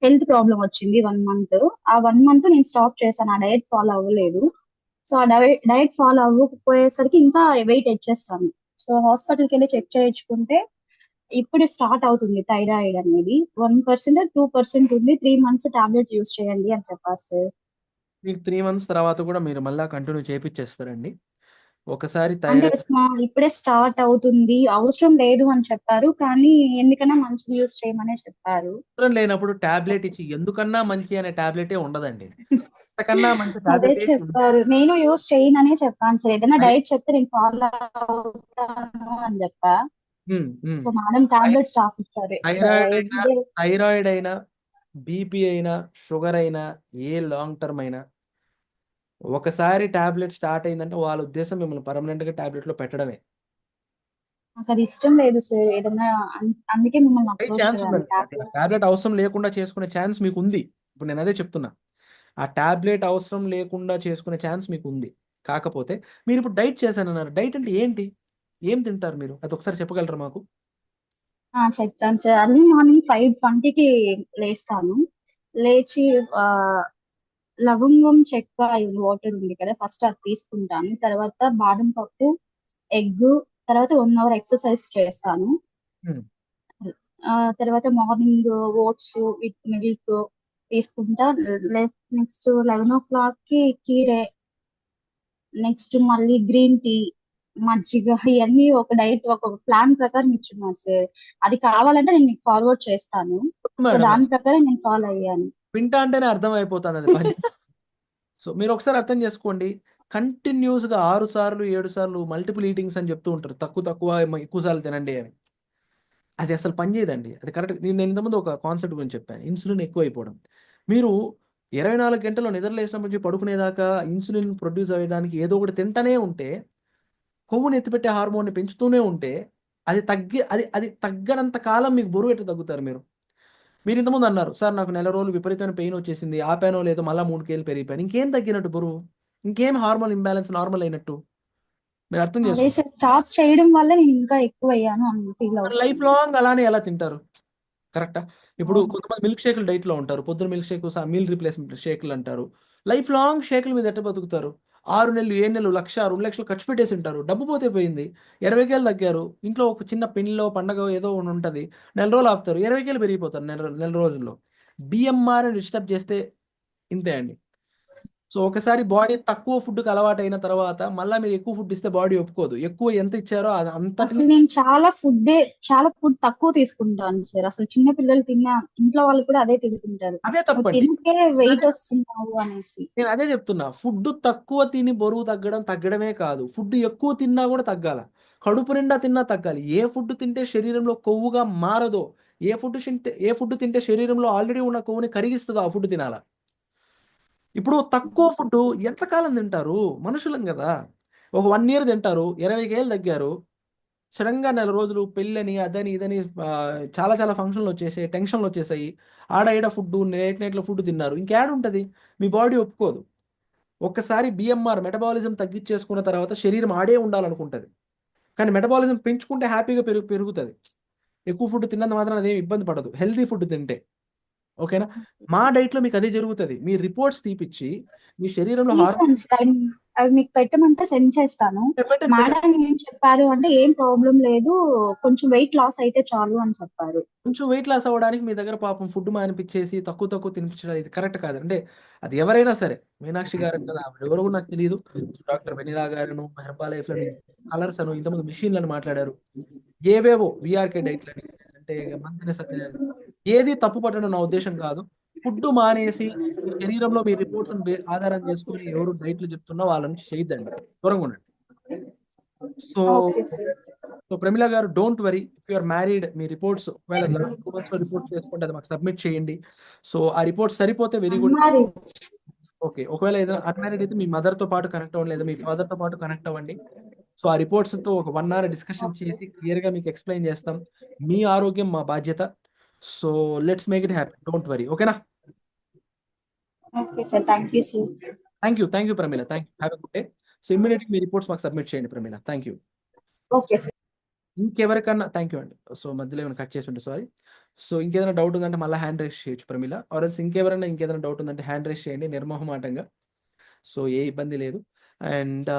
హెల్త్ ప్రాబ్లం వచ్చింది 1 మంత్. ఆ 1 మంత్ నేను స్టాప్ చేశాను. ఆ డైట్ ఫాలో అవ్వలేదు. సో ఆ డైట్ ఫాలో అవ్వకపోయేసరికి ఇంకా వెయిట్ వచ్చేస్తాను. సో హాస్పిటల్కి వెళ్ళి చెక్ చేయించుకుంటే ఇప్పుడు స్టార్ట్ అవుతుంది థైరాయిడ్ అనేది. 1% 2% ఉంది. 3 months టాబ్లెట్ యూస్ చేయండి అని చెప్పారు సార్. మీకు 3 మంత్స్ తర్వాత కూడా మీరు మళ్ళా కంటిన్యూ చేపిచ్చేస్తారండి. ఒకసారి అంటే థైరాయిడ్ ఇప్పుడే స్టార్ట్ అవుతుంది, అవసరం లేదు అని చెప్పారు. కానీ ఎందుకన్నా మంచిది యూస్ చేయమనే చెప్పారు. అవసరం లేనప్పుడు టాబ్లెట్ ఇచ్చి ఎందుకన్నా మంచి అనే టాబ్లెటే ఉండదండి. అంతకన్నా మంచి అదే టాబ్లెట్ ఏది ఉండదు. చెప్పారు. నేను యూస్ చేయననే చెప్పాను సార్. ఏదైనా డైట్ చెప్తే నేను ఫాలో అవుతాను అని చెప్పా. హ్మ్. హ్మ్. సో మేడం టాబ్లెట్స్ రాసిస్తారు. థైరాయిడ్ అయినా, బీపీ అయినా, షుగర్ అయినా, ఏ లాంగ్ టర్మ్ అయినా ఒకసారి టాబ్లెట్ స్టార్ట్ అయిందంటే వాళ్ళ ఉద్దేశం మిమ్మల్ని పర్మనెంట్గా టాబ్లెట్లో పెట్టడమే. నాకు అది ఇష్టం లేదు సార్. ఏదన్నా అందుకే మిమ్మల్ని అప్రోచ్ ఛాన్స్ అయ్యాను. ఉందండి, అంటే టాబ్లెట్ అవసరం లేకుండా చేసుకునే ఛాన్స్ మీకు ఉంది. ఇప్పుడు నేను అదే చెప్తున్నా, ఆ టాబ్లెట్ అవసరం లేకుండా చేసుకునే ఛాన్స్ మీకు ఉంది. కాకపోతే మీరు ఇప్పుడు డైట్ చేశానన్నారు. డైట్ అంటే ఏంటి, ఏం తింటారు మీరు, అది ఒకసారి చెప్పగలరా మాకు? చెప్తాను సార్. అర్లీ మార్నింగ్ 5:20కి లేస్తాను. లేచి ఆ, లవంగం, చెక్క, వాటర్ ఉంది కదా, ఫస్ట్ అది తీసుకుంటాను. తర్వాత బాదం పప్పు, ఎగ్, తర్వాత 1 అవర్ ఎక్సర్సైజ్ చేస్తాను. హ్మ్. తర్వాత మార్నింగ్ ఓట్స్ విత్ మిల్క్ తీసుకుంటా. నెక్స్ట్ 11 o'clock కి కీరే, నెక్స్ట్ మళ్ళీ గ్రీన్ టీ, మజ్జిగ, ఇవన్నీ ఒక డైట్, ఒక ప్లాన్ ప్రకారం ఇచ్చున్నారు సార్. అది కావాలంటే నేను మీకు ఫార్వర్డ్ చేస్తాను. సో మేడం, దాని ప్రకారం నేను ఫాలో అయ్యాను. వింటా అంటేనే అర్థం అయిపోతుంది అది పని. సో మీరు ఒకసారి అర్థం చేసుకోండి, కంటిన్యూస్గా 6 సార్లు 7 సార్లు మల్టిపుల్ ఈటింగ్స్ అని చెప్తూ ఉంటారు, తక్కువ తక్కువ ఎక్కువ సార్లు తినండి అని. అది అసలు పని చేయదండి, అది కరెక్ట్. నేను ఇంతకుముందు ఒక కాన్సెప్ట్ గురించి చెప్పాను, ఇన్సులిన్ ఎక్కువ అయిపోవడం. మీరు 24 గంటలు నిద్రలేసినప్పటి నుంచి పడుకునేదాకా ఇన్సులిన్ ప్రొడ్యూస్ అయ్యడానికి ఏదో ఒకటి తింటూనే ఉంటే, కొవ్వుని ఎత్తిపెట్టే హార్మోన్ని పెంచుతూనే ఉంటే, అది తగ్గనంత కాలం మీకు బరువు ఎట్లా తగ్గుతారు మీరు? మీరు ఇంతకుముందు అన్నారు, సార్ నాకు నెల రోజులు విపరీతమైన పెయిన్ వచ్చేసింది, ఆపానో లేదో మళ్ళీ 3 కేజీలు పెరిగిపోయాను. ఇంకేం తగ్గినట్టు బరువు? ఇంకేం హార్మోన్ ఇంబ్యాలెన్స్ నార్మల్ అయినట్టు? మీరు అర్థం అదే చేసుకోండి. సార్, స్టాప్ చేయడం వల్ల నేను ఇంకా ఎక్కువ అయ్యాను అని ఫీల్ లైఫ్ అవుతాను. లాంగ్ అలానే ఎలా తింటారు? కరెక్టా? ఇప్పుడు కొంతమంది మిల్క్ షేకులు డైట్లో ఉంటారు, పొద్దున మిల్క్ షేక్, మీల్ రీప్లేస్మెంట్ షేకులు అంటారు. లైఫ్ లాంగ్ షేకుల మీద ఎట్ట బతుకుతారు? 6 నెలలు 7 నెలలు 1,00,000 2,00,000 ఖర్చు పెట్టేసి ఉంటారు, డబ్బు పోతే పోయింది. 20 కేలు తగ్గారు, ఇంట్లో ఒక చిన్న పెళ్ళిలో పండగ ఏదో ఉంటుంది, నెల రోజులు ఆపుతారు, 20 కేలు పెరిగిపోతారు నెల నెల రోజుల్లో. బిఎంఆర్ డిస్టర్బ్ చేస్తే ఇంతే అండి. సో ఒకసారి బాడీ తక్కువ ఫుడ్కి అలవాటు అయిన తర్వాత మళ్ళీ మీరు ఎక్కువ ఫుడ్ ఇస్తే బాడీ ఒప్పుకోదు. ఎక్కువ ఎంత ఇచ్చారో అది అంతటిని. అసలు నేను చాలా ఫుడ్ తక్కువ తీసుకుంటాను సార్. అసలు చిన్న పిల్లలు తిన్నా ఇంట్లో వాళ్ళు కూడా అదే తింటుంటారు. అదే నువ్వు తప్పండి. తింటే వెయిట్ వస్తున్నావు అనేసి. నేను అదే చెప్తున్నా, ఫుడ్ తక్కువ తిని బరువు తగ్గడమే కాదు, ఫుడ్ ఎక్కువ తిన్నా కూడా తగ్గాల. కడుపు నిండా తిన్నా తగ్గాలి. ఏ ఫుడ్ తింటే శరీరంలో కొవ్వుగా మారదో, ఏ ఫుడ్ తింటే శరీరంలో ఆల్రెడీ ఉన్న కొవ్వుని కరిగిస్తుందో ఆ ఫుడ్ తినాలా. ఇప్పుడు తక్కువ ఫుడ్ ఎంతకాలం తింటారు? మనుషులం కదా. ఒక 1 year తింటారు, 20 కేలు తగ్గారు. సడన్గా నెల రోజులు పెళ్ళని అదని ఇదని చాలా చాలా ఫంక్షన్లు వచ్చేసాయి, టెన్షన్లు వచ్చేసాయి, ఆడ ఈడ ఫుడ్ నైట్లో ఫుడ్ తిన్నారు, ఇంకేడ ఉంటుంది? మీ బాడీ ఒప్పుకోదు. ఒక్కసారి బిఎంఆర్ మెటబాలిజం తగ్గించేసుకున్న తర్వాత శరీరం ఆడే ఉండాలనుకుంటుంది, కానీ మెటబాలిజం పెంచుకుంటే హ్యాపీగా పెరుగుతుంది. ఎక్కువ ఫుడ్ తిన్నంత మాత్రం అదేం ఇబ్బంది పడదు, హెల్తీ ఫుడ్ తింటే. ఓకేనా? మా డైట్లో మీకు అదే జరుగుతుంది. మీ రిపోర్ట్స్ తీపిచ్చి మీ శరీరంలో తీసాను సార్. అవి మీకు పెట్టమంటే సెండ్ చేస్తాను. మేడం ఏం చెప్పారు అంటే ఏం ప్రాబ్లం లేదు, కొంచెం వెయిట్ లాస్ అయితే చాలు అని చెప్పారు. కొంచెం వెయిట్ లాస్ అవ్వడానికి మీ దగ్గర పాపం ఫుడ్ మానిపించేసి తక్కువ తక్కువ తినిపించడం ఇది కరెక్ట్ కాదు. అంటే అది ఎవరైనా సరే, మీనాక్షి గారు కదా, ఎవరో నాకు తెలియదు, డాక్టర్ వెనిలా గారును, హెర్బా లైఫ్ లని, కలర్స్ అను, ఇంతకుముందు మెషిన్లను మాట్లాడారు, ఏవేవో విఆర్కే డైట్లని, అంటే మంత్రి సత్య, ఏది తప్పు పట్టడం నా ఉద్దేశం కాదు. ఫుడ్ మానేసి మీ శరీరంలో మీ రిపోర్ట్స్ ఆధారం చేసుకొని ఎవరు డైట్లు చెప్తున్నా వాళ్ళ నుంచి చేయొద్దండి, దూరంగా ఉండండి. So okay sir. So Pramila garu, don't worry, if you are married, మీ రిపోర్ట్స్ ఒకవేళ లాస్ట్ 2 months లో రిపోర్ట్స్ చేసుకుంటే అది మాకు సబ్మిట్ చేయండి. సో ఆ రిపోర్ట్స్ సరిపోతే వెరీ గుడ్. అమ్మాది. ఓకే, ఒకవేళ ఏదైనా అన్మ్యారీడ్ అయితే మీ మదర్తో పాటు కనెక్ట్ అవ్వండి, లేదా మీ ఫాదర్తో పాటు కనెక్ట్ అవ్వండి. సో ఆ రిపోర్ట్స్తో ఒక 1 hour డిస్కషన్ చేసి క్లియర్గా మీకు ఎక్స్ప్లెయిన్ చేస్తాం. మీ ఆరోగ్యం మా బాధ్యత. So let's make it happy, don't worry. ఓకేనా? Okay sir, thank you sir. Thank you Pramila, thank you, have a good day. So ఇమ్మీడియట్గా మీ రిపోర్ట్స్ మాకు సబ్మిట్ చేయండి Pramila. Thank you. Okay sir. ఇంకెవరికన్నా థ్యాంక్ యూ అండి. సో మధ్యలో ఏమైనా కట్ చేసి ఉంటే సారీ. సో ఇంకేదైనా డౌట్ ఉందంటే మళ్ళీ హ్యాండ్ రైస్ చేయొచ్చు ప్రమిళ, ఆర్ఎల్స్ ఇంకేదైనా డౌట్ ఉందంటే హ్యాండ్ రైస్ చేయండి నిర్మోహమాటంగా. సో ఏ ఇబ్బంది లేదు. అండ్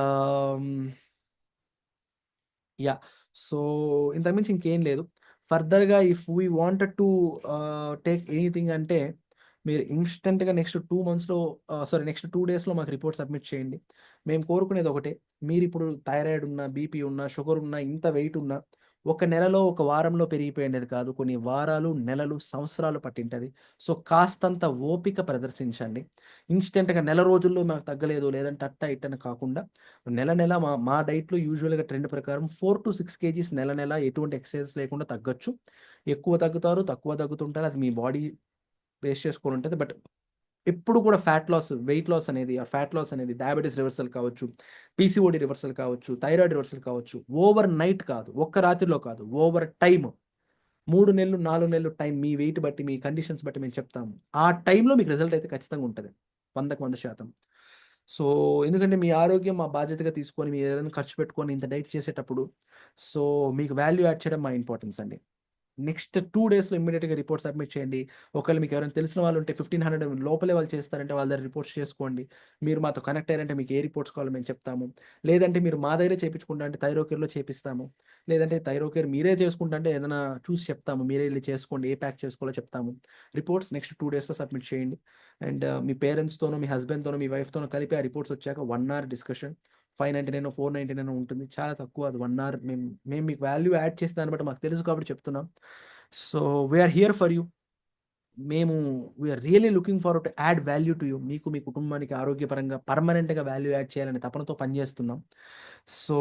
యా, సో ఇంతకుమించి ఇంకేం లేదు. ఫర్దర్గా if we wanted to take anything అంటే మీరు ఇన్స్టెంట్గా నెక్స్ట్ 2 monthsలో, నెక్స్ట్ 2 daysలో మాకు రిపోర్ట్ సబ్మిట్ చేయండి. మేము కోరుకునేది ఒకటే, మీరు ఇప్పుడు థైరాయిడ్ ఉన్నా, బీపీ ఉన్నా, షుగర్ ఉన్నా, ఇంత వెయిట్ ఉన్నా, ఒక నెలలో ఒక వారంలో పెరిగిపోయేది కాదు, కొన్ని వారాలు, నెలలు, సంవత్సరాలు పట్టింటుంది. సో కాస్తంత ఓపిక ప్రదర్శించండి. ఇన్స్టెంట్గా నెల రోజుల్లో మాకు తగ్గలేదు, లేదంటే అట్ట ఇట్టని కాకుండా నెల నెల మా డైట్లో యూజువల్గా ట్రెండ్ ప్రకారం 4 to 6 kgs నెల నెల ఎటువంటి ఎక్సర్సైజ్ లేకుండా తగ్గొచ్చు. ఎక్కువ తగ్గుతారు, తక్కువ తగ్గుతుంటారు, అది మీ బాడీ బేస్ చేసుకొని ఉంటుంది. బట్ ఎప్పుడు కూడా వెయిట్ లాస్ అనేది ఫ్యాట్ లాస్ అనేది డయాబెటీస్ రివర్సల్ కావచ్చు, పీసీఓడి రివర్సల్ కావచ్చు, థైరాయిడ్ రివర్సల్ కావచ్చు, ఓవర్ నైట్ కాదు, ఒక్క రాత్రిలో కాదు, ఓవర్ టైమ్ 3 నెలలు 4 నెలలు టైం మీ వెయిట్ బట్టి మీ కండిషన్స్ బట్టి మేము చెప్తాము. ఆ టైంలో మీకు రిజల్ట్ అయితే ఖచ్చితంగా ఉంటుంది 100%. సో ఎందుకంటే మీ ఆరోగ్యం మా బాధ్యతగా తీసుకొని మీరు ఏదైనా ఖర్చు పెట్టుకొని ఇంత డైట్ చేసేటప్పుడు సో మీకు వాల్యూ యాడ్ చేయడం మా ఇంపార్టెన్స్ అండి. నెక్స్ట్ 2 డేస్లో ఇమ్మీడియట్గా రిపోర్ట్ సబ్మిట్ చేయండి. ఒకవేళ మీకు ఎవరైనా తెలిసిన వాళ్ళు ఉంటే 1500 లోపలే వాళ్ళు చేస్తారంటే వాళ్ళ దగ్గర రిపోర్ట్స్ చేసుకోండి. మీరు మాతో కనెక్ట్ అయ్యారంటే మీకు ఏ రిపోర్ట్స్ కావాలో మేము చెప్తాము. లేదంటే మీరు మా దగ్గరే చేయించుకుంటా అంటే థైరోకేర్లో చేపిస్తాము. లేదంటే థైరోకేర్ మీరే చేసుకుంటా అంటే ఏదైనా చూసి చెప్తాము. మీరే వెళ్ళి చేసుకోండి, ఏ ప్యాక్ చేసుకోవాలో చెప్తాము. రిపోర్ట్స్ నెక్స్ట్ 2 డేస్లో సబ్మిట్ చేయండి. అండ్ మీ పేరెంట్స్తోనో మీ హస్బెండ్తోనో మీ వైఫ్తోనో కలిపి ఆ రిపోర్ట్స్ వచ్చాక 1 అవర్ డిస్కషన్ 599 499 ఉంటుంది. చాలా తక్కువ, అది 1 అవర్. మేము మీకు వాల్యూ యాడ్ చేసే దాన్ని బట్టి మాకు తెలుసు కాబట్టి చెప్తున్నాం. So we are here for you. We are really looking forward to add value to you. మీకు మీ కుటుంబానికి ఆరోగ్యపరంగా పర్మనెంట్గా వాల్యూ యాడ్ చేయాలని తపనతో పనిచేస్తున్నాం. సో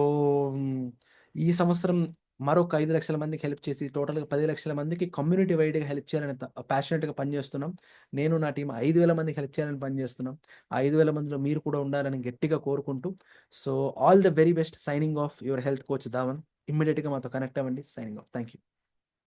ఈ సంవత్సరం మరొక 5 లక్షల మందికి హెల్ప్ చేసి టోటల్గా 10 లక్షల మందికి కమ్యూనిటీ వైడ్గా హెల్ప్ చేయాలని ప్యాషనెట్గా పనిచేస్తున్నాం. నేను నా టీం 5,000 మందికి హెల్ప్ చేయాలని పనిచేస్తున్నాం. ఆ 5,000 మందిలో మీరు కూడా ఉండాలని గట్టిగా కోరుకుంటూ so all the very best. Signing off your health coach Dhawan. ఇమ్మీడియట్గా మాతో కనెక్ట్ అవ్వండి. Signing off. Thank you.